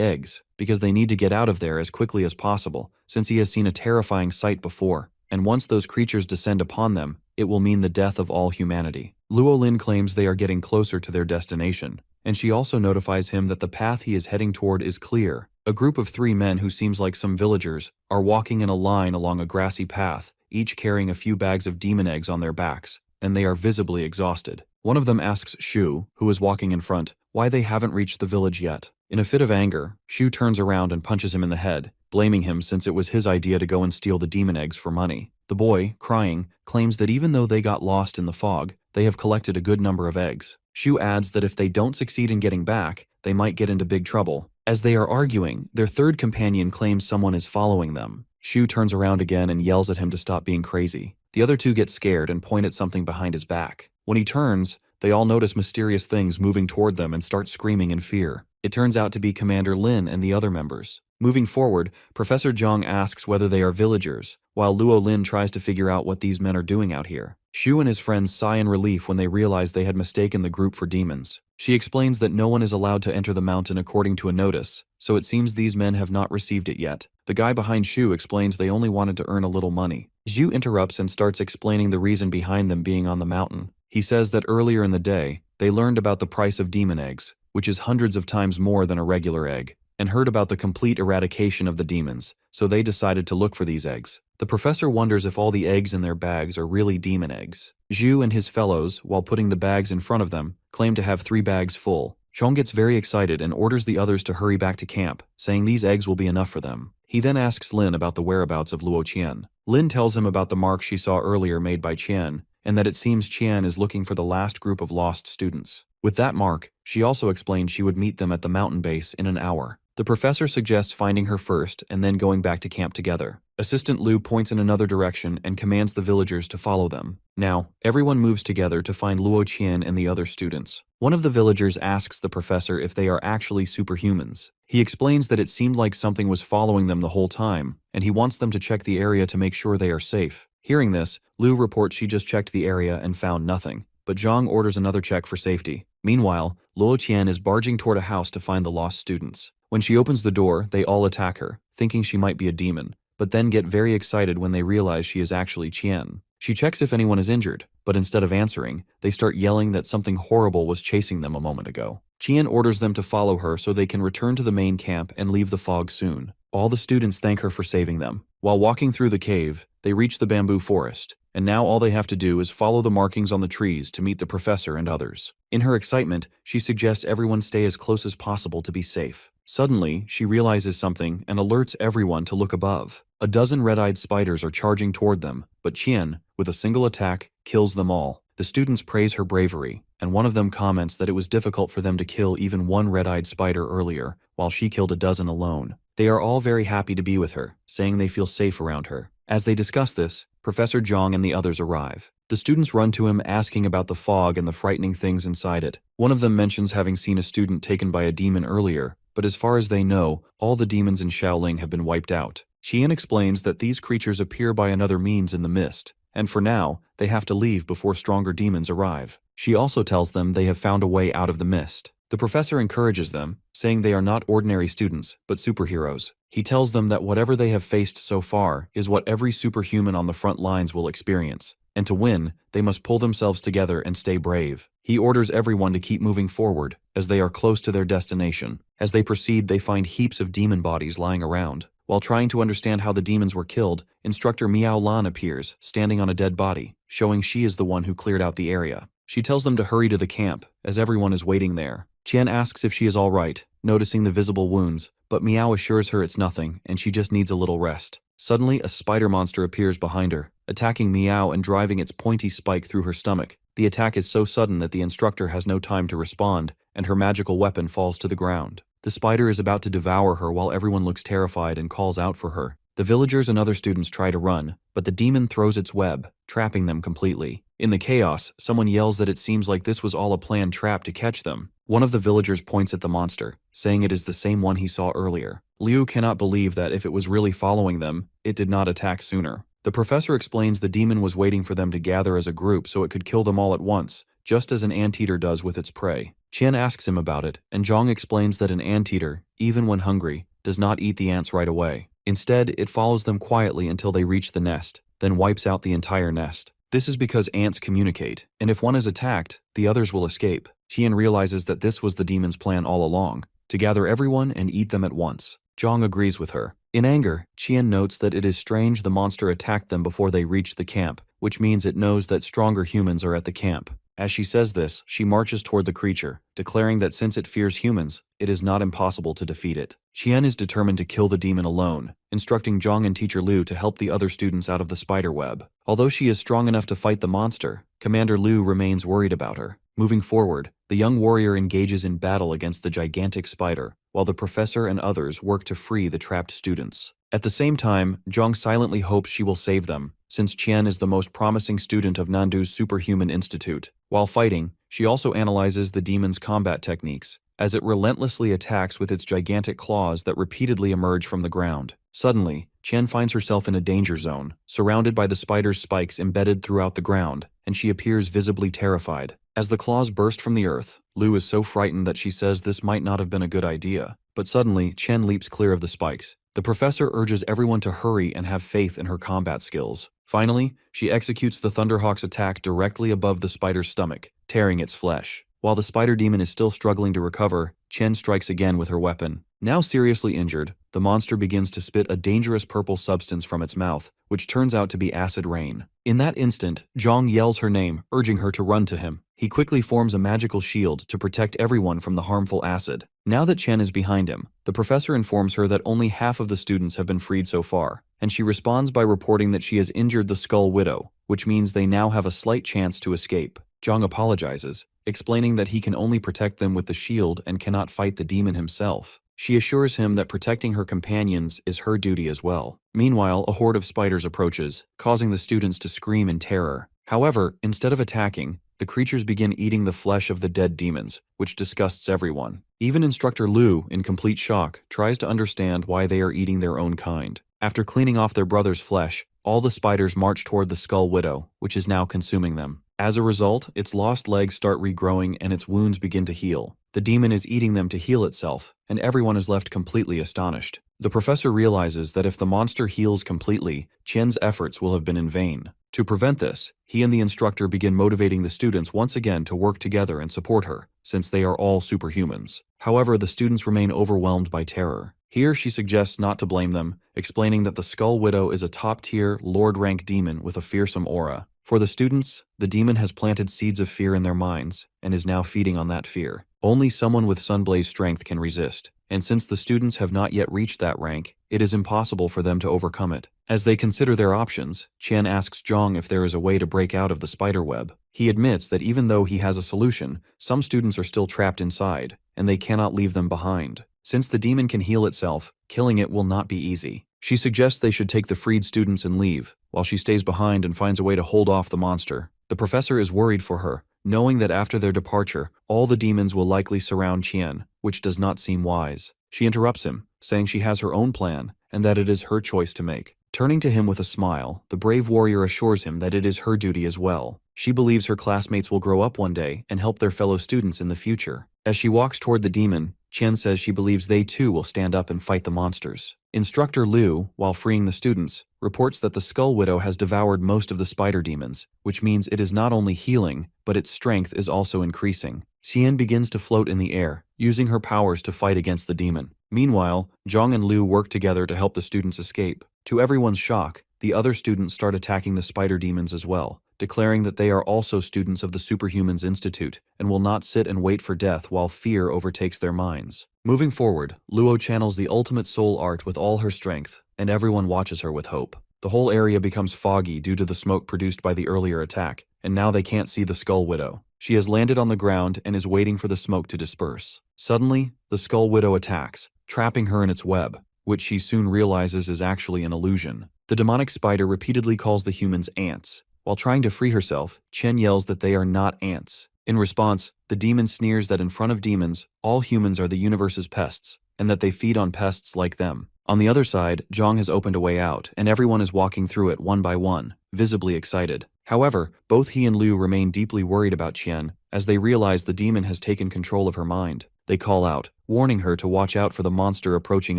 eggs, because they need to get out of there as quickly as possible, since he has seen a terrifying sight before, and once those creatures descend upon them, it will mean the death of all humanity. Luo Lin claims they are getting closer to their destination, and she also notifies him that the path he is heading toward is clear. A group of 3 men who seems like some villagers are walking in a line along a grassy path, each carrying a few bags of demon eggs on their backs, and they are visibly exhausted. One of them asks Shu, who is walking in front, why they haven't reached the village yet. In a fit of anger, Shu turns around and punches him in the head, blaming him since it was his idea to go and steal the demon eggs for money. The boy, crying, claims that even though they got lost in the fog, they have collected a good number of eggs. Shu adds that if they don't succeed in getting back, they might get into big trouble. As they are arguing, their third companion claims someone is following them. Shu turns around again and yells at him to stop being crazy. The other 2 get scared and point at something behind his back. When he turns, they all notice mysterious things moving toward them and start screaming in fear. It turns out to be Commander Lin and the other members. Moving forward, Professor Zhang asks whether they are villagers, while Luo Lin tries to figure out what these men are doing out here. Shu and his friends sigh in relief when they realize they had mistaken the group for demons. She explains that no one is allowed to enter the mountain according to a notice, so it seems these men have not received it yet. The guy behind Shu explains they only wanted to earn a little money. Zhu interrupts and starts explaining the reason behind them being on the mountain. He says that earlier in the day, they learned about the price of demon eggs, which is hundreds of times more than a regular egg, and heard about the complete eradication of the demons, so they decided to look for these eggs. The professor wonders if all the eggs in their bags are really demon eggs. Zhu and his fellows, while putting the bags in front of them, claim to have 3 bags full. Chong gets very excited and orders the others to hurry back to camp, saying these eggs will be enough for them. He then asks Lin about the whereabouts of Luo Qian. Lin tells him about the mark she saw earlier made by Qian, and that it seems Qian is looking for the last group of lost students. With that mark, she also explained she would meet them at the mountain base in an hour. The professor suggests finding her first and then going back to camp together. Assistant Lu points in another direction and commands the villagers to follow them. Now, everyone moves together to find Luo Qian and the other students. One of the villagers asks the professor if they are actually superhumans. He explains that it seemed like something was following them the whole time, and he wants them to check the area to make sure they are safe. Hearing this, Lu reports she just checked the area and found nothing, but Zhang orders another check for safety. Meanwhile, Luo Qian is barging toward a house to find the lost students. When she opens the door, they all attack her, thinking she might be a demon, but then get very excited when they realize she is actually Qian. She checks if anyone is injured, but instead of answering, they start yelling that something horrible was chasing them a moment ago. Qian orders them to follow her so they can return to the main camp and leave the fog soon. All the students thank her for saving them. While walking through the cave, they reach the bamboo forest, and now all they have to do is follow the markings on the trees to meet the professor and others. In her excitement, she suggests everyone stay as close as possible to be safe. Suddenly, she realizes something and alerts everyone to look above. A dozen red-eyed spiders are charging toward them, but Qian, with a single attack, kills them all. The students praise her bravery, and one of them comments that it was difficult for them to kill even one red-eyed spider earlier, while she killed a dozen alone. They are all very happy to be with her, saying they feel safe around her. As they discuss this, Professor Zhang and the others arrive. The students run to him asking about the fog and the frightening things inside it. One of them mentions having seen a student taken by a demon earlier, but as far as they know, all the demons in Shaoling have been wiped out. Qian explains that these creatures appear by another means in the mist, and for now, they have to leave before stronger demons arrive. She also tells them they have found a way out of the mist. The professor encourages them, saying they are not ordinary students, but superheroes. He tells them that whatever they have faced so far is what every superhuman on the front lines will experience, and to win, they must pull themselves together and stay brave. He orders everyone to keep moving forward, as they are close to their destination. As they proceed, they find heaps of demon bodies lying around. While trying to understand how the demons were killed, Instructor Miao Lan appears, standing on a dead body, showing she is the one who cleared out the area. She tells them to hurry to the camp, as everyone is waiting there. Qian asks if she is all right, noticing the visible wounds, but Miao assures her it's nothing and she just needs a little rest. Suddenly, a spider monster appears behind her, attacking Miao and driving its pointy spike through her stomach. The attack is so sudden that the instructor has no time to respond, and her magical weapon falls to the ground. The spider is about to devour her while everyone looks terrified and calls out for her. The villagers and other students try to run, but the demon throws its web, trapping them completely. In the chaos, someone yells that it seems like this was all a planned trap to catch them. One of the villagers points at the monster, saying it is the same one he saw earlier. Liu cannot believe that if it was really following them, it did not attack sooner. The professor explains the demon was waiting for them to gather as a group so it could kill them all at once, just as an anteater does with its prey. Qian asks him about it, and Zhang explains that an anteater, even when hungry, does not eat the ants right away. Instead, it follows them quietly until they reach the nest, then wipes out the entire nest. This is because ants communicate, and if one is attacked, the others will escape. Qian realizes that this was the demon's plan all along, to gather everyone and eat them at once. Zhang agrees with her. In anger, Qian notes that it is strange the monster attacked them before they reached the camp, which means it knows that stronger humans are at the camp. As she says this, she marches toward the creature, declaring that since it fears humans, it is not impossible to defeat it. Qian is determined to kill the demon alone, instructing Zhang and Teacher Liu to help the other students out of the spider web. Although she is strong enough to fight the monster, Commander Liu remains worried about her. Moving forward, the young warrior engages in battle against the gigantic spider, while the professor and others work to free the trapped students. At the same time, Zhang silently hopes she will save them, since Qian is the most promising student of Nandu's Superhuman Institute. While fighting, she also analyzes the demon's combat techniques, as it relentlessly attacks with its gigantic claws that repeatedly emerge from the ground. Suddenly, Qian finds herself in a danger zone, surrounded by the spider's spikes embedded throughout the ground, and she appears visibly terrified. As the claws burst from the earth, Liu is so frightened that she says this might not have been a good idea. But suddenly, Qian leaps clear of the spikes. The professor urges everyone to hurry and have faith in her combat skills. Finally, she executes the Thunderhawk's attack directly above the spider's stomach, tearing its flesh. While the spider demon is still struggling to recover, Qian strikes again with her weapon. Now seriously injured, the monster begins to spit a dangerous purple substance from its mouth, which turns out to be acid rain. In that instant, Zhang yells her name, urging her to run to him. He quickly forms a magical shield to protect everyone from the harmful acid. Now that Qian is behind him, the professor informs her that only half of the students have been freed so far, and she responds by reporting that she has injured the Skull Widow, which means they now have a slight chance to escape. Zhang apologizes, explaining that he can only protect them with the shield and cannot fight the demon himself. She assures him that protecting her companions is her duty as well. Meanwhile, a horde of spiders approaches, causing the students to scream in terror. However, instead of attacking, the creatures begin eating the flesh of the dead demons, which disgusts everyone. Even Instructor Liu, in complete shock, tries to understand why they are eating their own kind. After cleaning off their brother's flesh, all the spiders march toward the Skull Widow, which is now consuming them. As a result, its lost legs start regrowing and its wounds begin to heal. The demon is eating them to heal itself, and everyone is left completely astonished. The professor realizes that if the monster heals completely, Qian's efforts will have been in vain. To prevent this, he and the instructor begin motivating the students once again to work together and support her, since they are all superhumans. However, the students remain overwhelmed by terror. Here she suggests not to blame them, explaining that the Skull Widow is a top-tier, Lord-rank demon with a fearsome aura. For the students, the demon has planted seeds of fear in their minds, and is now feeding on that fear. Only someone with Sunblaze strength can resist, and since the students have not yet reached that rank, it is impossible for them to overcome it. As they consider their options, Qian asks Zhang if there is a way to break out of the spider web. He admits that even though he has a solution, some students are still trapped inside, and they cannot leave them behind. Since the demon can heal itself, killing it will not be easy. She suggests they should take the freed students and leave, while she stays behind and finds a way to hold off the monster. The professor is worried for her, knowing that after their departure, all the demons will likely surround Qian, which does not seem wise. She interrupts him, saying she has her own plan, and that it is her choice to make. Turning to him with a smile, the brave warrior assures him that it is her duty as well. She believes her classmates will grow up one day and help their fellow students in the future. As she walks toward the demon, Qian says she believes they too will stand up and fight the monsters. Instructor Liu, while freeing the students, reports that the Skull Widow has devoured most of the spider demons, which means it is not only healing, but its strength is also increasing. Qian begins to float in the air, using her powers to fight against the demon. Meanwhile, Zhang and Liu work together to help the students escape. To everyone's shock, the other students start attacking the spider demons as well, declaring that they are also students of the Superhumans Institute and will not sit and wait for death while fear overtakes their minds. Moving forward, Luo channels the ultimate soul art with all her strength, and everyone watches her with hope. The whole area becomes foggy due to the smoke produced by the earlier attack, and now they can't see the Skull Widow. She has landed on the ground and is waiting for the smoke to disperse. Suddenly, the Skull Widow attacks, trapping her in its web, which she soon realizes is actually an illusion. The demonic spider repeatedly calls the humans ants. While trying to free herself, Chen yells that they are not ants. In response, the demon sneers that in front of demons, all humans are the universe's pests, and that they feed on pests like them. On the other side, Zhang has opened a way out, and everyone is walking through it one by one, visibly excited. However, both he and Liu remain deeply worried about Qian, as they realize the demon has taken control of her mind. They call out, warning her to watch out for the monster approaching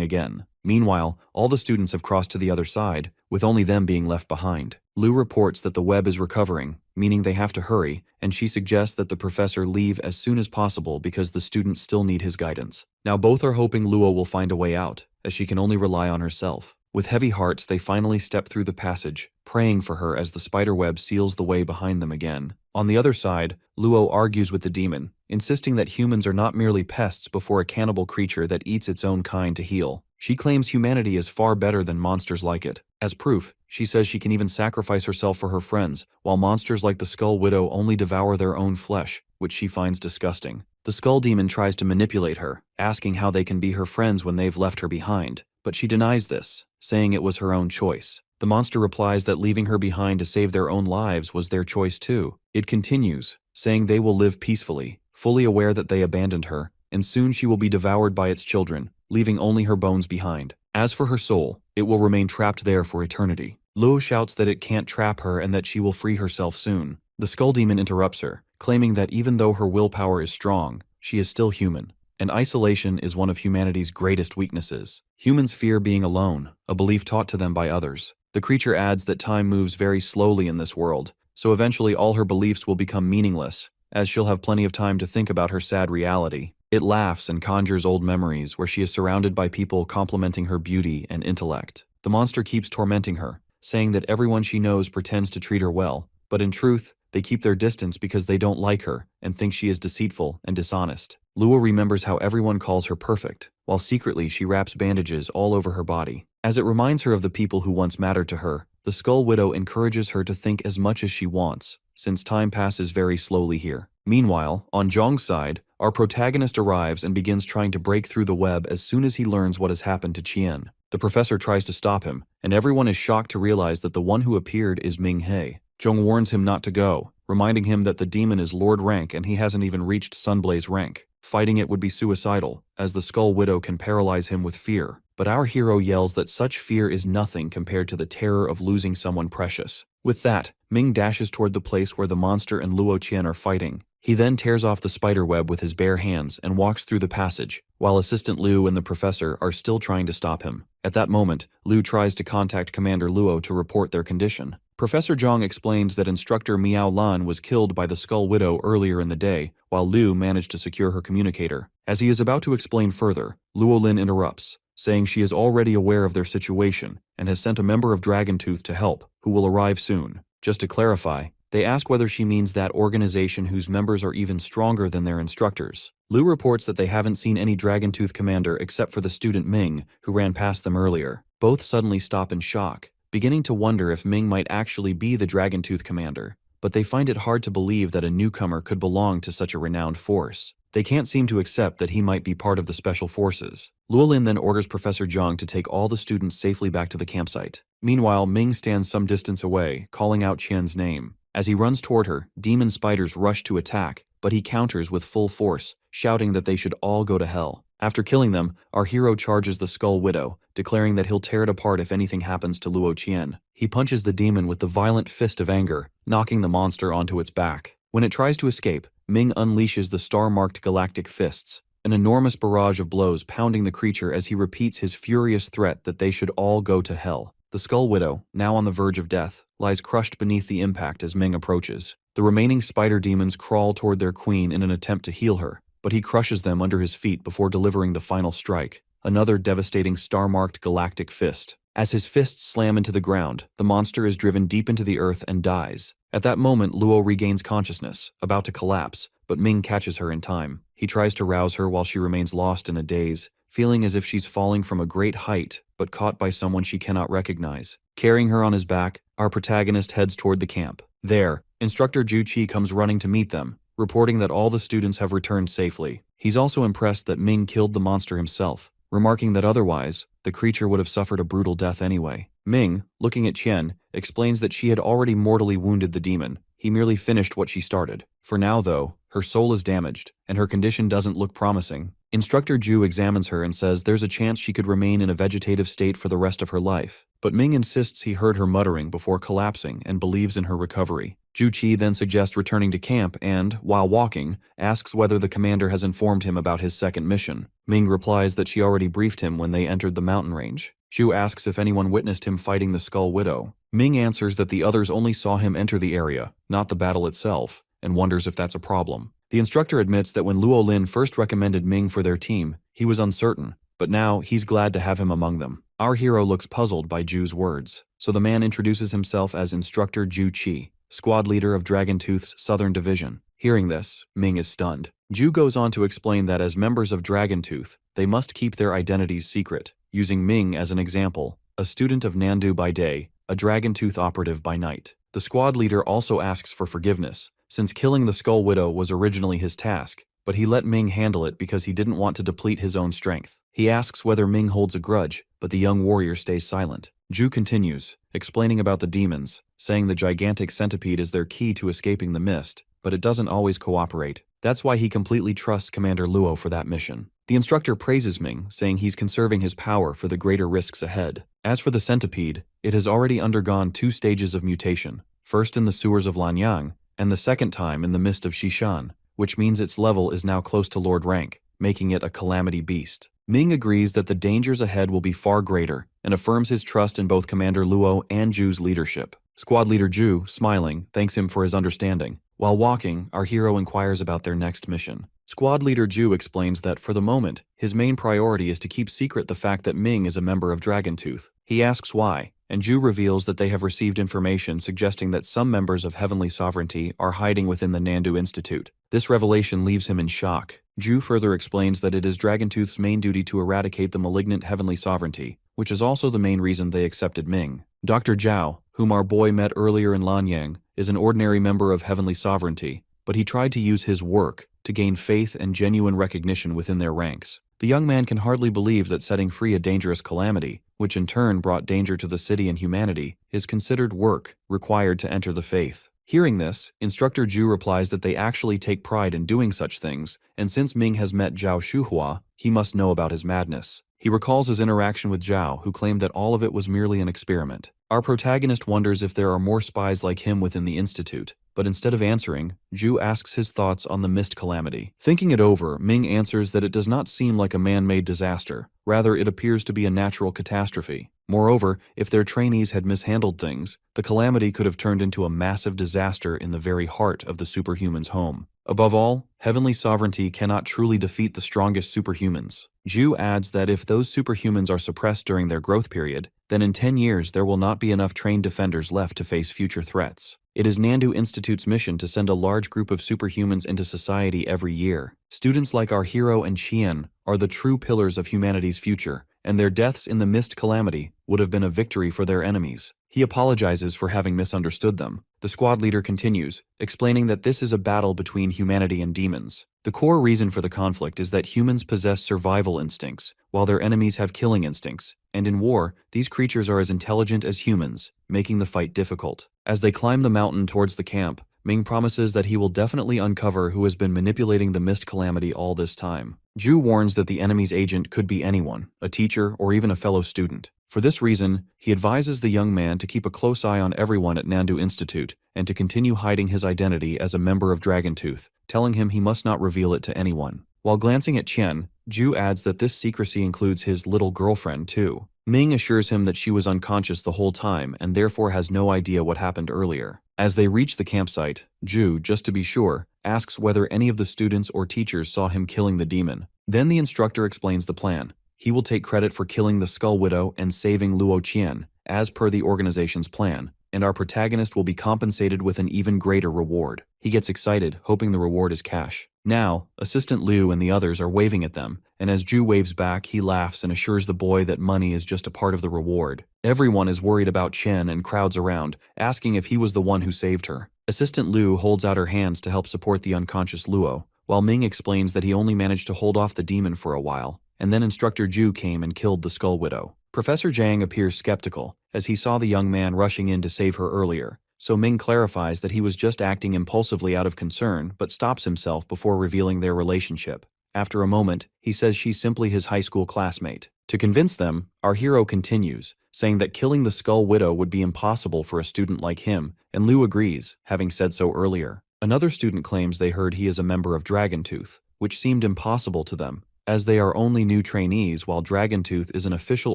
again. Meanwhile, all the students have crossed to the other side, with only them being left behind. Liu reports that the web is recovering, meaning they have to hurry, and she suggests that the professor leave as soon as possible because the students still need his guidance. Now both are hoping Luo will find a way out, as she can only rely on herself. With heavy hearts, they finally step through the passage, praying for her as the spider web seals the way behind them again. On the other side, Luo argues with the demon, insisting that humans are not merely pests before a cannibal creature that eats its own kind to heal. She claims humanity is far better than monsters like it. As proof, she says she can even sacrifice herself for her friends, while monsters like the Skull Widow only devour their own flesh, which she finds disgusting. The Skull Demon tries to manipulate her, asking how they can be her friends when they've left her behind, but she denies this, saying it was her own choice. The monster replies that leaving her behind to save their own lives was their choice too. It continues, saying they will live peacefully, fully aware that they abandoned her, and soon she will be devoured by its children, leaving only her bones behind. As for her soul, it will remain trapped there for eternity. Luo shouts that it can't trap her and that she will free herself soon. The Skull Demon interrupts her, claiming that even though her willpower is strong, she is still human, and isolation is one of humanity's greatest weaknesses. Humans fear being alone, a belief taught to them by others. The creature adds that time moves very slowly in this world, so eventually all her beliefs will become meaningless, as she'll have plenty of time to think about her sad reality. It laughs and conjures old memories where she is surrounded by people complimenting her beauty and intellect. The monster keeps tormenting her, saying that everyone she knows pretends to treat her well, but in truth, they keep their distance because they don't like her and think she is deceitful and dishonest. Luo remembers how everyone calls her perfect, while secretly she wraps bandages all over her body. As it reminds her of the people who once mattered to her, the Skull Widow encourages her to think as much as she wants, since time passes very slowly here. Meanwhile, on Zhang's side, our protagonist arrives and begins trying to break through the web as soon as he learns what has happened to Qian. The professor tries to stop him, and everyone is shocked to realize that the one who appeared is Ming He. Zhang warns him not to go, reminding him that the demon is Lord rank and he hasn't even reached Sunblaze rank. Fighting it would be suicidal, as the Skull Widow can paralyze him with fear. But our hero yells that such fear is nothing compared to the terror of losing someone precious. With that, Ming dashes toward the place where the monster and Luo Qian are fighting. He then tears off the spider web with his bare hands and walks through the passage, while Assistant Liu and the professor are still trying to stop him. At that moment, Liu tries to contact Commander Luo to report their condition. Professor Zhang explains that Instructor Miao Lan was killed by the Skull Widow earlier in the day, while Liu managed to secure her communicator. As he is about to explain further, Luo Lin interrupts, saying she is already aware of their situation and has sent a member of Dragon Tooth to help, who will arrive soon. Just to clarify, they ask whether she means that organization whose members are even stronger than their instructors. Liu reports that they haven't seen any Dragon Tooth commander except for the student Ming, who ran past them earlier. Both suddenly stop in shock, beginning to wonder if Ming might actually be the Dragon Tooth commander. but they find it hard to believe that a newcomer could belong to such a renowned force. They can't seem to accept that he might be part of the special forces. Luolin then orders Professor Zhang to take all the students safely back to the campsite. Meanwhile, Ming stands some distance away, calling out Qian's name. As he runs toward her, demon spiders rush to attack, but he counters with full force, shouting that they should all go to hell. After killing them, our hero charges the Skull Widow, declaring that he'll tear it apart if anything happens to Luo Qian. He punches the demon with the violent fist of anger, knocking the monster onto its back. When it tries to escape, Ming unleashes the star-marked galactic fists, an enormous barrage of blows pounding the creature as he repeats his furious threat that they should all go to hell. The Skull Widow, now on the verge of death, lies crushed beneath the impact as Ming approaches. The remaining spider demons crawl toward their queen in an attempt to heal her, but he crushes them under his feet before delivering the final strike, another devastating star-marked galactic fist. As his fists slam into the ground, the monster is driven deep into the earth and dies. At that moment, Luo regains consciousness, about to collapse, but Ming catches her in time. He tries to rouse her while she remains lost in a daze, feeling as if she's falling from a great height, but caught by someone she cannot recognize. Carrying her on his back, our protagonist heads toward the camp. There, Instructor Zhu Qi comes running to meet them, reporting that all the students have returned safely. He's also impressed that Ming killed the monster himself, remarking that otherwise, the creature would have suffered a brutal death anyway. Ming, looking at Qian, explains that she had already mortally wounded the demon. He merely finished what she started. For now, though, her soul is damaged, and her condition doesn't look promising. Instructor Zhu examines her and says there's a chance she could remain in a vegetative state for the rest of her life. But Ming insists he heard her muttering before collapsing and believes in her recovery. Zhu Qi then suggests returning to camp and, while walking, asks whether the commander has informed him about his second mission. Ming replies that she already briefed him when they entered the mountain range. Zhu asks if anyone witnessed him fighting the Skull Widow. Ming answers that the others only saw him enter the area, not the battle itself, and wonders if that's a problem. The instructor admits that when Luo Lin first recommended Ming for their team, he was uncertain, but now he's glad to have him among them. Our hero looks puzzled by Zhu's words, so the man introduces himself as Instructor Zhu Qi, squad leader of Dragontooth's Southern Division. Hearing this, Ming is stunned. Zhu goes on to explain that as members of Dragoontooth, they must keep their identities secret, using Ming as an example, a student of Nandu by day, a Dragoontooth operative by night. The squad leader also asks for forgiveness, since killing the Skull Widow was originally his task, but he let Ming handle it because he didn't want to deplete his own strength. He asks whether Ming holds a grudge, but the young warrior stays silent. Zhu continues, explaining about the demons, saying the gigantic centipede is their key to escaping the mist, but it doesn't always cooperate. That's why he completely trusts Commander Luo for that mission. The instructor praises Ming, saying he's conserving his power for the greater risks ahead. As for the centipede, it has already undergone 2 stages of mutation, first in the sewers of Lanyang, and the second time in the mist of Xishan, which means its level is now close to Lord rank, making it a calamity beast. Ming agrees that the dangers ahead will be far greater, and affirms his trust in both Commander Luo and Zhu's leadership. Squad leader Zhu, smiling, thanks him for his understanding. While walking, our hero inquires about their next mission. Squad leader Zhu explains that, for the moment, his main priority is to keep secret the fact that Ming is a member of Dragoontooth. He asks why, and Zhu reveals that they have received information suggesting that some members of Heavenly Sovereignty are hiding within the Nandu Institute. This revelation leaves him in shock. Zhu further explains that it is Dragoontooth's main duty to eradicate the malignant Heavenly Sovereignty, which is also the main reason they accepted Ming. Dr. Zhao, whom our boy met earlier in Lanyang, is an ordinary member of Heavenly Sovereignty, but he tried to use his work to gain faith and genuine recognition within their ranks. The young man can hardly believe that setting free a dangerous calamity, which in turn brought danger to the city and humanity, is considered work required to enter the faith. Hearing this, Instructor Zhu replies that they actually take pride in doing such things, and since Ming has met Zhao Shuhua, he must know about his madness. He recalls his interaction with Zhao, who claimed that all of it was merely an experiment. Our protagonist wonders if there are more spies like him within the Institute, but instead of answering, Zhu asks his thoughts on the mist calamity. Thinking it over, Ming answers that it does not seem like a man-made disaster. Rather, it appears to be a natural catastrophe. Moreover, if their trainees had mishandled things, the calamity could have turned into a massive disaster in the very heart of the superhuman's home. Above all, Heavenly Sovereignty cannot truly defeat the strongest superhumans. Zhu adds that if those superhumans are suppressed during their growth period, then in 10 years there will not be enough trained defenders left to face future threats. It is Nandu Institute's mission to send a large group of superhumans into society every year. Students like our hero and Qian are the true pillars of humanity's future, and their deaths in the mist calamity would have been a victory for their enemies. He apologizes for having misunderstood them. The squad leader continues, explaining that this is a battle between humanity and demons. The core reason for the conflict is that humans possess survival instincts, while their enemies have killing instincts, and in war, these creatures are as intelligent as humans, making the fight difficult. As they climb the mountain towards the camp, Ming promises that he will definitely uncover who has been manipulating the mist calamity all this time. Ju warns that the enemy's agent could be anyone, a teacher or even a fellow student. For this reason, he advises the young man to keep a close eye on everyone at Nandu Institute and to continue hiding his identity as a member of Dragontooth, telling him he must not reveal it to anyone. While glancing at Qian, Ju adds that this secrecy includes his little girlfriend too. Ming assures him that she was unconscious the whole time and therefore has no idea what happened earlier. As they reach the campsite, Ju, just to be sure, asks whether any of the students or teachers saw him killing the demon. Then the instructor explains the plan. He will take credit for killing the Skull Widow and saving Luo Qian, as per the organization's plan, and our protagonist will be compensated with an even greater reward. He gets excited, hoping the reward is cash. Now, Assistant Liu and the others are waving at them, and as Ju waves back, he laughs and assures the boy that money is just a part of the reward. Everyone is worried about Chen and crowds around, asking if he was the one who saved her. Assistant Liu holds out her hands to help support the unconscious Luo, while Ming explains that he only managed to hold off the demon for a while, and then Instructor Ju came and killed the Skull Widow. Professor Zhang appears skeptical, as he saw the young man rushing in to save her earlier, so Ming clarifies that he was just acting impulsively out of concern but stops himself before revealing their relationship. After a moment, he says she's simply his high school classmate. To convince them, our hero continues, saying that killing the Skull Widow would be impossible for a student like him, and Liu agrees, having said so earlier. Another student claims they heard he is a member of Dragontooth, which seemed impossible to them, as they are only new trainees while Dragontooth is an official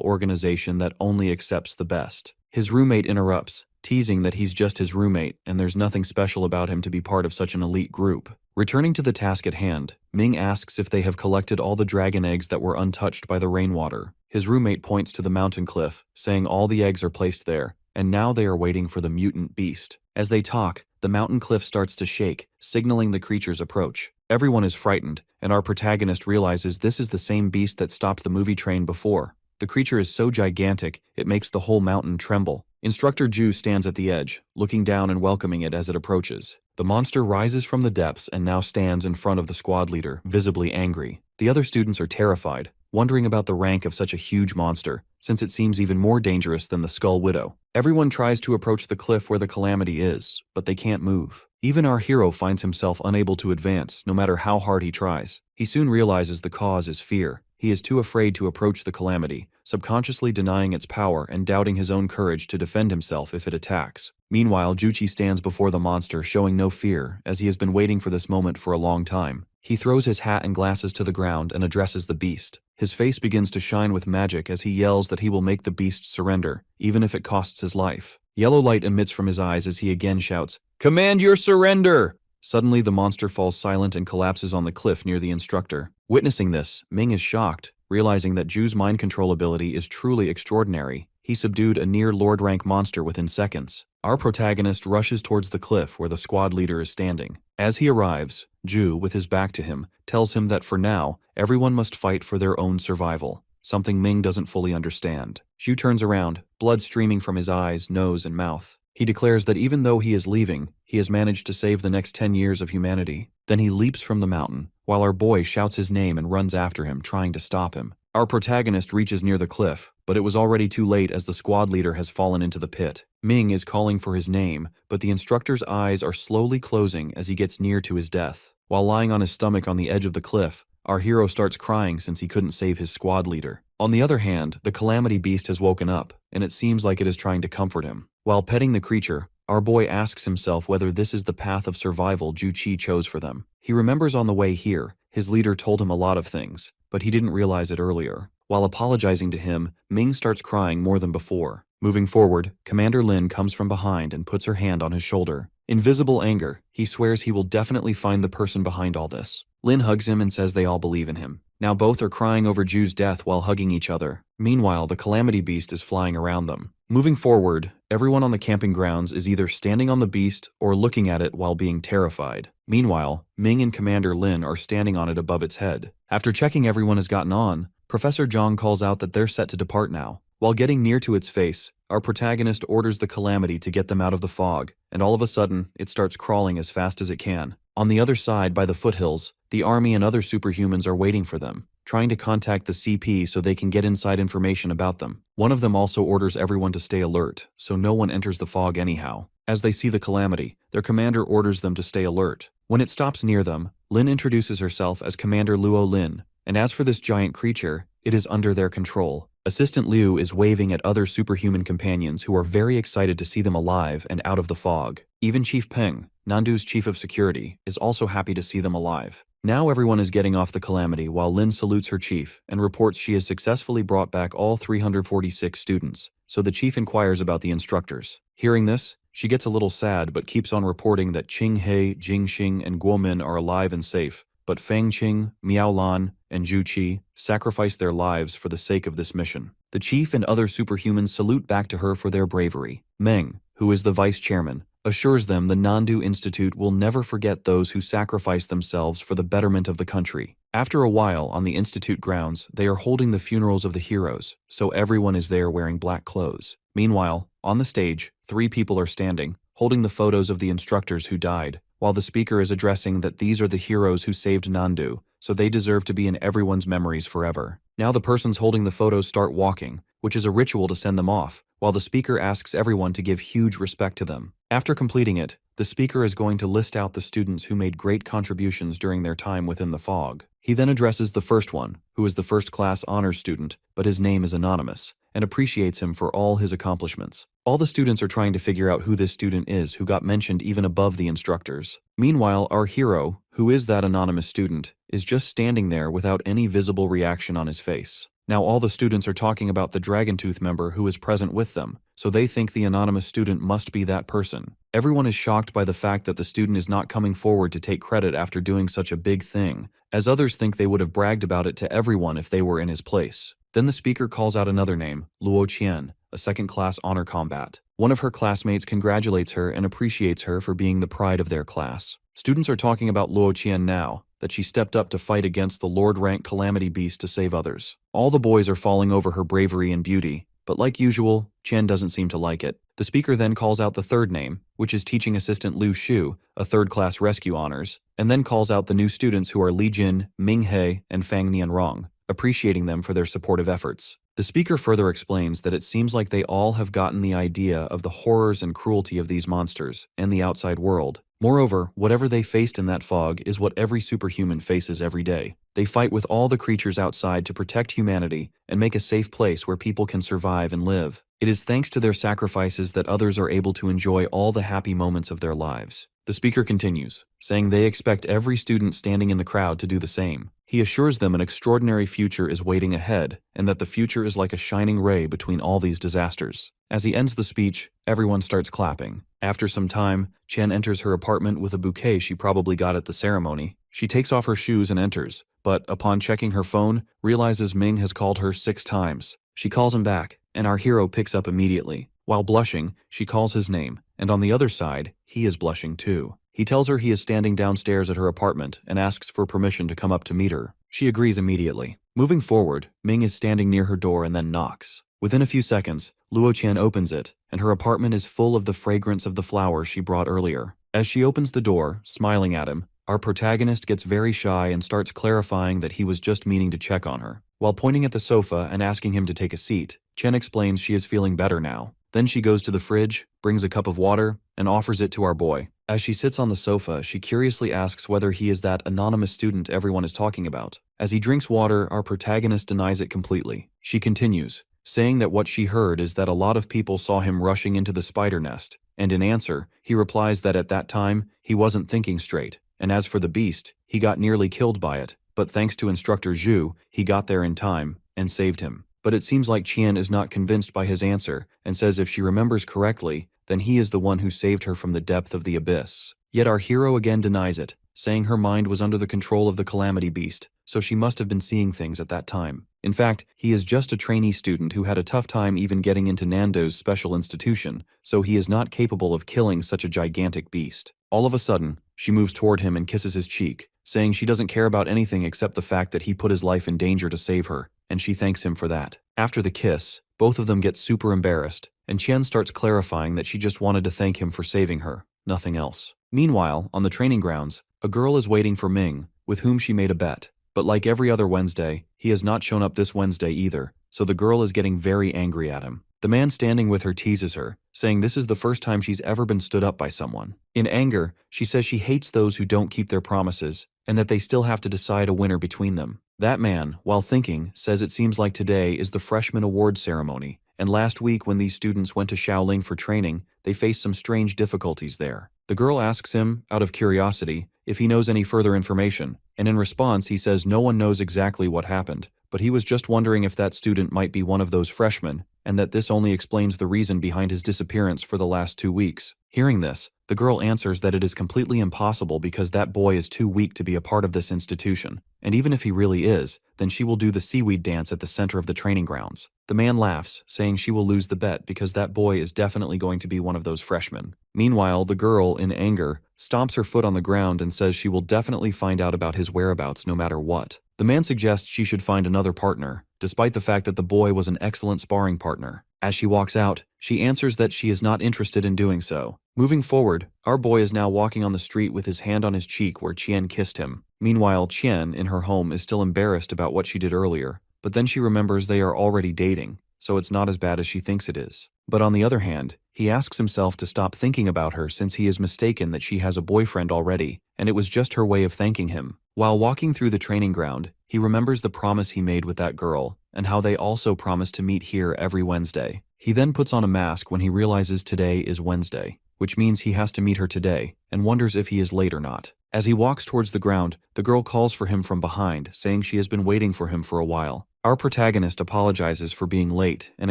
organization that only accepts the best. His roommate interrupts, teasing that he's just his roommate and there's nothing special about him to be part of such an elite group. Returning to the task at hand, Ming asks if they have collected all the dragon eggs that were untouched by the rainwater. His roommate points to the mountain cliff, saying all the eggs are placed there, and now they are waiting for the mutant beast. As they talk, the mountain cliff starts to shake, signaling the creature's approach. Everyone is frightened, and our protagonist realizes this is the same beast that stopped the movie train before. The creature is so gigantic, it makes the whole mountain tremble. Instructor Ju stands at the edge, looking down and welcoming it as it approaches. The monster rises from the depths and now stands in front of the squad leader, visibly angry. The other students are terrified, wondering about the rank of such a huge monster, since it seems even more dangerous than the Skull Widow. Everyone tries to approach the cliff where the calamity is, but they can't move. Even our hero finds himself unable to advance, no matter how hard he tries. He soon realizes the cause is fear. He is too afraid to approach the calamity, subconsciously denying its power and doubting his own courage to defend himself if it attacks. Meanwhile, Juchi stands before the monster, showing no fear, as he has been waiting for this moment for a long time. He throws his hat and glasses to the ground and addresses the beast. His face begins to shine with magic as he yells that he will make the beast surrender, even if it costs his life. Yellow light emits from his eyes as he again shouts, "Command your surrender!" Suddenly, the monster falls silent and collapses on the cliff near the instructor. Witnessing this, Ming is shocked, realizing that Ju's mind control ability is truly extraordinary. He subdued a near Lord rank monster within seconds. Our protagonist rushes towards the cliff where the squad leader is standing. As he arrives, Ju, with his back to him, tells him that for now, everyone must fight for their own survival, something Ming doesn't fully understand. Ju turns around, blood streaming from his eyes, nose, and mouth. He declares that even though he is leaving, he has managed to save the next 10 years of humanity. Then he leaps from the mountain, while our boy shouts his name and runs after him, trying to stop him. Our protagonist reaches near the cliff, but it was already too late as the squad leader has fallen into the pit. Ming is calling for his name, but the instructor's eyes are slowly closing as he gets near to his death. While lying on his stomach on the edge of the cliff, our hero starts crying since he couldn't save his squad leader. On the other hand, the calamity beast has woken up, and it seems like it is trying to comfort him. While petting the creature, our boy asks himself whether this is the path of survival Ju Chi chose for them. He remembers on the way here, his leader told him a lot of things, but he didn't realize it earlier. While apologizing to him, Ming starts crying more than before. Moving forward, Commander Lin comes from behind and puts her hand on his shoulder. In visible anger, he swears he will definitely find the person behind all this. Lin hugs him and says they all believe in him. Now both are crying over Ju's death while hugging each other. Meanwhile, the calamity beast is flying around them. Moving forward, everyone on the camping grounds is either standing on the beast or looking at it while being terrified. Meanwhile, Ming and Commander Lin are standing on it above its head. After checking everyone has gotten on, Professor Zhang calls out that they're set to depart now. While getting near to its face, our protagonist orders the calamity to get them out of the fog, and all of a sudden, it starts crawling as fast as it can. On the other side, by the foothills, the army and other superhumans are waiting for them, trying to contact the CP so they can get inside information about them. One of them also orders everyone to stay alert, so no one enters the fog anyhow. As they see the calamity, their commander orders them to stay alert. When it stops near them, Lin introduces herself as Commander Luo Lin, and as for this giant creature, it is under their control. Assistant Liu is waving at other superhuman companions who are very excited to see them alive and out of the fog. Even Chief Peng, Nandu's chief of security, is also happy to see them alive. Now everyone is getting off the calamity while Lin salutes her chief and reports she has successfully brought back all 346 students, so the chief inquires about the instructors. Hearing this, she gets a little sad but keeps on reporting that Qing He, Jing Xing, and Guo Min are alive and safe, but Fang Qing, Miao Lan, and Zhu Qi sacrificed their lives for the sake of this mission. The chief and other superhumans salute back to her for their bravery. Meng, who is the vice chairman, assures them the Nandu Institute will never forget those who sacrificed themselves for the betterment of the country. After a while, on the institute grounds, they are holding the funerals of the heroes, so everyone is there wearing black clothes. Meanwhile, on the stage, 3 people are standing, holding the photos of the instructors who died, while the speaker is addressing that these are the heroes who saved Nandu, so they deserve to be in everyone's memories forever. Now the persons holding the photos start walking, which is a ritual to send them off, while the speaker asks everyone to give huge respect to them. After completing it, the speaker is going to list out the students who made great contributions during their time within the fog. He then addresses the first one, who is the first-class honors student, but his name is anonymous, and appreciates him for all his accomplishments. All the students are trying to figure out who this student is who got mentioned even above the instructors. Meanwhile, our hero, who is that anonymous student, is just standing there without any visible reaction on his face. Now all the students are talking about the Dragontooth member who is present with them, so they think the anonymous student must be that person. Everyone is shocked by the fact that the student is not coming forward to take credit after doing such a big thing, as others think they would have bragged about it to everyone if they were in his place. Then the speaker calls out another name, Luo Qian, a second-class honor combat. One of her classmates congratulates her and appreciates her for being the pride of their class. Students are talking about Luo Qian now, that she stepped up to fight against the Lord-rank Calamity Beast to save others. All the boys are falling over her bravery and beauty, but like usual, Qian doesn't seem to like it. The speaker then calls out the third name, which is teaching assistant Liu Shu, a third-class rescue honors, and then calls out the new students who are Li Jin, Ming He, and Fang Nianrong, appreciating them for their supportive efforts. The speaker further explains that it seems like they all have gotten the idea of the horrors and cruelty of these monsters and the outside world. Moreover, whatever they faced in that fog is what every superhuman faces every day. They fight with all the creatures outside to protect humanity and make a safe place where people can survive and live. It is thanks to their sacrifices that others are able to enjoy all the happy moments of their lives. The speaker continues, saying they expect every student standing in the crowd to do the same. He assures them an extraordinary future is waiting ahead, and that the future is like a shining ray between all these disasters. As he ends the speech, everyone starts clapping. After some time, Chen enters her apartment with a bouquet she probably got at the ceremony. She takes off her shoes and enters, but upon checking her phone, realizes Ming has called her 6 times. She calls him back, and our hero picks up immediately. While blushing, she calls his name, and on the other side, he is blushing too. He tells her he is standing downstairs at her apartment and asks for permission to come up to meet her. She agrees immediately. Moving forward, Ming is standing near her door and then knocks. Within a few seconds, Luo Qian opens it, and her apartment is full of the fragrance of the flowers she brought earlier. As she opens the door, smiling at him, our protagonist gets very shy and starts clarifying that he was just meaning to check on her. While pointing at the sofa and asking him to take a seat, Chen explains she is feeling better now. Then she goes to the fridge, brings a cup of water, and offers it to our boy. As she sits on the sofa, she curiously asks whether he is that anonymous student everyone is talking about. As he drinks water, our protagonist denies it completely. She continues, saying that what she heard is that a lot of people saw him rushing into the spider nest, and in answer, he replies that at that time, he wasn't thinking straight, and as for the beast, he got nearly killed by it, but thanks to Instructor Zhu, he got there in time, and saved him. But it seems like Qian is not convinced by his answer, and says if she remembers correctly, then he is the one who saved her from the depth of the abyss. Yet our hero again denies it, saying her mind was under the control of the Calamity Beast, so she must have been seeing things at that time. In fact, he is just a trainee student who had a tough time even getting into Nando's special institution, so he is not capable of killing such a gigantic beast. All of a sudden, she moves toward him and kisses his cheek, saying she doesn't care about anything except the fact that he put his life in danger to save her, and she thanks him for that. After the kiss, both of them get super embarrassed, and Chen starts clarifying that she just wanted to thank him for saving her, nothing else. Meanwhile, on the training grounds, a girl is waiting for Ming, with whom she made a bet. But like every other Wednesday, he has not shown up this Wednesday either, so the girl is getting very angry at him. The man standing with her teases her, saying this is the first time she's ever been stood up by someone. In anger, she says she hates those who don't keep their promises, and that they still have to decide a winner between them. That man, while thinking, says it seems like today is the freshman award ceremony, and last week when these students went to Shaolin for training, they faced some strange difficulties there. The girl asks him, out of curiosity, if he knows any further information, and in response he says no one knows exactly what happened, but he was just wondering if that student might be one of those freshmen, and that this only explains the reason behind his disappearance for the last 2 weeks. Hearing this, the girl answers that it is completely impossible because that boy is too weak to be a part of this institution, and even if he really is, then she will do the seaweed dance at the center of the training grounds. The man laughs, saying she will lose the bet because that boy is definitely going to be one of those freshmen. Meanwhile, the girl, in anger, stomps her foot on the ground and says she will definitely find out about his whereabouts no matter what. The man suggests she should find another partner, despite the fact that the boy was an excellent sparring partner. As she walks out, she answers that she is not interested in doing so. Moving forward, our boy is now walking on the street with his hand on his cheek where Qian kissed him. Meanwhile, Qian, in her home, is still embarrassed about what she did earlier, but then she remembers they are already dating, so it's not as bad as she thinks it is. But on the other hand, he asks himself to stop thinking about her since he is mistaken that she has a boyfriend already, and it was just her way of thanking him. While walking through the training ground, he remembers the promise he made with that girl, and how they also promised to meet here every Wednesday. He then puts on a mask when he realizes today is Wednesday, which means he has to meet her today, and wonders if he is late or not. As he walks towards the ground, the girl calls for him from behind, saying she has been waiting for him for a while. Our protagonist apologizes for being late and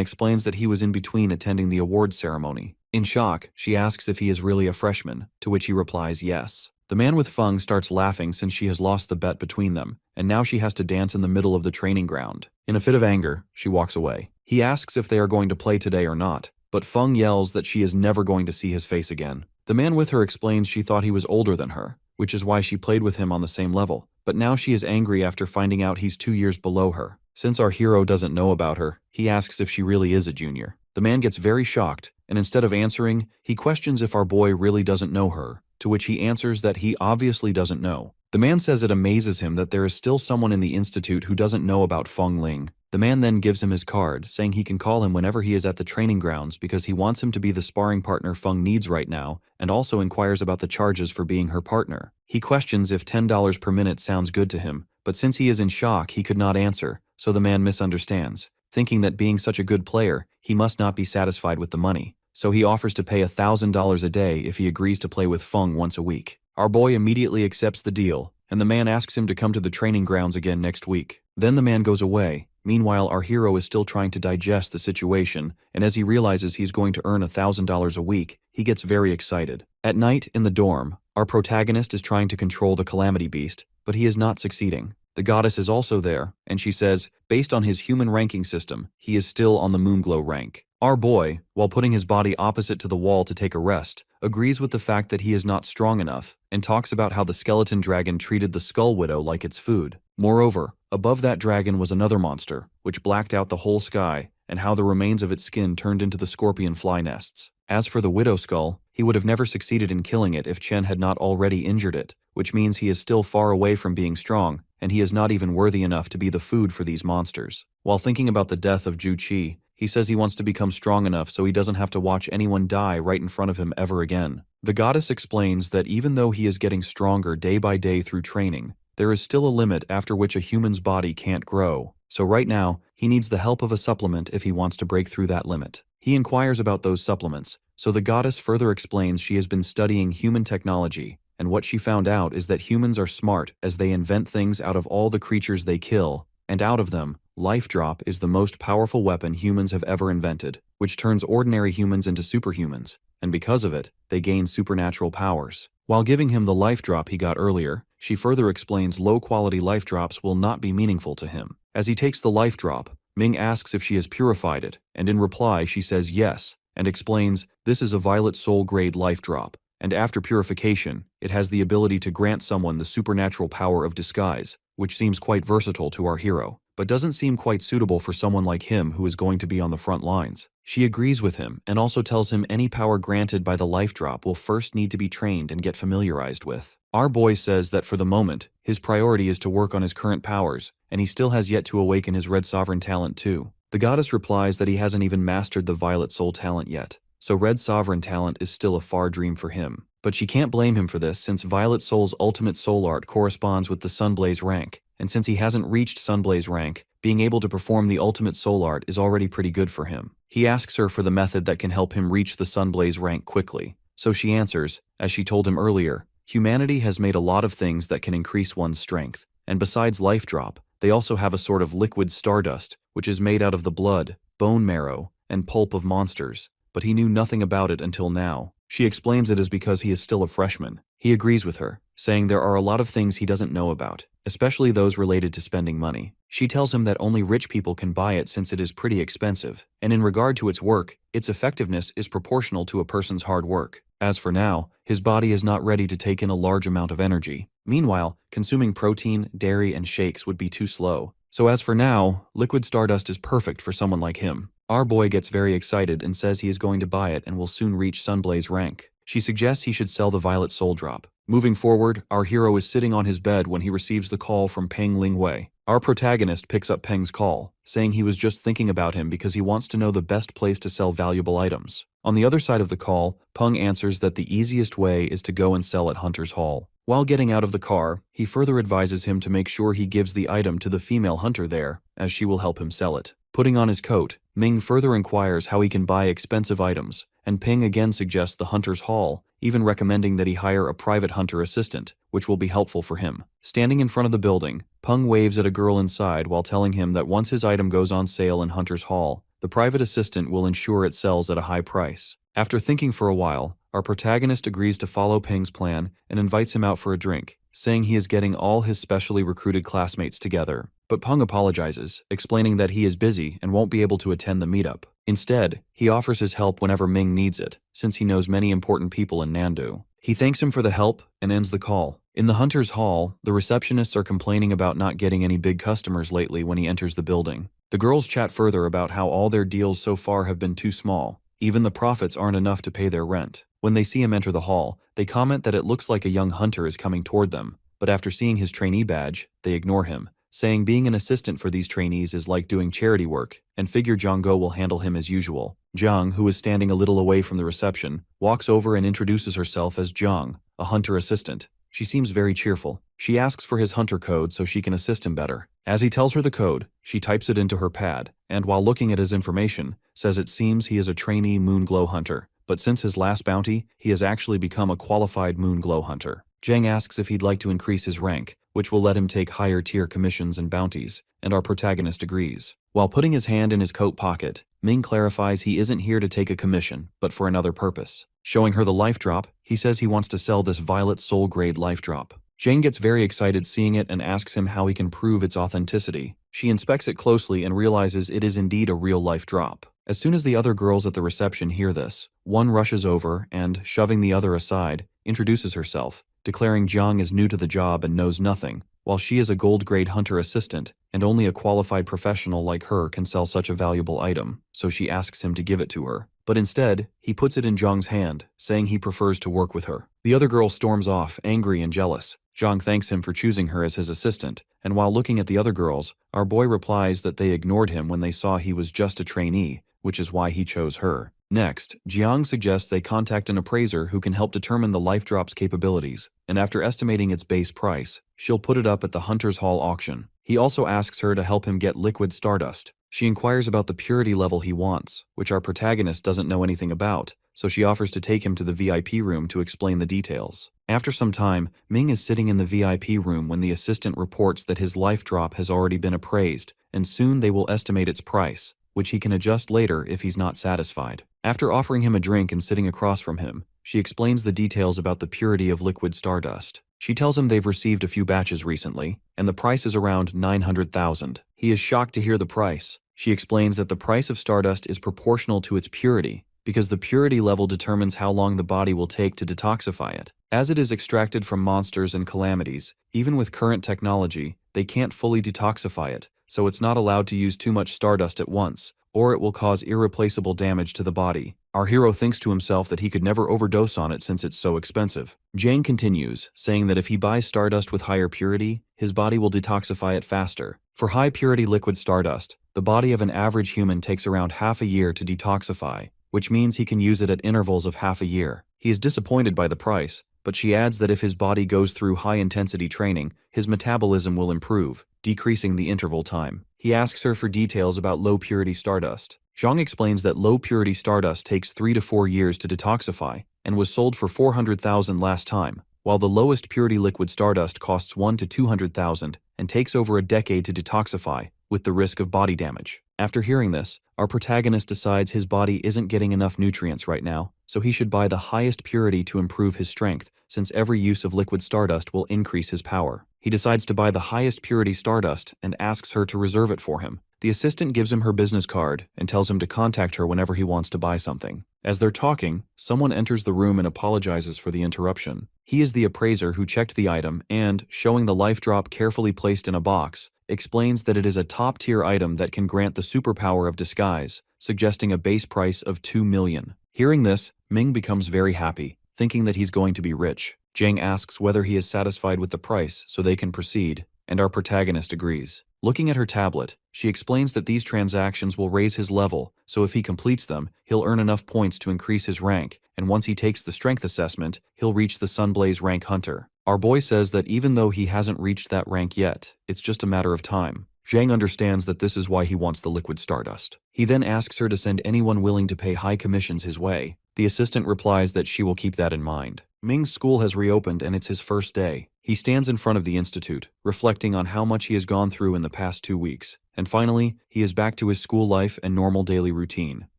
explains that he was in between attending the awards ceremony. In shock, she asks if he is really a freshman, to which he replies yes. The man with Feng starts laughing since she has lost the bet between them, and now she has to dance in the middle of the training ground. In a fit of anger, she walks away. He asks if they are going to play today or not, but Feng yells that she is never going to see his face again. The man with her explains she thought he was older than her, which is why she played with him on the same level, but now she is angry after finding out he's 2 years below her. Since our hero doesn't know about her, he asks if she really is a junior. The man gets very shocked, and instead of answering, he questions if our boy really doesn't know her, to which he answers that he obviously doesn't know. The man says it amazes him that there is still someone in the institute who doesn't know about Feng Ling. The man then gives him his card, saying he can call him whenever he is at the training grounds because he wants him to be the sparring partner Feng needs right now, and also inquires about the charges for being her partner. He questions if $10 per minute sounds good to him, but since he is in shock, he could not answer, so the man misunderstands, thinking that being such a good player, he must not be satisfied with the money. So he offers to pay $1,000 a day if he agrees to play with Feng once a week. Our boy immediately accepts the deal, and the man asks him to come to the training grounds again next week. Then the man goes away. Meanwhile, our hero is still trying to digest the situation, and as he realizes he's going to earn $1,000 a week, he gets very excited. At night, in the dorm, our protagonist is trying to control the Calamity Beast, but he is not succeeding. The goddess is also there, and she says, based on his human ranking system, he is still on the Moonglow rank. Our boy, while putting his body opposite to the wall to take a rest, agrees with the fact that he is not strong enough, and talks about how the skeleton dragon treated the Skull Widow like its food. Moreover, above that dragon was another monster, which blacked out the whole sky, and how the remains of its skin turned into the scorpion fly nests. As for the Widow Skull, he would have never succeeded in killing it if Chen had not already injured it, which means he is still far away from being strong, and he is not even worthy enough to be the food for these monsters. While thinking about the death of Ju Qi, he says he wants to become strong enough so he doesn't have to watch anyone die right in front of him ever again. The goddess explains that even though he is getting stronger day by day through training, there is still a limit after which a human's body can't grow. So right now, he needs the help of a supplement if he wants to break through that limit. He inquires about those supplements, so the goddess further explains she has been studying human technology, and what she found out is that humans are smart as they invent things out of all the creatures they kill, and out of them, Life Drop is the most powerful weapon humans have ever invented, which turns ordinary humans into superhumans, and because of it, they gain supernatural powers. While giving him the life drop he got earlier, she further explains low-quality life drops will not be meaningful to him. As he takes the life drop, Ming asks if she has purified it, and in reply she says yes, and explains this is a Violet Soul grade life drop, and after purification, it has the ability to grant someone the supernatural power of disguise, which seems quite versatile to our hero. but doesn't seem quite suitable for someone like him who is going to be on the front lines. She agrees with him and also tells him any power granted by the life drop will first need to be trained and get familiarized with. Our boy says that for the moment, his priority is to work on his current powers, and he still has yet to awaken his red sovereign talent too. The goddess replies that he hasn't even mastered the violet soul talent yet, so red sovereign talent is still a far dream for him. But she can't blame him for this since Violet Soul's ultimate soul art corresponds with the Sunblaze rank, and since he hasn't reached Sunblaze rank, being able to perform the ultimate soul art is already pretty good for him. He asks her for the method that can help him reach the Sunblaze rank quickly, so she answers, as she told him earlier, humanity has made a lot of things that can increase one's strength, and besides life drop, they also have a sort of liquid stardust, which is made out of the blood, bone marrow, and pulp of monsters, but he knew nothing about it until now. She explains it is because he is still a freshman. He agrees with her, saying there are a lot of things he doesn't know about, especially those related to spending money. She tells him that only rich people can buy it since it is pretty expensive, and in regard to its work, its effectiveness is proportional to a person's hard work. As for now, his body is not ready to take in a large amount of energy. Meanwhile, consuming protein, dairy, and shakes would be too slow. So as for now, liquid stardust is perfect for someone like him. Our boy gets very excited and says he is going to buy it and will soon reach Sunblaze rank. She suggests he should sell the Violet Soul Drop. Moving forward, our hero is sitting on his bed when he receives the call from Peng Lingwei. Our protagonist picks up Peng's call, saying he was just thinking about him because he wants to know the best place to sell valuable items. On the other side of the call, Peng answers that the easiest way is to go and sell at Hunter's Hall. While getting out of the car, he further advises him to make sure he gives the item to the female hunter there, as she will help him sell it. Putting on his coat, Ming further inquires how he can buy expensive items, and Peng again suggests the Hunter's Hall, even recommending that he hire a private hunter assistant, which will be helpful for him. Standing in front of the building, Peng waves at a girl inside while telling him that once his item goes on sale in Hunter's Hall, the private assistant will ensure it sells at a high price. After thinking for a while, our protagonist agrees to follow Peng's plan and invites him out for a drink, saying he is getting all his specially recruited classmates together. But Peng apologizes, explaining that he is busy and won't be able to attend the meetup. Instead, he offers his help whenever Ming needs it, since he knows many important people in Nandu. He thanks him for the help and ends the call. In the Hunter's Hall, the receptionists are complaining about not getting any big customers lately when he enters the building. The girls chat further about how all their deals so far have been too small. Even the profits aren't enough to pay their rent. When they see him enter the hall, they comment that it looks like a young hunter is coming toward them, but after seeing his trainee badge, they ignore him, saying being an assistant for these trainees is like doing charity work, and figure Zhang will handle him as usual. Zhang, who is standing a little away from the reception, walks over and introduces herself as Zhang, a hunter assistant. She seems very cheerful. She asks for his hunter code so she can assist him better. As he tells her the code, she types it into her pad, and while looking at his information, says it seems he is a trainee Moonglow hunter, but since his last bounty, he has actually become a qualified Moonglow hunter. Zhang asks if he'd like to increase his rank, which will let him take higher tier commissions and bounties, and our protagonist agrees. While putting his hand in his coat pocket, Ming clarifies he isn't here to take a commission, but for another purpose. Showing her the life drop, he says he wants to sell this Violet Soul Grade life drop. Zhang gets very excited seeing it and asks him how he can prove its authenticity. She inspects it closely and realizes it is indeed a real life drop. As soon as the other girls at the reception hear this, one rushes over and, shoving the other aside, introduces herself, declaring Zhang is new to the job and knows nothing, while she is a gold-grade hunter assistant, and only a qualified professional like her can sell such a valuable item, so she asks him to give it to her. But instead, he puts it in Zhang's hand, saying he prefers to work with her. The other girl storms off, angry and jealous. Zhang thanks him for choosing her as his assistant, and while looking at the other girls, our boy replies that they ignored him when they saw he was just a trainee, which is why he chose her. Next, Jiang suggests they contact an appraiser who can help determine the life drop's capabilities, and after estimating its base price, she'll put it up at the Hunter's Hall auction. He also asks her to help him get liquid stardust. She inquires about the purity level he wants, which our protagonist doesn't know anything about, so she offers to take him to the VIP room to explain the details. After some time, Ming is sitting in the VIP room when the assistant reports that his life drop has already been appraised, and soon they will estimate its price, which he can adjust later if he's not satisfied. After offering him a drink and sitting across from him, she explains the details about the purity of liquid stardust. She tells him they've received a few batches recently, and the price is around 900,000. He is shocked to hear the price. She explains that the price of stardust is proportional to its purity, because the purity level determines how long the body will take to detoxify it. As it is extracted from monsters and calamities, even with current technology, they can't fully detoxify it, so it's not allowed to use too much stardust at once, or it will cause irreplaceable damage to the body. Our hero thinks to himself that he could never overdose on it since it's so expensive. Jang continues, saying that if he buys stardust with higher purity, his body will detoxify it faster. For high-purity liquid stardust, the body of an average human takes around half a year to detoxify, which means he can use it at intervals of half a year. He is disappointed by the price, but she adds that if his body goes through high-intensity training, his metabolism will improve, decreasing the interval time. He asks her for details about low-purity stardust. Zhang explains that low-purity stardust takes 3 to 4 years to detoxify and was sold for 400,000 last time, while the lowest purity liquid stardust costs 1 to 200,000 and takes over a decade to detoxify, with the risk of body damage. After hearing this, our protagonist decides his body isn't getting enough nutrients right now, so he should buy the highest purity to improve his strength, since every use of liquid stardust will increase his power. He decides to buy the highest purity stardust and asks her to reserve it for him. The assistant gives him her business card and tells him to contact her whenever he wants to buy something. As they're talking, someone enters the room and apologizes for the interruption. He is the appraiser who checked the item and, showing the life drop carefully placed in a box, explains that it is a top-tier item that can grant the superpower of disguise, suggesting a base price of 2 million. Hearing this, Ming becomes very happy, thinking that he's going to be rich. Jang asks whether he is satisfied with the price so they can proceed, and our protagonist agrees. Looking at her tablet, she explains that these transactions will raise his level, so if he completes them, he'll earn enough points to increase his rank, and once he takes the strength assessment, he'll reach the Sunblaze rank hunter. Our boy says that even though he hasn't reached that rank yet, it's just a matter of time. Zhang understands that this is why he wants the liquid stardust. He then asks her to send anyone willing to pay high commissions his way. The assistant replies that she will keep that in mind. Ming's school has reopened and it's his first day. He stands in front of the institute, reflecting on how much he has gone through in the past 2 weeks. And finally, he is back to his school life and normal daily routine,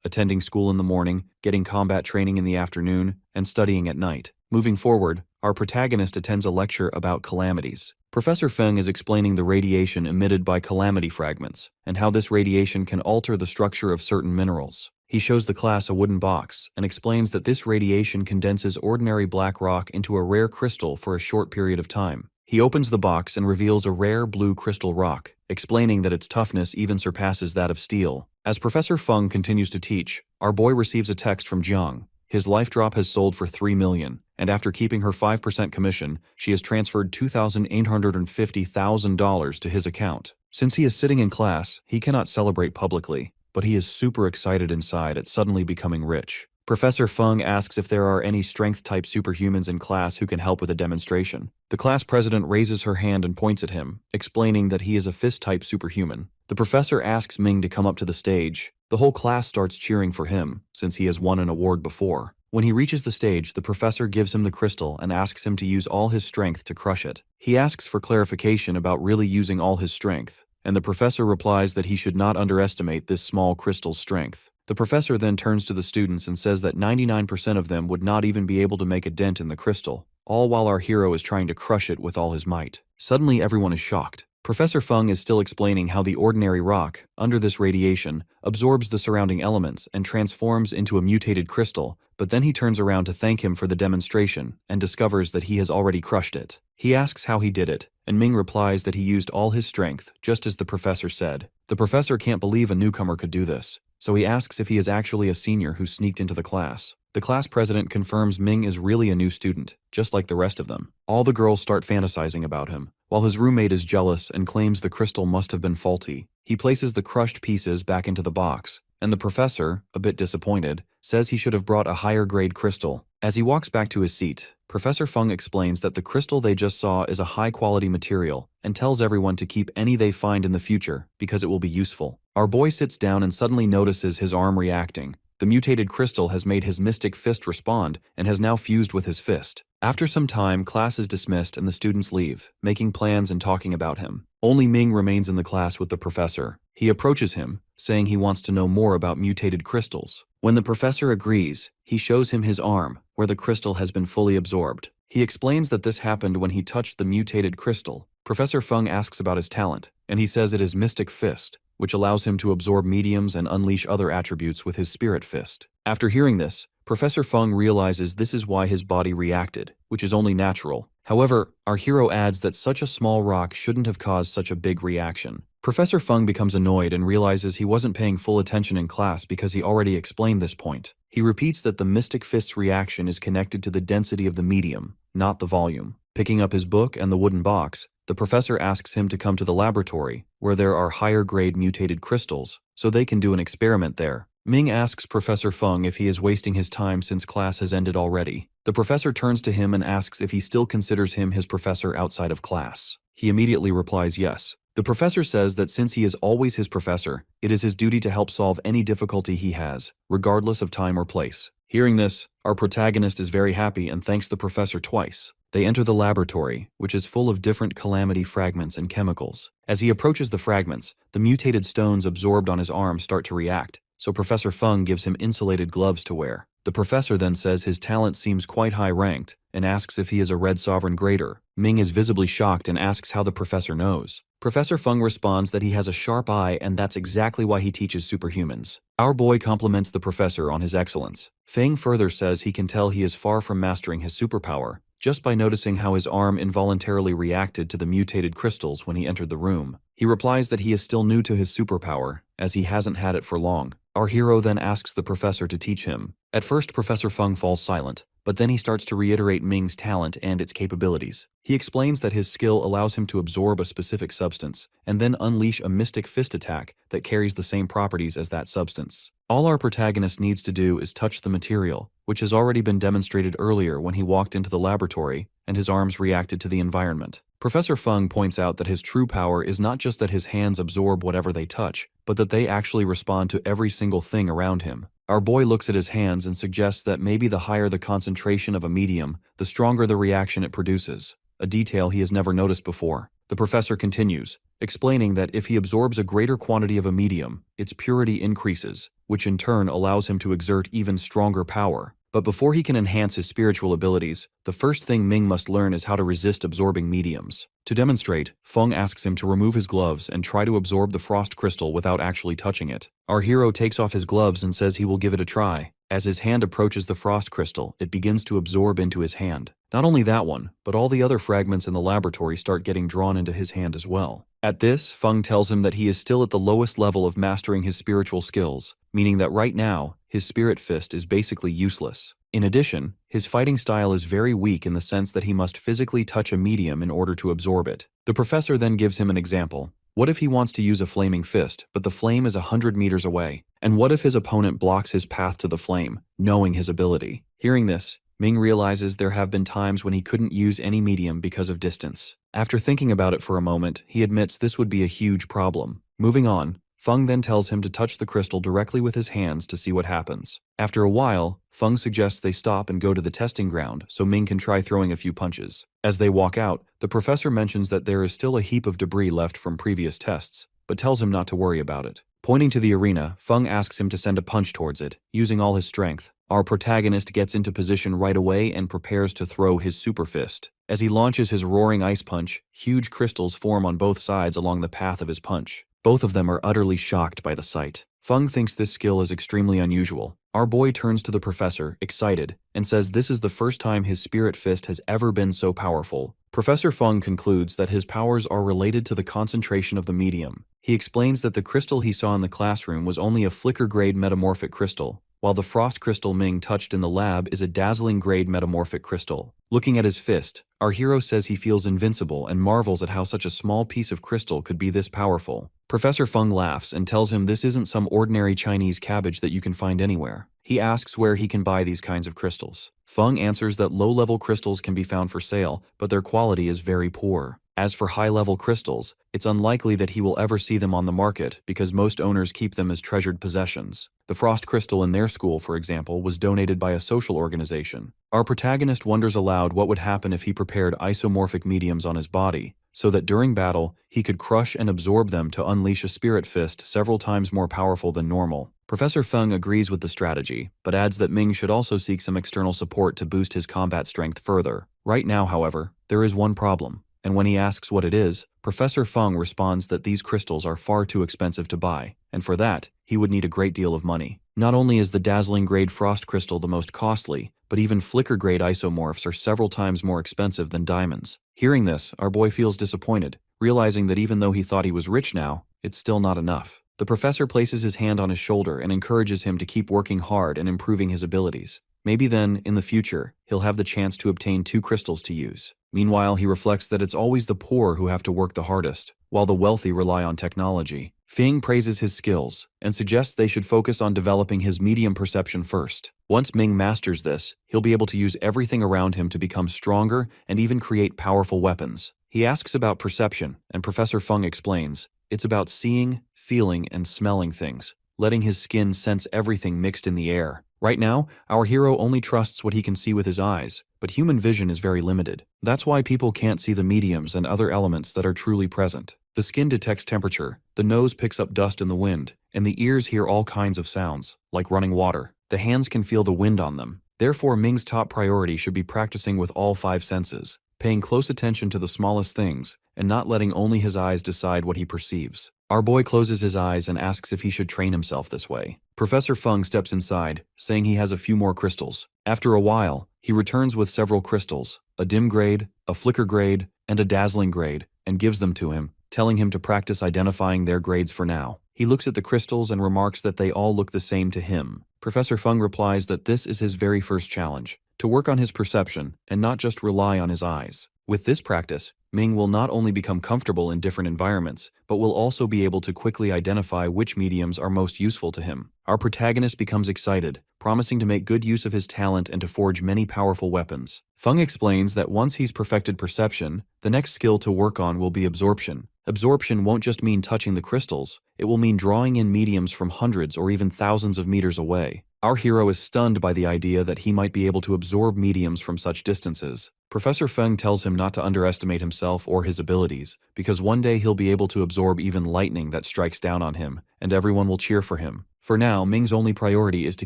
attending school in the morning, getting combat training in the afternoon, and studying at night. Moving forward, our protagonist attends a lecture about calamities. Professor Feng is explaining the radiation emitted by calamity fragments, and how this radiation can alter the structure of certain minerals. He shows the class a wooden box, and explains that this radiation condenses ordinary black rock into a rare crystal for a short period of time. He opens the box and reveals a rare blue crystal rock, explaining that its toughness even surpasses that of steel. As Professor Feng continues to teach, our boy receives a text from Jiang. His life drop has sold for 3 million, and after keeping her 5% commission, she has transferred $2,850,000 to his account. Since he is sitting in class, he cannot celebrate publicly, but he is super excited inside at suddenly becoming rich. Professor Feng asks if there are any strength-type superhumans in class who can help with a demonstration. The class president raises her hand and points at him, explaining that he is a fist-type superhuman. The professor asks Ming to come up to the stage. The whole class starts cheering for him, since he has won an award before. When he reaches the stage, the professor gives him the crystal and asks him to use all his strength to crush it. He asks for clarification about really using all his strength, and the professor replies that he should not underestimate this small crystal's strength. The professor then turns to the students and says that 99% of them would not even be able to make a dent in the crystal, all while our hero is trying to crush it with all his might. Suddenly everyone is shocked. Professor Feng is still explaining how the ordinary rock, under this radiation, absorbs the surrounding elements and transforms into a mutated crystal, but then he turns around to thank him for the demonstration and discovers that he has already crushed it. He asks how he did it, and Ming replies that he used all his strength, just as the professor said. The professor can't believe a newcomer could do this, so he asks if he is actually a senior who sneaked into the class. The class president confirms Ming is really a new student, just like the rest of them. All the girls start fantasizing about him, while his roommate is jealous and claims the crystal must have been faulty. He places the crushed pieces back into the box, and the professor, a bit disappointed, says he should have brought a higher grade crystal. As he walks back to his seat, Professor Feng explains that the crystal they just saw is a high-quality material and tells everyone to keep any they find in the future because it will be useful. Our boy sits down and suddenly notices his arm reacting. The mutated crystal has made his mystic fist respond and has now fused with his fist. After some time, class is dismissed and the students leave, making plans and talking about him. Only Ming remains in the class with the professor. He approaches him, saying he wants to know more about mutated crystals. When the professor agrees, he shows him his arm, where the crystal has been fully absorbed. He explains that this happened when he touched the mutated crystal. Professor Feng asks about his talent, and he says it is Mystic Fist, which allows him to absorb mediums and unleash other attributes with his Spirit Fist. After hearing this, Professor Feng realizes this is why his body reacted, which is only natural. However, our hero adds that such a small rock shouldn't have caused such a big reaction. Professor Fung becomes annoyed and realizes he wasn't paying full attention in class because he already explained this point. He repeats that the Mystic Fist's reaction is connected to the density of the medium, not the volume. Picking up his book and the wooden box, the professor asks him to come to the laboratory, where there are higher-grade mutated crystals, so they can do an experiment there. Ming asks Professor Fung if he is wasting his time since class has ended already. The professor turns to him and asks if he still considers him his professor outside of class. He immediately replies yes. The professor says that since he is always his professor, it is his duty to help solve any difficulty he has, regardless of time or place. Hearing this, our protagonist is very happy and thanks the professor twice. They enter the laboratory, which is full of different calamity fragments and chemicals. As he approaches the fragments, the mutated stones absorbed on his arm start to react, so Professor Fung gives him insulated gloves to wear. The professor then says his talent seems quite high-ranked and asks if he is a Red Sovereign Grader. Ming is visibly shocked and asks how the professor knows. Professor Fung responds that he has a sharp eye and that's exactly why he teaches superhumans. Our boy compliments the professor on his excellence. Feng further says he can tell he is far from mastering his superpower, just by noticing how his arm involuntarily reacted to the mutated crystals when he entered the room. He replies that he is still new to his superpower, as he hasn't had it for long. Our hero then asks the professor to teach him. At first, Professor Fung falls silent, but then he starts to reiterate Ming's talent and its capabilities. He explains that his skill allows him to absorb a specific substance, and then unleash a mystic fist attack that carries the same properties as that substance. All our protagonist needs to do is touch the material, which has already been demonstrated earlier when he walked into the laboratory and his arms reacted to the environment. Professor Fung points out that his true power is not just that his hands absorb whatever they touch, but that they actually respond to every single thing around him. Our boy looks at his hands and suggests that maybe the higher the concentration of a medium, the stronger the reaction it produces, a detail he has never noticed before. The professor continues, explaining that if he absorbs a greater quantity of a medium, its purity increases, which in turn allows him to exert even stronger power. But before he can enhance his spiritual abilities, the first thing Ming must learn is how to resist absorbing mediums. To demonstrate, Feng asks him to remove his gloves and try to absorb the frost crystal without actually touching it. Our hero takes off his gloves and says he will give it a try. As his hand approaches the frost crystal, it begins to absorb into his hand. Not only that one, but all the other fragments in the laboratory start getting drawn into his hand as well. At this, Feng tells him that he is still at the lowest level of mastering his spiritual skills, meaning that right now, his spirit fist is basically useless. In addition, his fighting style is very weak in the sense that he must physically touch a medium in order to absorb it. The professor then gives him an example. What if he wants to use a flaming fist, but the flame is 100 meters away? And what if his opponent blocks his path to the flame, knowing his ability? Hearing this, Ming realizes there have been times when he couldn't use any medium because of distance. After thinking about it for a moment, he admits this would be a huge problem. Moving on, Feng then tells him to touch the crystal directly with his hands to see what happens. After a while, Feng suggests they stop and go to the testing ground so Ming can try throwing a few punches. As they walk out, the professor mentions that there is still a heap of debris left from previous tests, but tells him not to worry about it. Pointing to the arena, Feng asks him to send a punch towards it, using all his strength. Our protagonist gets into position right away and prepares to throw his super fist. As he launches his roaring ice punch, huge crystals form on both sides along the path of his punch. Both of them are utterly shocked by the sight. Feng thinks this skill is extremely unusual. Our boy turns to the professor, excited, and says this is the first time his spirit fist has ever been so powerful. Professor Feng concludes that his powers are related to the concentration of the medium. He explains that the crystal he saw in the classroom was only a flicker-grade metamorphic crystal, while the frost crystal Ming touched in the lab is a dazzling-grade metamorphic crystal. Looking at his fist, our hero says he feels invincible and marvels at how such a small piece of crystal could be this powerful. Professor Feng laughs and tells him this isn't some ordinary Chinese cabbage that you can find anywhere. He asks where he can buy these kinds of crystals. Feng answers that low-level crystals can be found for sale, but their quality is very poor. As for high-level crystals, it's unlikely that he will ever see them on the market because most owners keep them as treasured possessions. The frost crystal in their school, for example, was donated by a social organization. Our protagonist wonders aloud what would happen if he prepared isomorphic mediums on his body, so that during battle, he could crush and absorb them to unleash a spirit fist several times more powerful than normal. Professor Feng agrees with the strategy, but adds that Ming should also seek some external support to boost his combat strength further. Right now, however, there is one problem. And when he asks what it is, Professor Feng responds that these crystals are far too expensive to buy, and for that, he would need a great deal of money. Not only is the dazzling-grade frost crystal the most costly, but even flicker-grade isomorphs are several times more expensive than diamonds. Hearing this, our boy feels disappointed, realizing that even though he thought he was rich now, it's still not enough. The professor places his hand on his shoulder and encourages him to keep working hard and improving his abilities. Maybe then, in the future, he'll have the chance to obtain 2 crystals to use. Meanwhile, he reflects that it's always the poor who have to work the hardest, while the wealthy rely on technology. Fing praises his skills and suggests they should focus on developing his medium perception first. Once Ming masters this, he'll be able to use everything around him to become stronger and even create powerful weapons. He asks about perception, and Professor Feng explains, it's about seeing, feeling, and smelling things, letting his skin sense everything mixed in the air. Right now, our hero only trusts what he can see with his eyes, but human vision is very limited. That's why people can't see the mediums and other elements that are truly present. The skin detects temperature, the nose picks up dust in the wind, and the ears hear all kinds of sounds, like running water. The hands can feel the wind on them. Therefore, Ming's top priority should be practicing with all 5 senses, paying close attention to the smallest things, and not letting only his eyes decide what he perceives. Our boy closes his eyes and asks if he should train himself this way. Professor Feng steps inside, saying he has a few more crystals. After a while, he returns with several crystals, a dim grade, a flicker grade, and a dazzling grade, and gives them to him, telling him to practice identifying their grades for now. He looks at the crystals and remarks that they all look the same to him. Professor Feng replies that this is his very first challenge, to work on his perception and not just rely on his eyes. With this practice, Ming will not only become comfortable in different environments, but will also be able to quickly identify which mediums are most useful to him. Our protagonist becomes excited, promising to make good use of his talent and to forge many powerful weapons. Feng explains that once he's perfected perception, the next skill to work on will be absorption. Absorption won't just mean touching the crystals, it will mean drawing in mediums from hundreds or even thousands of meters away. Our hero is stunned by the idea that he might be able to absorb mediums from such distances. Professor Feng tells him not to underestimate himself or his abilities, because one day he'll be able to absorb even lightning that strikes down on him, and everyone will cheer for him. For now, Ming's only priority is to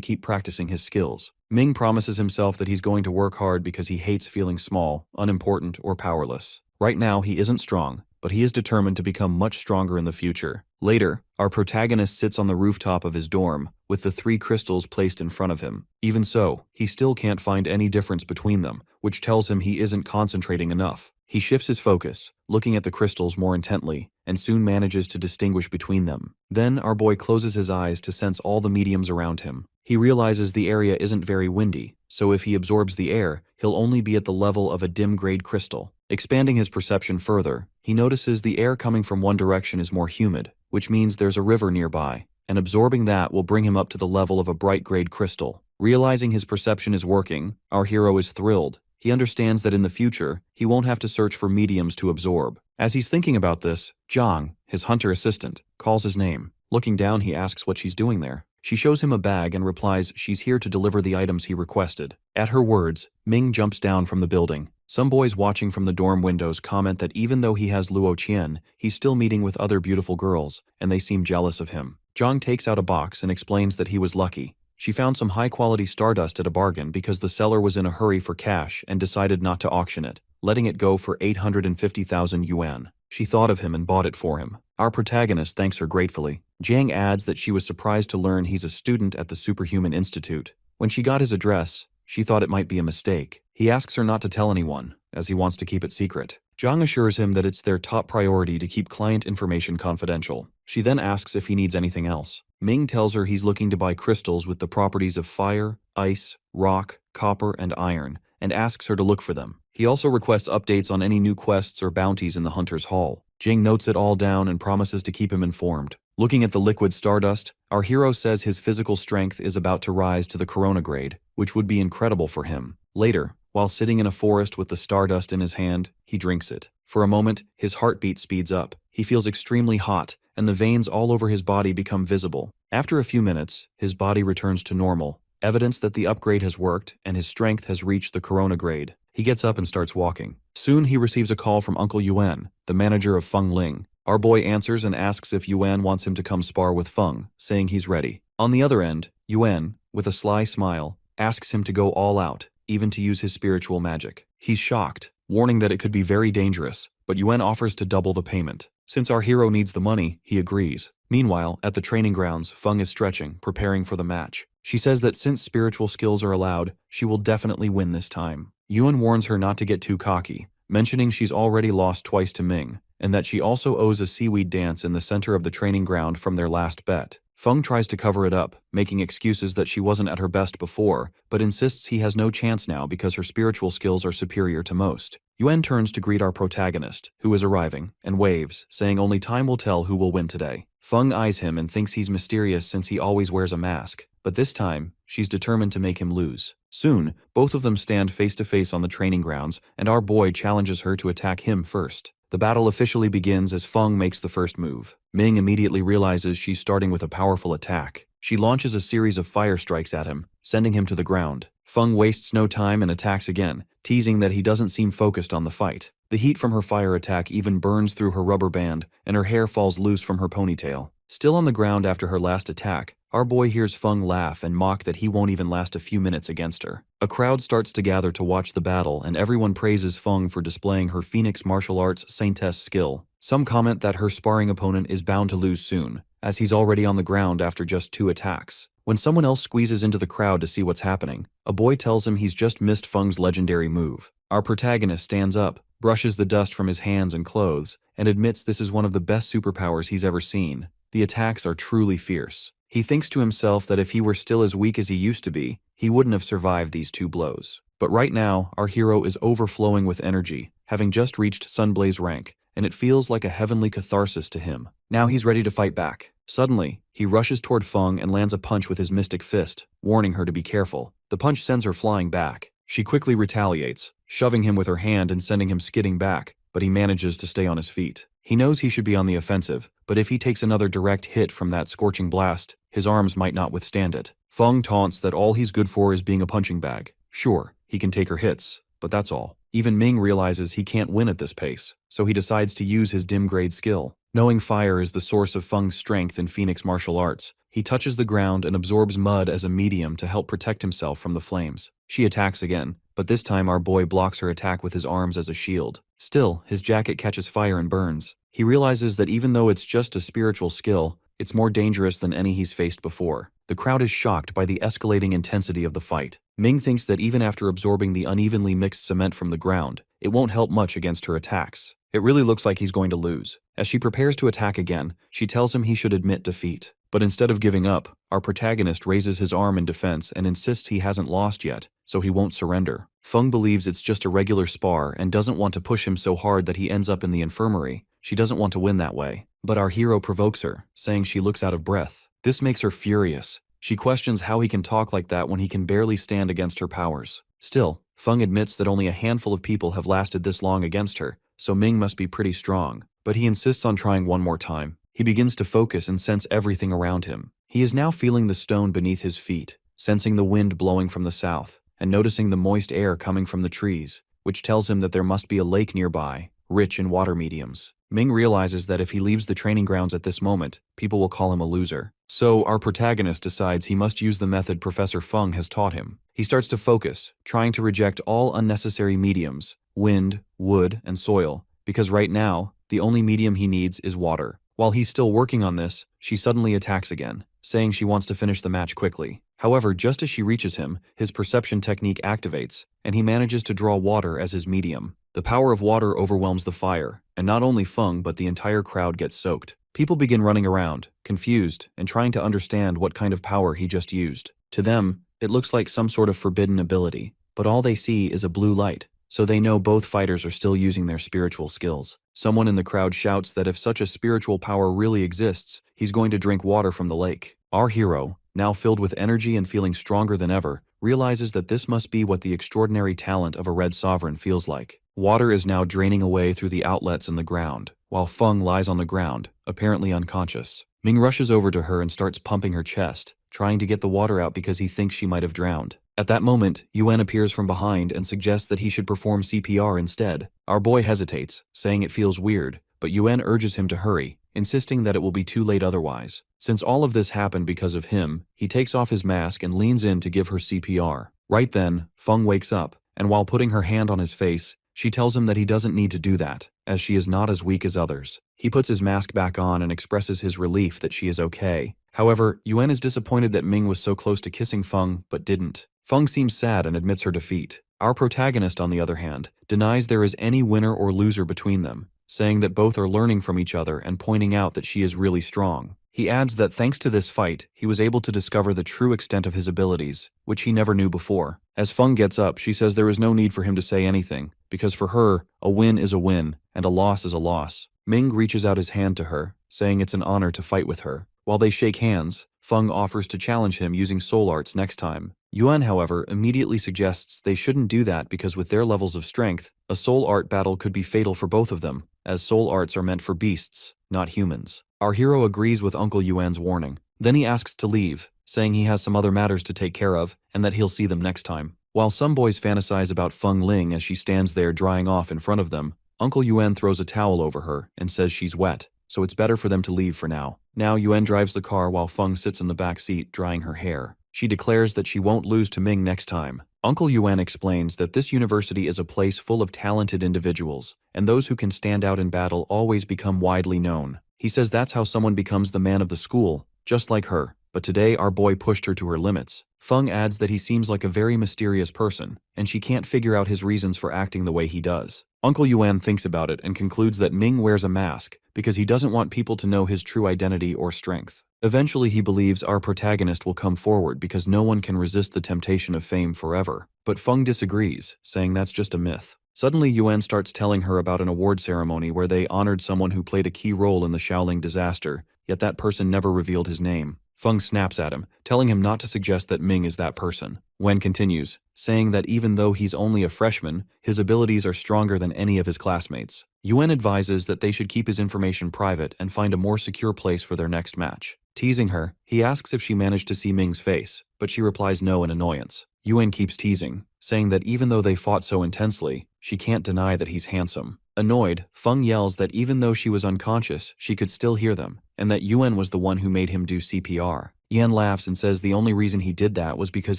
keep practicing his skills. Ming promises himself that he's going to work hard because he hates feeling small, unimportant, or powerless. Right now, he isn't strong, but he is determined to become much stronger in the future. Later, our protagonist sits on the rooftop of his dorm, with the 3 crystals placed in front of him. Even so, he still can't find any difference between them, which tells him he isn't concentrating enough. He shifts his focus, looking at the crystals more intently, and soon manages to distinguish between them. Then our boy closes his eyes to sense all the mediums around him. He realizes the area isn't very windy, so if he absorbs the air, he'll only be at the level of a dim-grade crystal. Expanding his perception further, he notices the air coming from one direction is more humid, which means there's a river nearby, and absorbing that will bring him up to the level of a bright-grade crystal. Realizing his perception is working, our hero is thrilled. He understands that in the future, he won't have to search for mediums to absorb. As he's thinking about this, Zhang, his hunter assistant, calls his name. Looking down, he asks what she's doing there. She shows him a bag and replies she's here to deliver the items he requested. At her words, Ming jumps down from the building. Some boys watching from the dorm windows comment that even though he has Luo Qian, he's still meeting with other beautiful girls, and they seem jealous of him. Zhang takes out a box and explains that he was lucky. She found some high-quality stardust at a bargain because the seller was in a hurry for cash and decided not to auction it, letting it go for 850,000 yuan. She thought of him and bought it for him. Our protagonist thanks her gratefully. Jiang adds that she was surprised to learn he's a student at the Superhuman Institute. When she got his address, she thought it might be a mistake. He asks her not to tell anyone, as he wants to keep it secret. Zhang assures him that it's their top priority to keep client information confidential. She then asks if he needs anything else. Ming tells her he's looking to buy crystals with the properties of fire, ice, rock, copper, and iron, and asks her to look for them. He also requests updates on any new quests or bounties in the Hunter's Hall. Jing notes it all down and promises to keep him informed. Looking at the liquid stardust, our hero says his physical strength is about to rise to the Corona grade, which would be incredible for him. Later, while sitting in a forest with the stardust in his hand, he drinks it. For a moment, his heartbeat speeds up. He feels extremely hot, and the veins all over his body become visible. After a few minutes, his body returns to normal, evidence that the upgrade has worked and his strength has reached the Corona grade. He gets up and starts walking. Soon he receives a call from Uncle Yuan, the manager of Feng Ling. Our boy answers and asks if Yuan wants him to come spar with Feng, saying he's ready. On the other end, Yuan, with a sly smile, asks him to go all out, even to use his spiritual magic. He's shocked, warning that it could be very dangerous, but Yuan offers to double the payment. Since our hero needs the money, he agrees. Meanwhile, at the training grounds, Feng is stretching, preparing for the match. She says that since spiritual skills are allowed, she will definitely win this time. Yuan warns her not to get too cocky, mentioning she's already lost twice to Ming, and that she also owes a seaweed dance in the center of the training ground from their last bet. Feng tries to cover it up, making excuses that she wasn't at her best before, but insists he has no chance now because her spiritual skills are superior to most. Yuan turns to greet our protagonist, who is arriving, and waves, saying only time will tell who will win today. Feng eyes him and thinks he's mysterious since he always wears a mask, but this time, she's determined to make him lose. Soon, both of them stand face to face on the training grounds, and our boy challenges her to attack him first. The battle officially begins as Feng makes the first move. Ming immediately realizes she's starting with a powerful attack. She launches a series of fire strikes at him, sending him to the ground. Feng wastes no time and attacks again, teasing that he doesn't seem focused on the fight. The heat from her fire attack even burns through her rubber band, and her hair falls loose from her ponytail. Still on the ground after her last attack, our boy hears Feng laugh and mock that he won't even last a few minutes against her. A crowd starts to gather to watch the battle, and everyone praises Feng for displaying her Phoenix martial arts saintess skill. Some comment that her sparring opponent is bound to lose soon, as he's already on the ground after just 2 attacks. When someone else squeezes into the crowd to see what's happening, a boy tells him he's just missed Feng's legendary move. Our protagonist stands up, brushes the dust from his hands and clothes, and admits this is one of the best superpowers he's ever seen. The attacks are truly fierce. He thinks to himself that if he were still as weak as he used to be, he wouldn't have survived these 2 blows. But right now, our hero is overflowing with energy, having just reached Sunblaze rank, and it feels like a heavenly catharsis to him. Now he's ready to fight back. Suddenly, he rushes toward Feng and lands a punch with his mystic fist, warning her to be careful. The punch sends her flying back. She quickly retaliates, shoving him with her hand and sending him skidding back, but he manages to stay on his feet. He knows he should be on the offensive, but if he takes another direct hit from that scorching blast, his arms might not withstand it. Feng taunts that all he's good for is being a punching bag. Sure, he can take her hits, but that's all. Even Ming realizes he can't win at this pace, so he decides to use his dim-grade skill. Knowing fire is the source of Feng's strength in Phoenix martial arts, he touches the ground and absorbs mud as a medium to help protect himself from the flames. She attacks again, but this time our boy blocks her attack with his arms as a shield. Still, his jacket catches fire and burns. He realizes that even though it's just a spiritual skill, it's more dangerous than any he's faced before. The crowd is shocked by the escalating intensity of the fight. Ming thinks that even after absorbing the unevenly mixed cement from the ground, it won't help much against her attacks. It really looks like he's going to lose. As she prepares to attack again, she tells him he should admit defeat. But instead of giving up, our protagonist raises his arm in defense and insists he hasn't lost yet, so he won't surrender. Feng believes it's just a regular spar and doesn't want to push him so hard that he ends up in the infirmary. She doesn't want to win that way. But our hero provokes her, saying she looks out of breath. This makes her furious. She questions how he can talk like that when he can barely stand against her powers. Still, Feng admits that only a handful of people have lasted this long against her, so Ming must be pretty strong. But he insists on trying one more time. He begins to focus and sense everything around him. He is now feeling the stone beneath his feet, sensing the wind blowing from the south, and noticing the moist air coming from the trees, which tells him that there must be a lake nearby, rich in water mediums. Ming realizes that if he leaves the training grounds at this moment, people will call him a loser. So our protagonist decides he must use the method Professor Feng has taught him. He starts to focus, trying to reject all unnecessary mediums, wind, wood, and soil, because right now, the only medium he needs is water. While he's still working on this, she suddenly attacks again, saying she wants to finish the match quickly. However, just as she reaches him, his perception technique activates, and he manages to draw water as his medium. The power of water overwhelms the fire, and not only Feng but the entire crowd gets soaked. People begin running around, confused, and trying to understand what kind of power he just used. To them, it looks like some sort of forbidden ability, but all they see is a blue light, so they know both fighters are still using their spiritual skills. Someone in the crowd shouts that if such a spiritual power really exists, he's going to drink water from the lake. Our hero, now filled with energy and feeling stronger than ever, realizes that this must be what the extraordinary talent of a red sovereign feels like. Water is now draining away through the outlets in the ground, while Feng lies on the ground, apparently unconscious. Ming rushes over to her and starts pumping her chest, trying to get the water out because he thinks she might have drowned. At that moment, Yuan appears from behind and suggests that he should perform CPR instead. Our boy hesitates, saying it feels weird, but Yuan urges him to hurry, insisting that it will be too late otherwise. Since all of this happened because of him, he takes off his mask and leans in to give her CPR. Right then, Feng wakes up, and while putting her hand on his face, she tells him that he doesn't need to do that, as she is not as weak as others. He puts his mask back on and expresses his relief that she is okay. However, Yuan is disappointed that Ming was so close to kissing Feng but didn't. Feng seems sad and admits her defeat. Our protagonist, on the other hand, denies there is any winner or loser between them, saying that both are learning from each other and pointing out that she is really strong. He adds that thanks to this fight, he was able to discover the true extent of his abilities, which he never knew before. As Feng gets up, she says there is no need for him to say anything, because for her, a win is a win, and a loss is a loss. Ming reaches out his hand to her, saying it's an honor to fight with her. While they shake hands, Feng offers to challenge him using soul arts next time. Yuan, however, immediately suggests they shouldn't do that because with their levels of strength, a soul art battle could be fatal for both of them, as soul arts are meant for beasts, not humans. Our hero agrees with Uncle Yuan's warning. Then he asks to leave, saying he has some other matters to take care of and that he'll see them next time. While some boys fantasize about Feng Ling as she stands there drying off in front of them, Uncle Yuan throws a towel over her and says she's wet, so it's better for them to leave for now. Now Yuan drives the car while Feng sits in the back seat drying her hair. She declares that she won't lose to Ming next time. Uncle Yuan explains that this university is a place full of talented individuals, and those who can stand out in battle always become widely known. He says that's how someone becomes the man of the school, just like her, but today our boy pushed her to her limits. Feng adds that he seems like a very mysterious person, and she can't figure out his reasons for acting the way he does. Uncle Yuan thinks about it and concludes that Ming wears a mask because he doesn't want people to know his true identity or strength. Eventually he believes our protagonist will come forward because no one can resist the temptation of fame forever. But Feng disagrees, saying that's just a myth. Suddenly Yuan starts telling her about an award ceremony where they honored someone who played a key role in the Shaoling disaster, yet that person never revealed his name. Feng snaps at him, telling him not to suggest that Ming is that person. Wen continues, saying that even though he's only a freshman, his abilities are stronger than any of his classmates. Yuan advises that they should keep his information private and find a more secure place for their next match. Teasing her, he asks if she managed to see Ming's face, but she replies no in annoyance. Yuan keeps teasing, saying that even though they fought so intensely, she can't deny that he's handsome. Annoyed, Feng yells that even though she was unconscious, she could still hear them, and that Yuan was the one who made him do CPR. Yan laughs and says the only reason he did that was because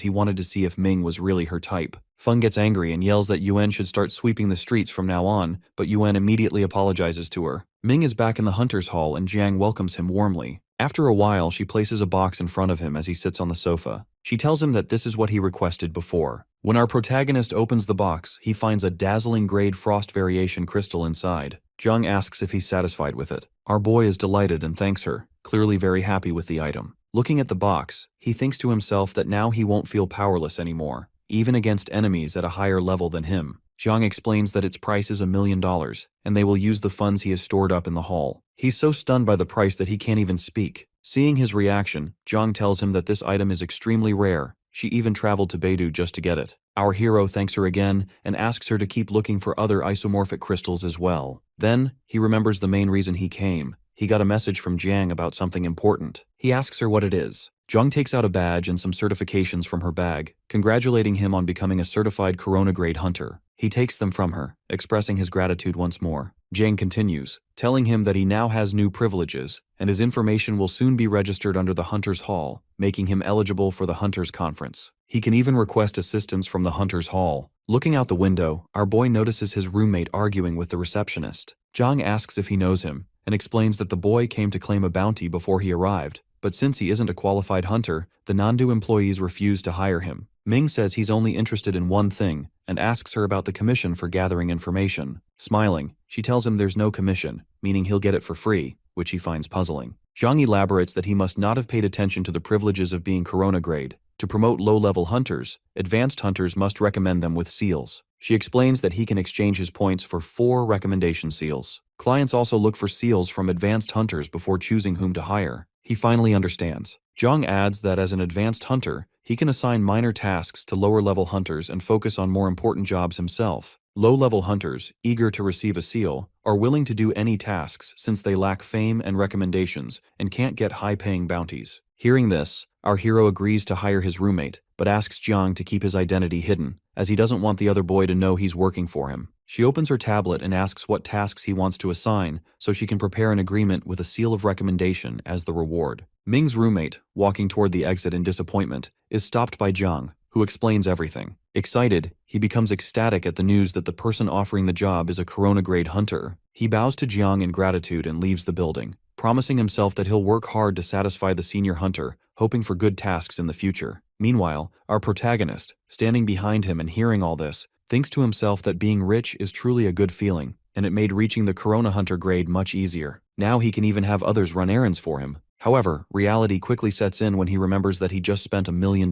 he wanted to see if Ming was really her type. Feng gets angry and yells that Yuan should start sweeping the streets from now on, but Yuan immediately apologizes to her. Ming is back in the hunter's hall and Jiang welcomes him warmly. After a while, she places a box in front of him as he sits on the sofa. She tells him that this is what he requested before. When our protagonist opens the box, he finds a dazzling grade frost variation crystal inside. Jiang asks if he's satisfied with it. Our boy is delighted and thanks her, clearly very happy with the item. Looking at the box, he thinks to himself that now he won't feel powerless anymore, even against enemies at a higher level than him. Jiang explains that its price is $1 million, and they will use the funds he has stored up in the hall. He's so stunned by the price that he can't even speak. Seeing his reaction, Jiang tells him that this item is extremely rare. She even traveled to Beidou just to get it. Our hero thanks her again and asks her to keep looking for other isomorphic crystals as well. Then, he remembers the main reason he came. He got a message from Jiang about something important. He asks her what it is. Jiang takes out a badge and some certifications from her bag, congratulating him on becoming a certified Corona-grade hunter. He takes them from her, expressing his gratitude once more. Jiang continues, telling him that he now has new privileges, and his information will soon be registered under the Hunter's Hall, making him eligible for the Hunter's Conference. He can even request assistance from the Hunter's Hall. Looking out the window, our boy notices his roommate arguing with the receptionist. Jiang asks if he knows him, and explains that the boy came to claim a bounty before he arrived, but since he isn't a qualified hunter, the Nandu employees refuse to hire him. Ming says he's only interested in one thing, and asks her about the commission for gathering information. Smiling, she tells him there's no commission, meaning he'll get it for free, which he finds puzzling. Jiang elaborates that he must not have paid attention to the privileges of being Corona grade. To promote low-level hunters, advanced hunters must recommend them with seals. She explains that he can exchange his points for 4 recommendation seals. Clients also look for seals from advanced hunters before choosing whom to hire. He finally understands. Jiang adds that as an advanced hunter, he can assign minor tasks to lower-level hunters and focus on more important jobs himself. Low-level hunters, eager to receive a seal, are willing to do any tasks since they lack fame and recommendations and can't get high-paying bounties. Hearing this, our hero agrees to hire his roommate, but asks Jiang to keep his identity hidden, as he doesn't want the other boy to know he's working for him. She opens her tablet and asks what tasks he wants to assign so she can prepare an agreement with a seal of recommendation as the reward. Ming's roommate, walking toward the exit in disappointment, is stopped by Jiang, who explains everything. Excited, he becomes ecstatic at the news that the person offering the job is a Corona-grade hunter. He bows to Jiang in gratitude and leaves the building, promising himself that he'll work hard to satisfy the senior hunter, hoping for good tasks in the future. Meanwhile, our protagonist, standing behind him and hearing all this, thinks to himself that being rich is truly a good feeling, and it made reaching the Corona Hunter grade much easier. Now he can even have others run errands for him. However, reality quickly sets in when he remembers that he just spent $1 million,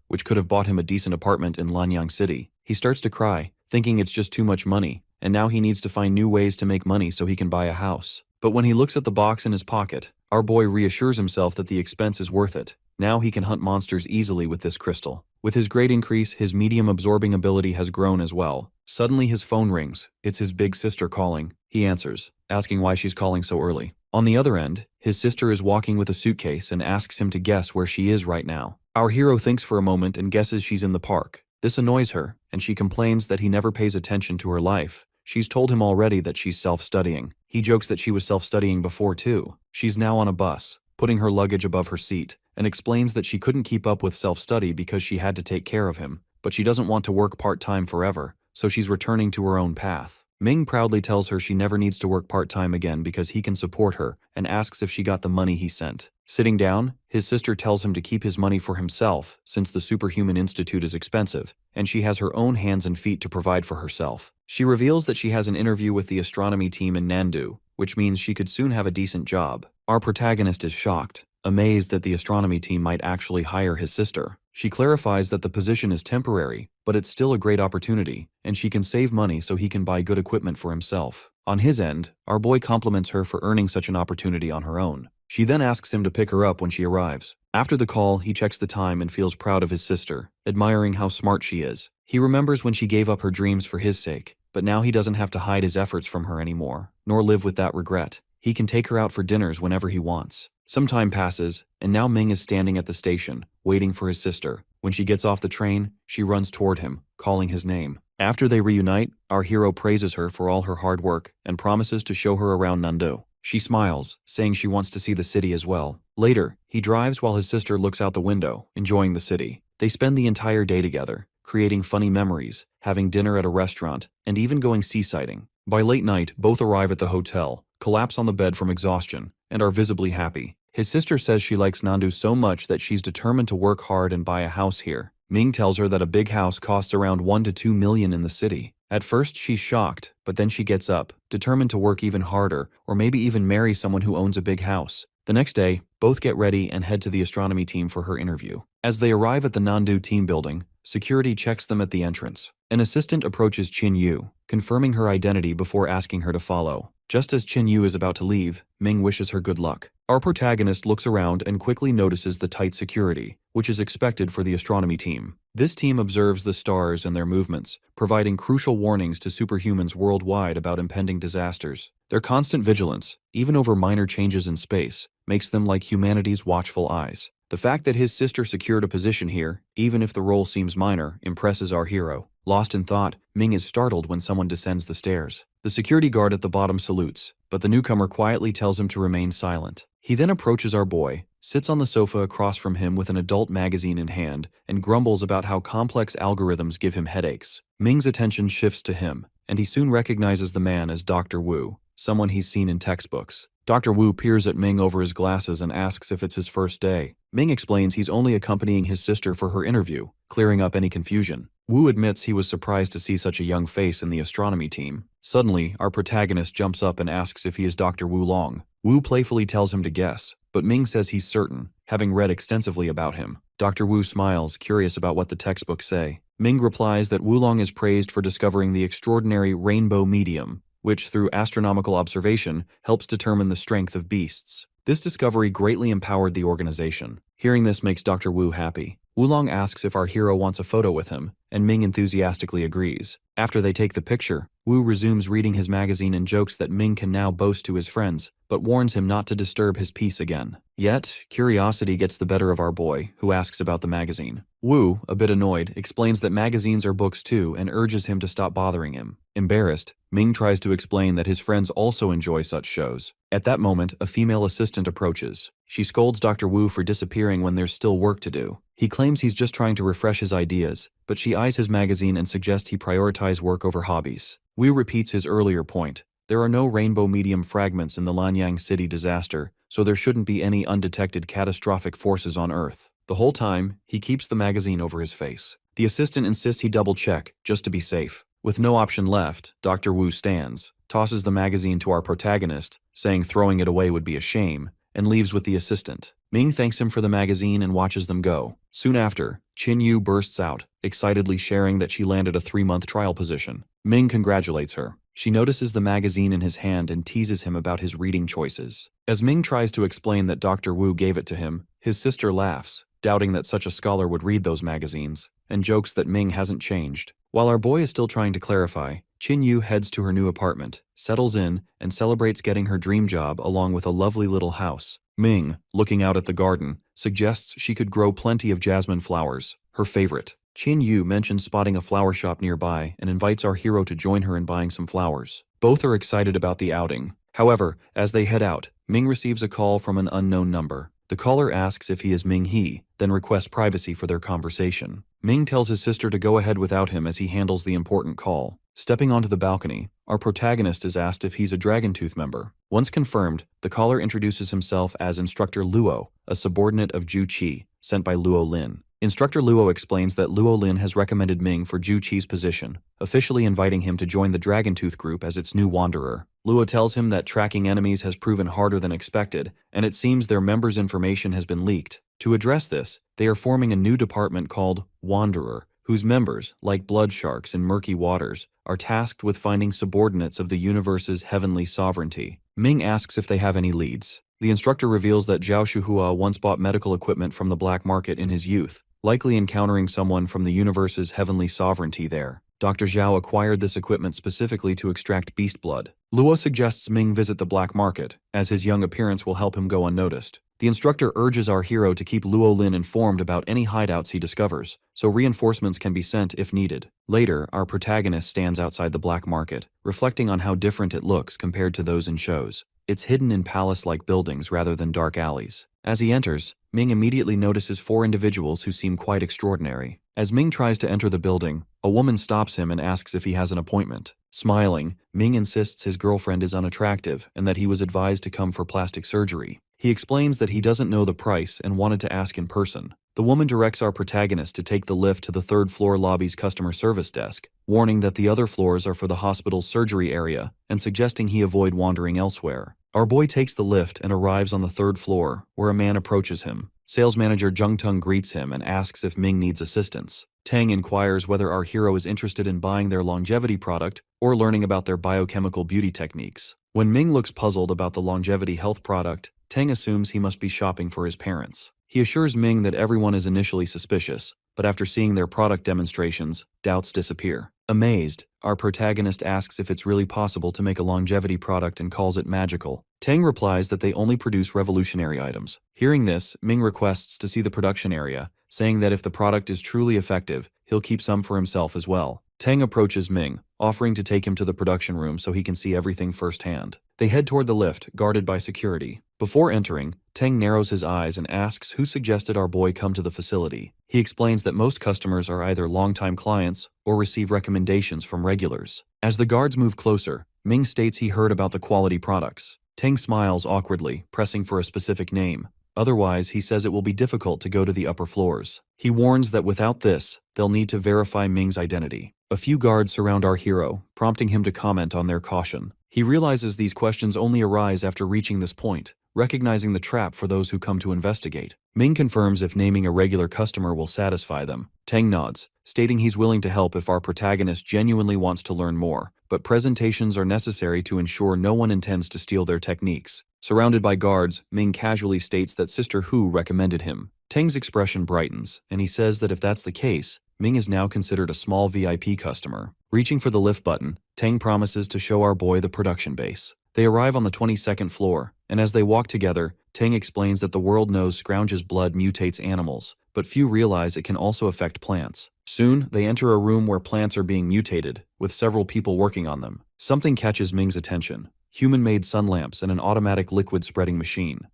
which could have bought him a decent apartment in Lanyang City. He starts to cry, thinking it's just too much money, and now he needs to find new ways to make money so he can buy a house. But when he looks at the box in his pocket, our boy reassures himself that the expense is worth it. Now he can hunt monsters easily with this crystal. With his grade increase, his medium absorbing ability has grown as well. Suddenly his phone rings. It's his big sister calling. He answers, asking why she's calling so early. On the other end, his sister is walking with a suitcase and asks him to guess where she is right now. Our hero thinks for a moment and guesses she's in the park. This annoys her, and she complains that he never pays attention to her life. She's told him already that she's self-studying. He jokes that she was self-studying before too. She's now on a bus, putting her luggage above her seat, and explains that she couldn't keep up with self-study because she had to take care of him, but she doesn't want to work part-time forever, so she's returning to her own path. Ming proudly tells her she never needs to work part-time again because he can support her, and asks if she got the money he sent. Sitting down, his sister tells him to keep his money for himself since the Superhuman Institute is expensive, and she has her own hands and feet to provide for herself. She reveals that she has an interview with the astronomy team in Nandu, which means she could soon have a decent job. Our protagonist is shocked, amazed that the astronomy team might actually hire his sister. She clarifies that the position is temporary, but it's still a great opportunity, and she can save money so he can buy good equipment for himself. On his end, our boy compliments her for earning such an opportunity on her own. She then asks him to pick her up when she arrives. After the call, he checks the time and feels proud of his sister, admiring how smart she is. He remembers when she gave up her dreams for his sake, but now he doesn't have to hide his efforts from her anymore, nor live with that regret. He can take her out for dinners whenever he wants. Some time passes, and now Ming is standing at the station, waiting for his sister. When she gets off the train, she runs toward him, calling his name. After they reunite, our hero praises her for all her hard work and promises to show her around Nandu. She smiles, saying she wants to see the city as well. Later, he drives while his sister looks out the window, enjoying the city. They spend the entire day together, creating funny memories, having dinner at a restaurant, and even going seasighting. By late night, both arrive at the hotel, collapse on the bed from exhaustion, and are visibly happy. His sister says she likes Nandu so much that she's determined to work hard and buy a house here. Ming tells her that a big house costs around 1 to 2 million in the city. At first, she's shocked, but then she gets up, determined to work even harder, or maybe even marry someone who owns a big house. The next day, both get ready and head to the astronomy team for her interview. As they arrive at the Nandu team building, security checks them at the entrance. An assistant approaches Chin Yu, confirming her identity before asking her to follow. Just as Chin Yu is about to leave, Ming wishes her good luck. Our protagonist looks around and quickly notices the tight security, which is expected for the astronomy team. This team observes the stars and their movements, providing crucial warnings to superhumans worldwide about impending disasters. Their constant vigilance, even over minor changes in space, makes them like humanity's watchful eyes. The fact that his sister secured a position here, even if the role seems minor, impresses our hero. Lost in thought, Ming is startled when someone descends the stairs. The security guard at the bottom salutes, but the newcomer quietly tells him to remain silent. He then approaches our boy, sits on the sofa across from him with an adult magazine in hand, and grumbles about how complex algorithms give him headaches. Ming's attention shifts to him, and he soon recognizes the man as Dr. Wu, someone he's seen in textbooks. Dr. Wu peers at Ming over his glasses and asks if it's his first day. Ming explains he's only accompanying his sister for her interview, clearing up any confusion. Wu admits he was surprised to see such a young face in the astronomy team. Suddenly, our protagonist jumps up and asks if he is Dr. Wu Long. Wu playfully tells him to guess, but Ming says he's certain, having read extensively about him. Dr. Wu smiles, curious about what the textbooks say. Ming replies that Wu Long is praised for discovering the extraordinary rainbow medium, which, through astronomical observation, helps determine the strength of beasts. This discovery greatly empowered the organization. Hearing this makes Dr. Wu happy. Wulong asks if our hero wants a photo with him, and Ming enthusiastically agrees. After they take the picture, Wu resumes reading his magazine and jokes that Ming can now boast to his friends, but warns him not to disturb his peace again. Yet, curiosity gets the better of our boy, who asks about the magazine. Wu, a bit annoyed, explains that magazines are books too and urges him to stop bothering him. Embarrassed, Ming tries to explain that his friends also enjoy such shows. At that moment, a female assistant approaches. She scolds Dr. Wu for disappearing when there's still work to do. He claims he's just trying to refresh his ideas, but she eyes his magazine and suggests he prioritize work over hobbies. Wu repeats his earlier point. There are no rainbow medium fragments in the Lanyang City disaster, so there shouldn't be any undetected catastrophic forces on Earth. The whole time, he keeps the magazine over his face. The assistant insists he double-check, just to be safe. With no option left, Dr. Wu stands, tosses the magazine to our protagonist, saying throwing it away would be a shame, and leaves with the assistant. Ming thanks him for the magazine and watches them go. Soon after, Qin Yu bursts out, excitedly sharing that she landed a 3-month trial position. Ming congratulates her. She notices the magazine in his hand and teases him about his reading choices. As Ming tries to explain that Dr. Wu gave it to him, his sister laughs, doubting that such a scholar would read those magazines, and jokes that Ming hasn't changed. While our boy is still trying to clarify, Qin Yu heads to her new apartment, settles in, and celebrates getting her dream job along with a lovely little house. Ming, looking out at the garden, suggests she could grow plenty of jasmine flowers, her favorite. Qin Yu mentions spotting a flower shop nearby and invites our hero to join her in buying some flowers. Both are excited about the outing. However, as they head out, Ming receives a call from an unknown number. The caller asks if he is Ming He, then requests privacy for their conversation. Ming tells his sister to go ahead without him as he handles the important call. Stepping onto the balcony, our protagonist is asked if he's a Dragon Tooth member. Once confirmed, the caller introduces himself as Instructor Luo, a subordinate of Ju Qi, sent by Luo Lin. Instructor Luo explains that Luo Lin has recommended Ming for Ju Qi's position, officially inviting him to join the Dragon Tooth group as its new wanderer. Luo tells him that tracking enemies has proven harder than expected, and it seems their members' information has been leaked. To address this, they are forming a new department called Wanderer, whose members, like blood sharks in murky waters, are tasked with finding subordinates of the universe's heavenly sovereignty. Ming asks if they have any leads. The instructor reveals that Zhao Shuhua once bought medical equipment from the black market in his youth, likely encountering someone from the universe's heavenly sovereignty there. Dr. Zhao acquired this equipment specifically to extract beast blood. Luo suggests Ming visit the black market, as his young appearance will help him go unnoticed. The instructor urges our hero to keep Luo Lin informed about any hideouts he discovers, so reinforcements can be sent if needed. Later, our protagonist stands outside the black market, reflecting on how different it looks compared to those in shows. It's hidden in palace-like buildings rather than dark alleys. As he enters, Ming immediately notices 4 individuals who seem quite extraordinary. As Ming tries to enter the building, a woman stops him and asks if he has an appointment. Smiling, Ming insists his girlfriend is unattractive and that he was advised to come for plastic surgery. He explains that he doesn't know the price and wanted to ask in person. The woman directs our protagonist to take the lift to the 3rd floor lobby's customer service desk, warning that the other floors are for the hospital's surgery area and suggesting he avoid wandering elsewhere. Our boy takes the lift and arrives on the 3rd floor, where a man approaches him. Sales manager Zheng Teng greets him and asks if Ming needs assistance. Tang inquires whether our hero is interested in buying their longevity product or learning about their biochemical beauty techniques. When Ming looks puzzled about the longevity health product, Tang assumes he must be shopping for his parents. He assures Ming that everyone is initially suspicious, but after seeing their product demonstrations, doubts disappear. Amazed, our protagonist asks if it's really possible to make a longevity product and calls it magical. Tang replies that they only produce revolutionary items. Hearing this, Ming requests to see the production area, saying that if the product is truly effective, he'll keep some for himself as well. Tang approaches Ming, offering to take him to the production room so he can see everything firsthand. They head toward the lift, guarded by security. Before entering, Tang narrows his eyes and asks who suggested our boy come to the facility. He explains that most customers are either longtime clients or receive recommendations from regulars. As the guards move closer, Ming states he heard about the quality products. Tang smiles awkwardly, pressing for a specific name. Otherwise, he says it will be difficult to go to the upper floors. He warns that without this, they'll need to verify Ming's identity. A few guards surround our hero, prompting him to comment on their caution. He realizes these questions only arise after reaching this point, recognizing the trap for those who come to investigate. Ming confirms if naming a regular customer will satisfy them. Tang nods, stating he's willing to help if our protagonist genuinely wants to learn more, but presentations are necessary to ensure no one intends to steal their techniques. Surrounded by guards, Ming casually states that Sister Hu recommended him. Tang's expression brightens, and he says that if that's the case, Ming is now considered a small VIP customer. Reaching for the lift button, Tang promises to show our boy the production base. They arrive on the 22nd floor, and as they walk together, Tang explains that the world knows Scrounge's blood mutates animals, but few realize it can also affect plants. Soon, they enter a room where plants are being mutated, with several people working on them. Something catches Ming's attention: human-made sun lamps and an automatic liquid-spreading machine.